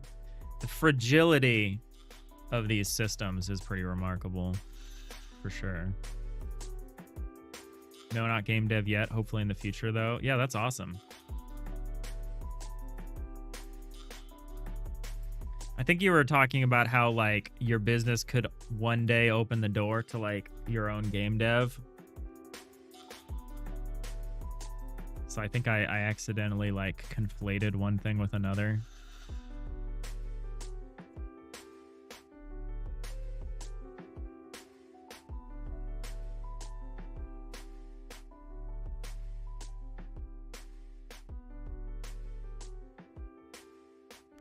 the fragility of these systems is pretty remarkable, for sure. No, not game dev yet. Hopefully in the future, though. Yeah, that's awesome. I think you were talking about how, like, your business could one day open the door to, like, your own game dev. So I think I accidentally, like, conflated one thing with another.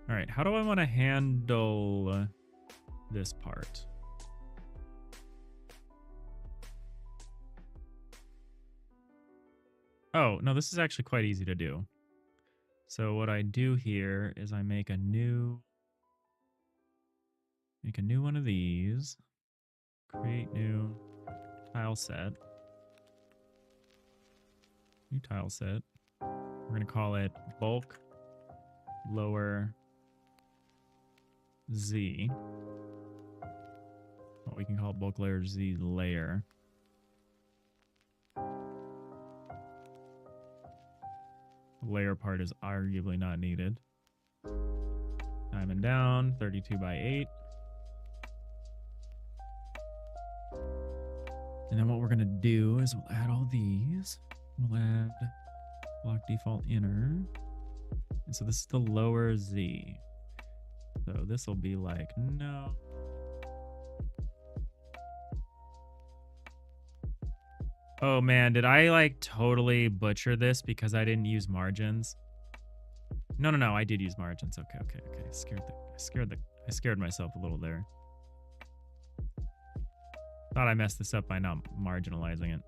All right, how do I want to handle this part? Oh, no, this is actually quite easy to do. So what I do here is I make a new one of these, create new tile set. New tile set. We're going to call it bulk lower Z. What we can call bulk layer Z layer. The layer part is arguably not needed. Diamond down, 32 by 8. And then what we're going to do is we'll add all these. We'll add block default inner. And so this is the lower Z. So this will be like, no. Oh man, did I like totally butcher this because I didn't use margins? No, I did use margins. Okay. I scared myself a little there. Thought I messed this up by not marginalizing it.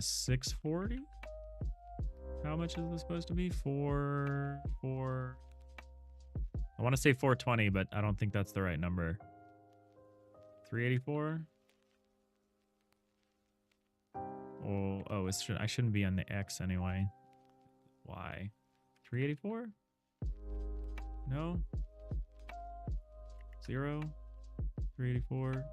640? How much is this supposed to be? Four. I want to say 420, but I don't think that's the right number. 384? Oh, I shouldn't be on the X anyway. Why? 384? No? 0? 384?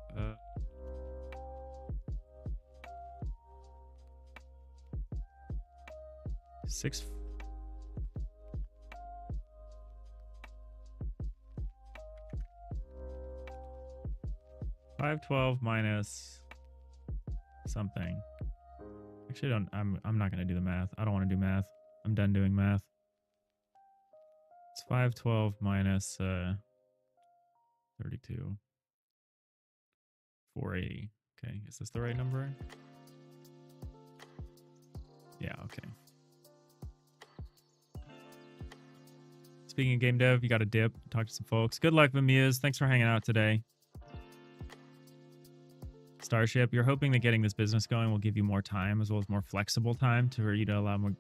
6. 512 minus something. Actually, I'm not gonna do the math. I don't want to do math. I'm done doing math. It's 512 minus 32. 480. Okay, is this the right number? Yeah, okay. Speaking of game dev, you got a dip. Talk to some folks. Good luck, Vimuse. Thanks for hanging out today. Starship, you're hoping that getting this business going will give you more time as well as more flexible time for you to allow more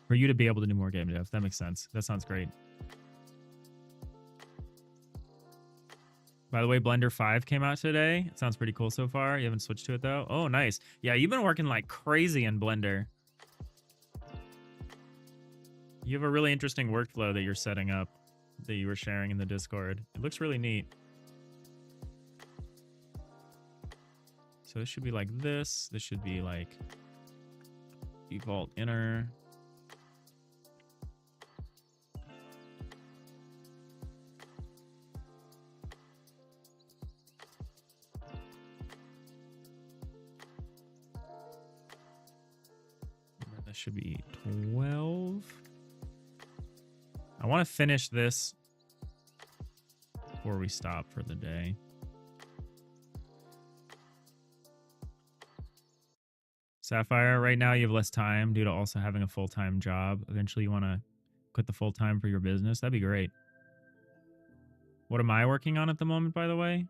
for you to be able to do more game dev. That makes sense. That sounds great. By the way, Blender 5 came out today. It sounds pretty cool so far. You haven't switched to it though? Oh, nice. Yeah, you've been working like crazy in Blender. You have a really interesting workflow that you're setting up that you were sharing in the Discord. It looks really neat. So this should be like this. This should be like default inner. And this should be 12. I want to finish this before we stop for the day. Sapphire, right now you have less time due to also having a full-time job. Eventually you want to quit the full-time for your business. That'd be great. What am I working on at the moment, by the way?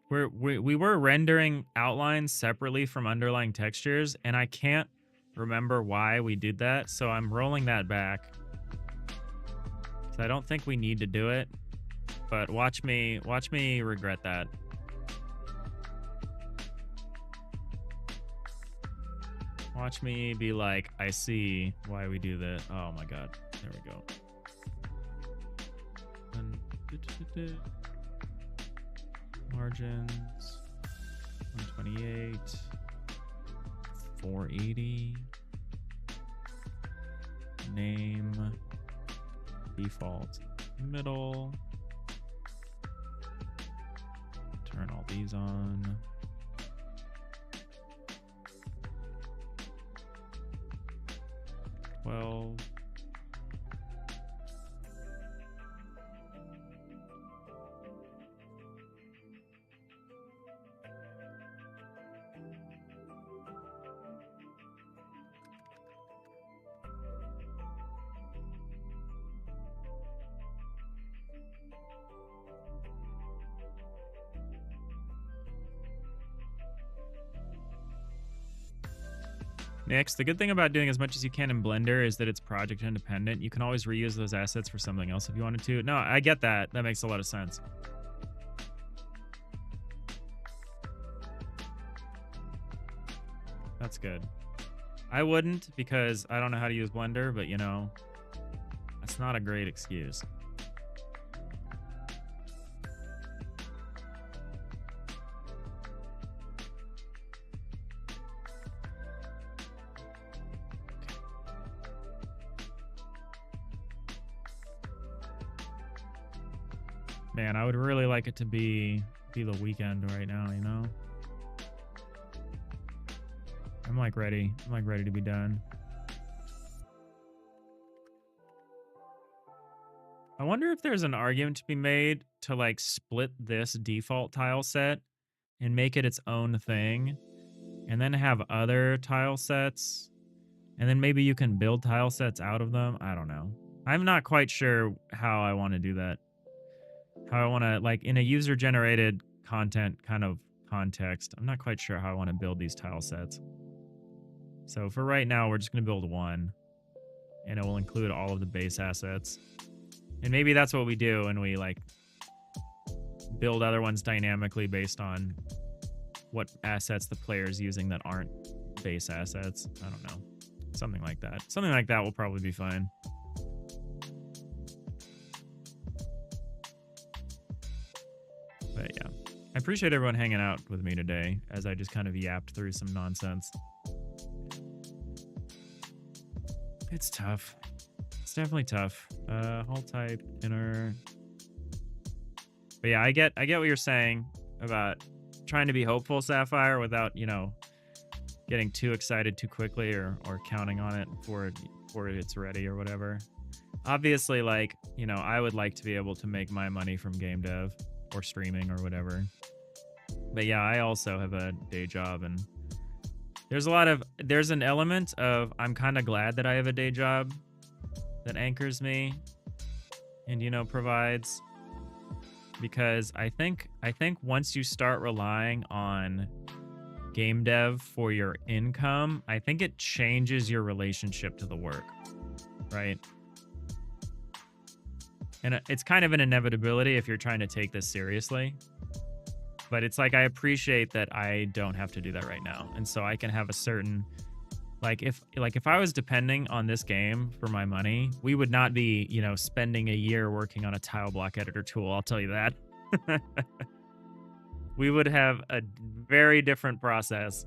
We were rendering outlines separately from underlying textures, and I can't remember why we did that, so I'm rolling that back. So I don't think we need to do it. But watch me regret that. Watch me be like, I see why we do that. Oh my god. There we go. Margins. 128. 480. Name. Default. Middle. Turn all these on. Well, next, the good thing about doing as much as you can in Blender is that it's project independent. You can always reuse those assets for something else if you wanted to. No, I get that. That makes a lot of sense. That's good. I wouldn't because I don't know how to use Blender, but you know, that's not a great excuse. Man, I would really like it to be the weekend right now, you know? I'm like ready. I'm like ready to be done. I wonder if there's an argument to be made to like split this default tile set and make it its own thing, and then have other tile sets, and then maybe you can build tile sets out of them. I don't know. I'm not quite sure how I want to do that. How I want to, like, in a user-generated content kind of context, I'm not quite sure how I want to build these tile sets. So for right now, we're just going to build one, and it will include all of the base assets. And maybe that's what we do, and we, like, build other ones dynamically based on what assets the player's using that aren't base assets. I don't know. Something like that. Something like that will probably be fine. But yeah, I appreciate everyone hanging out with me today as I just kind of yapped through some nonsense. It's tough. It's definitely tough. Hull type, inner. But yeah, I get what you're saying about trying to be hopeful, Sapphire, without, you know, getting too excited too quickly or counting on it before it's ready or whatever. Obviously, like, you know, I would like to be able to make my money from game dev or streaming or whatever. But yeah, I also have a day job, and there's an element of I'm kind of glad that I have a day job that anchors me and, you know, provides, because I think once you start relying on game dev for your income, I think it changes your relationship to the work, right? And it's kind of an inevitability if you're trying to take this seriously. But it's like, I appreciate that I don't have to do that right now. And so I can have a certain, like if I was depending on this game for my money, we would not be, you know, spending a year working on a tile block editor tool, I'll tell you that. We would have a very different process.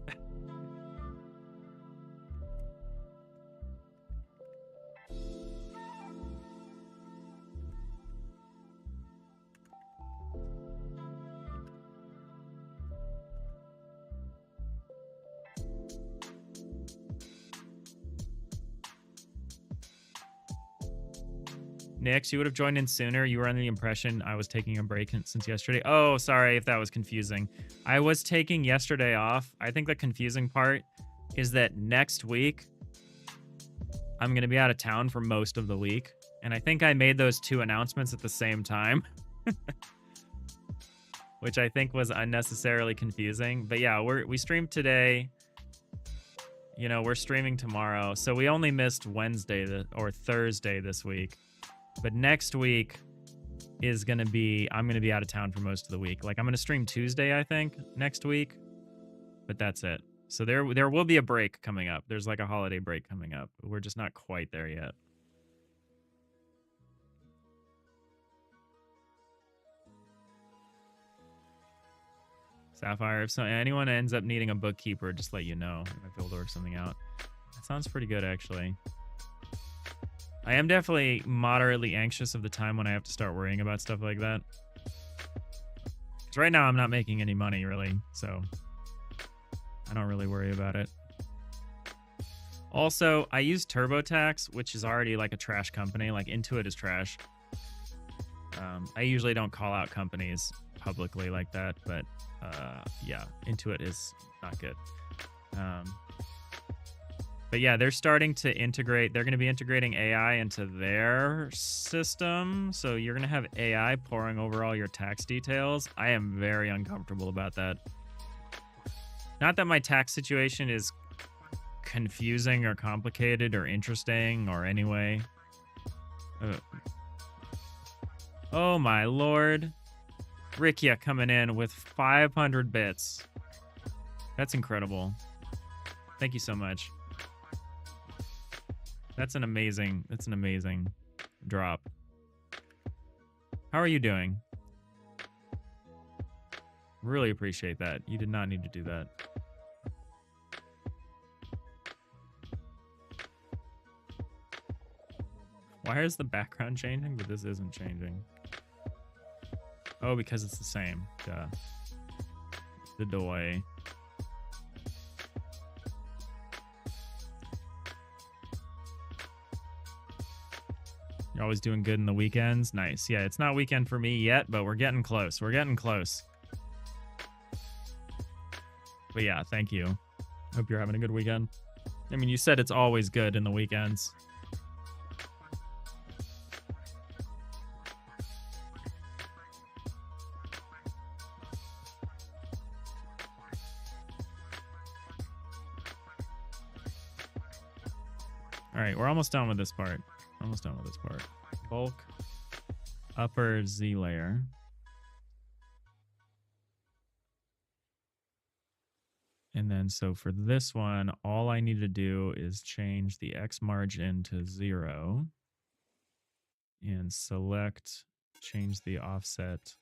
Nix, you would have joined in sooner. You were under the impression I was taking a break since yesterday. Oh, sorry if that was confusing. I was taking yesterday off. I think the confusing part is that next week, I'm going to be out of town for most of the week. And I think I made those two announcements at the same time, which I think was unnecessarily confusing. But yeah, we streamed today. You know, we're streaming tomorrow. So we only missed Wednesday or Thursday this week. But next week is going to be, I'm going to be out of town for most of the week. Like, I'm going to stream Tuesday, I think, next week. But that's it. So there will be a break coming up. There's like a holiday break coming up. We're just not quite there yet. Sapphire, if anyone ends up needing a bookkeeper, just let you know. I might be able to work something out. That sounds pretty good, actually. I am definitely moderately anxious of the time when I have to start worrying about stuff like that. Because right now I'm not making any money, really, so I don't really worry about it. Also, I use TurboTax, which is already like a trash company. Like, Intuit is trash. I usually don't call out companies publicly like that, but yeah, Intuit is not good. But yeah, they're starting to integrate. They're going to be integrating AI into their system. So you're going to have AI pouring over all your tax details. I am very uncomfortable about that. Not that my tax situation is confusing or complicated or interesting or anyway. Oh my lord. Rikia coming in with 500 bits. That's incredible. Thank you so much. That's an amazing drop. How are you doing? Really appreciate that. You did not need to do that. Why is the background changing? But this isn't changing. Oh, because it's the same. Duh. The doy. You're always doing good in the weekends. Nice. Yeah, it's not weekend for me yet, but we're getting close. We're getting close. But yeah, thank you. Hope you're having a good weekend. I mean, you said it's always good in the weekends. All right, we're almost done with this part. Almost done with this part. Bulk, upper Z layer. And then, so for this one, all I need to do is change the X margin to 0 and select, change the offset.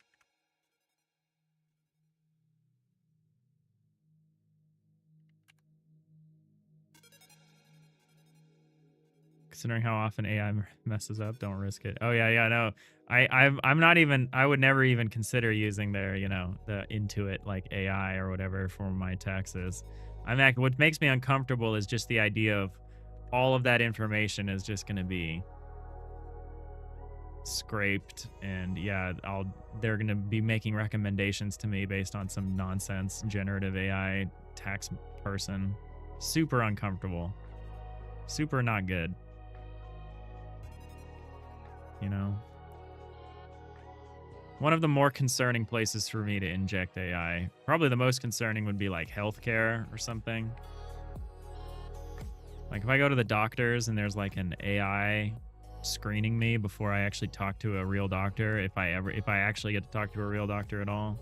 Considering how often AI messes up, don't risk it. Oh yeah, no. I'm not even, I would never even consider using their, you know, the Intuit like AI or whatever for my taxes. What makes me uncomfortable is just the idea of all of that information is just going to be scraped, and yeah, they're going to be making recommendations to me based on some nonsense generative AI tax person. Super uncomfortable. Super not good. You know, one of the more concerning places for me to inject AI, probably the most concerning, would be like healthcare or something. Like if I go to the doctors and there's like an AI screening me before I actually talk to a real doctor, if I actually get to talk to a real doctor at all,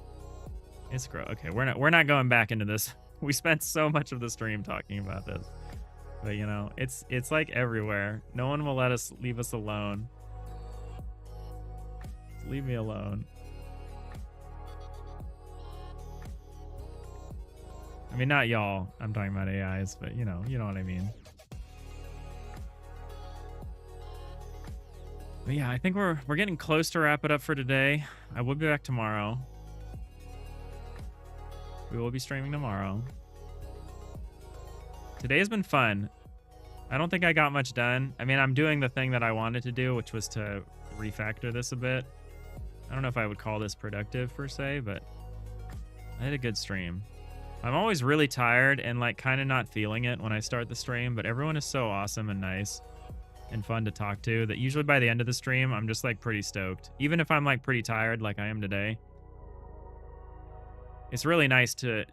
it's gross. Okay, we're not going back into this. We spent so much of the stream talking about this, but you know, it's like everywhere. No one will leave us alone. Leave me alone. I mean, not y'all. I'm talking about AIs, but you know what I mean. But yeah, I think we're getting close to wrap it up for today. I will be back tomorrow. We will be streaming tomorrow. Today has been fun. I don't think I got much done. I mean, I'm doing the thing that I wanted to do, which was to refactor this a bit. I don't know if I would call this productive per se, but I had a good stream. I'm always really tired and like kind of not feeling it when I start the stream, but everyone is so awesome and nice and fun to talk to that usually by the end of the stream, I'm just like pretty stoked. Even if I'm like pretty tired like I am today. It's really nice to,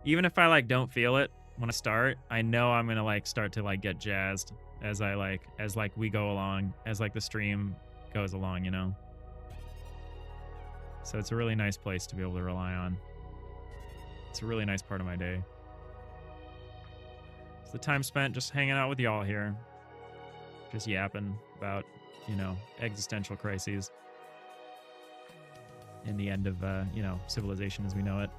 even if I like don't feel it when I start, I know I'm going to like start to like get jazzed as we go along, as like the stream goes along, you know? So it's a really nice place to be able to rely on. It's a really nice part of my day. It's the time spent just hanging out with y'all here. Just yapping about, you know, existential crises. And the end of, you know, civilization as we know it.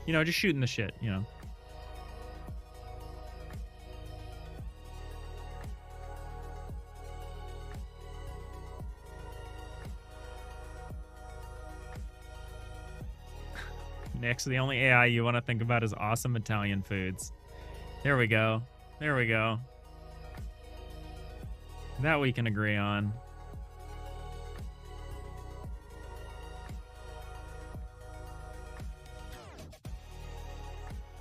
You know, just shooting the shit, you know. Next, the only AI you want to think about is awesome Italian foods. There we go. There we go. That we can agree on.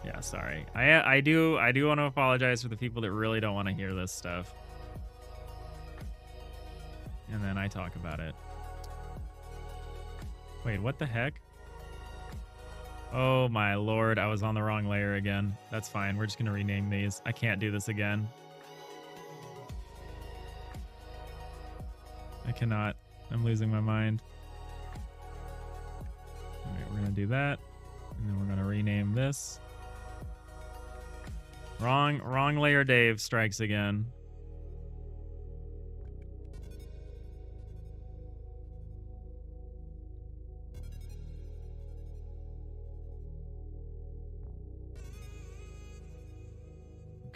Yeah, sorry. I do want to apologize for the people that really don't want to hear this stuff. And then I talk about it. Wait, what the heck? Oh my lord, I was on the wrong layer again. That's fine. We're just going to rename these. I can't do this again. I cannot. I'm losing my mind. All right, we're going to do that. And then we're going to rename this. Wrong layer Dave strikes again.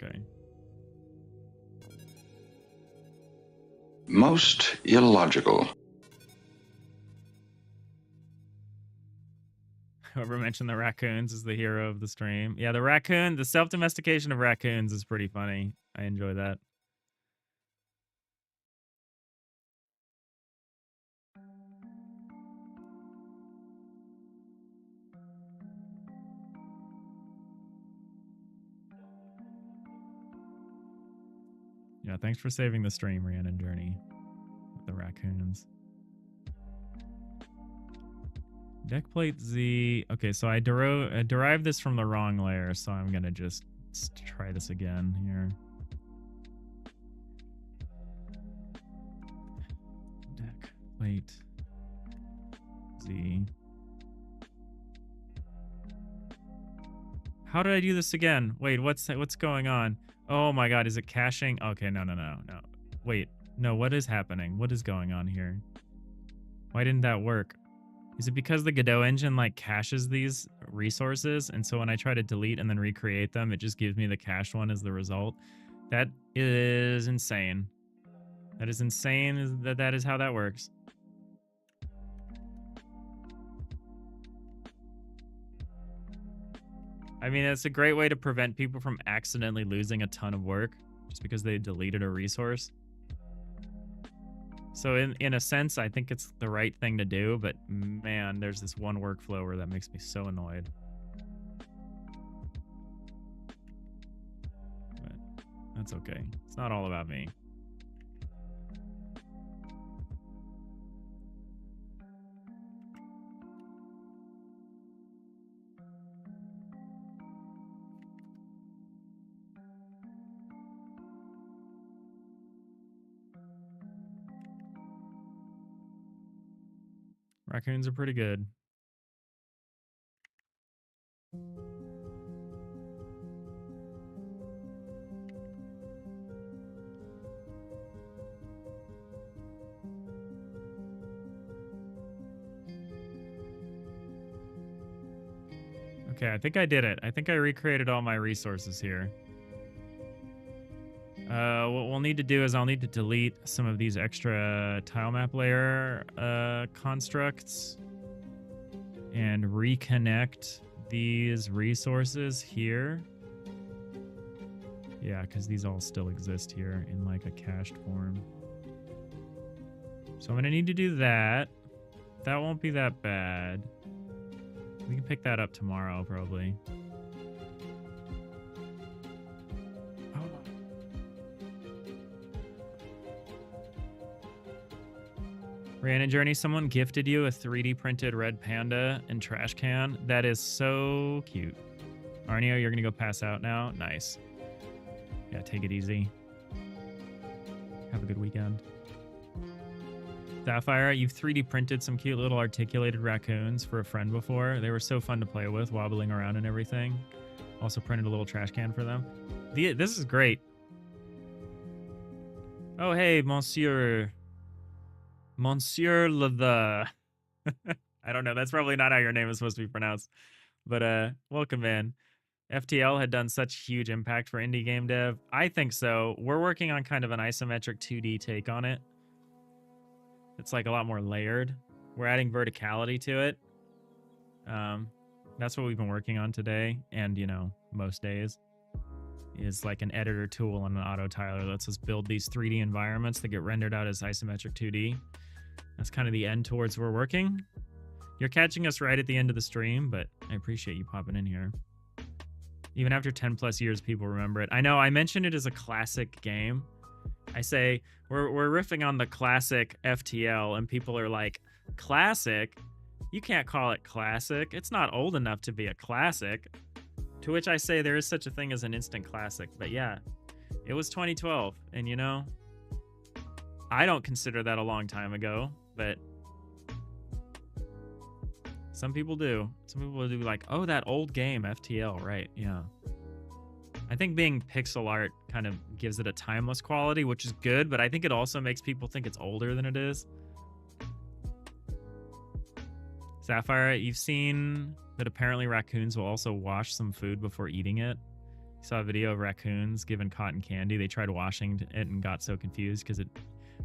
Okay. Most illogical. Whoever mentioned the raccoons is the hero of the stream. Yeah, the raccoon, the self-domestication of raccoons is pretty funny. I enjoy that. Yeah, thanks for saving the stream, Rhiannon Journey. With the raccoons. Deckplate Z. Okay, so I derived this from the wrong layer, so I'm gonna just try this again here. Deckplate Z. How did I do this again? Wait, what's going on? Oh my god, is it caching? Okay, no. Wait, no, what is happening? What is going on here? Why didn't that work? Is it because the Godot engine like caches these resources, and so when I try to delete and then recreate them, it just gives me the cached one as the result? That is insane. That is insane that is how that works. I mean, it's a great way to prevent people from accidentally losing a ton of work just because they deleted a resource. So in a sense, I think it's the right thing to do, but man, there's this one workflow where that makes me so annoyed. But that's okay. It's not all about me. Raccoons are pretty good. Okay, I think I did it. I think I recreated all my resources here. What we'll need to do is I'll need to delete some of these extra tile map layer constructs and reconnect these resources here. Yeah, because these all still exist here in like a cached form. So I'm gonna need to do that. That won't be that bad. We can pick that up tomorrow, probably. Rhiannon Journey, someone gifted you a 3D printed red panda and trash can. That is so cute. Arnio, you're gonna go pass out now? Nice. Yeah, take it easy. Have a good weekend. Sapphire, you've 3D printed some cute little articulated raccoons for a friend before. They were so fun to play with, wobbling around and everything. Also printed a little trash can for them. This is great. Oh, hey, Monsieur the... I don't know. That's probably not how your name is supposed to be pronounced. But welcome in. FTL had done such huge impact for indie game dev. I think so. We're working on kind of an isometric 2D take on it. It's like a lot more layered. We're adding verticality to it. That's what we've been working on today. And, you know, most days is like an editor tool and an auto tiler that lets us build these 3D environments that get rendered out as isometric 2D. That's kind of the end towards we're working. You're catching us right at the end of the stream, but I appreciate you popping in here. Even after 10 plus years, people remember it. I know I mentioned it as a classic game. I say we're riffing on the classic FTL, and people are like, classic? You can't call it classic. It's not old enough to be a classic. To which I say there is such a thing as an instant classic. But yeah, it was 2012, and you know, I don't consider that a long time ago, but some people do. Some people do like, oh, that old game, FTL, right? Yeah. I think being pixel art kind of gives it a timeless quality, which is good, but I think it also makes people think it's older than it is. Sapphire, you've seen that apparently raccoons will also wash some food before eating it. You saw a video of raccoons given cotton candy. They tried washing it and got so confused because it...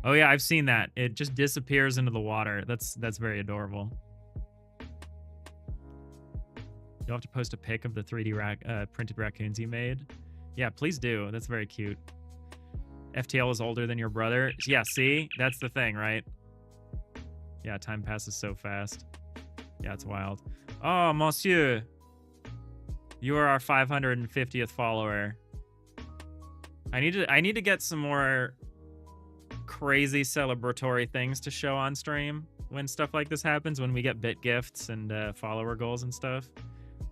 Oh yeah, I've seen that. It just disappears into the water. That's very adorable. You'll have to post a pic of the 3D printed raccoons you made. Yeah, please do. That's very cute. FTL is older than your brother. Yeah, see? That's the thing, right? Yeah, time passes so fast. Yeah, it's wild. Oh, monsieur. You are our 550th follower. I need to get some more crazy celebratory things to show on stream when stuff like this happens, when we get bit gifts and follower goals and stuff.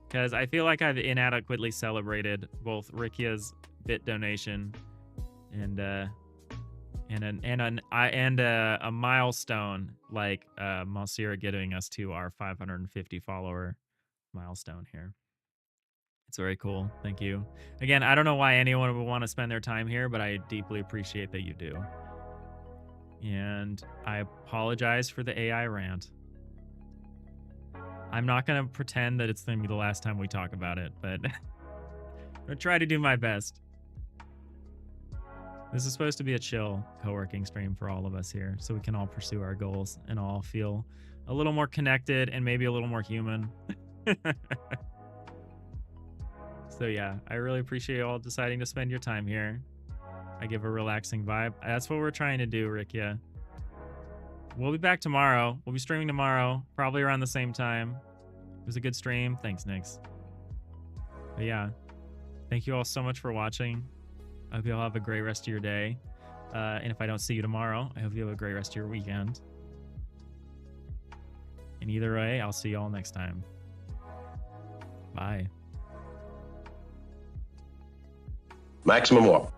Because I feel like I've inadequately celebrated both Rikia's bit donation and a milestone like Monsieur getting us to our 550 follower milestone here. It's very cool. Thank you. Again, I don't know why anyone would want to spend their time here, but I deeply appreciate that you do. And I apologize for the AI rant. I'm not going to pretend that it's going to be the last time we talk about it, but I'm going to try to do my best. This is supposed to be a chill co-working stream for all of us here, so we can all pursue our goals and all feel a little more connected and maybe a little more human. So yeah, I really appreciate you all deciding to spend your time here. I give a relaxing vibe. That's what we're trying to do, Rikia. We'll be back tomorrow. We'll be streaming tomorrow, probably around the same time. It was a good stream. Thanks, Nix. But yeah, thank you all so much for watching. I hope you all have a great rest of your day. And if I don't see you tomorrow, I hope you have a great rest of your weekend. And either way, I'll see you all next time. Bye. Maximum warp.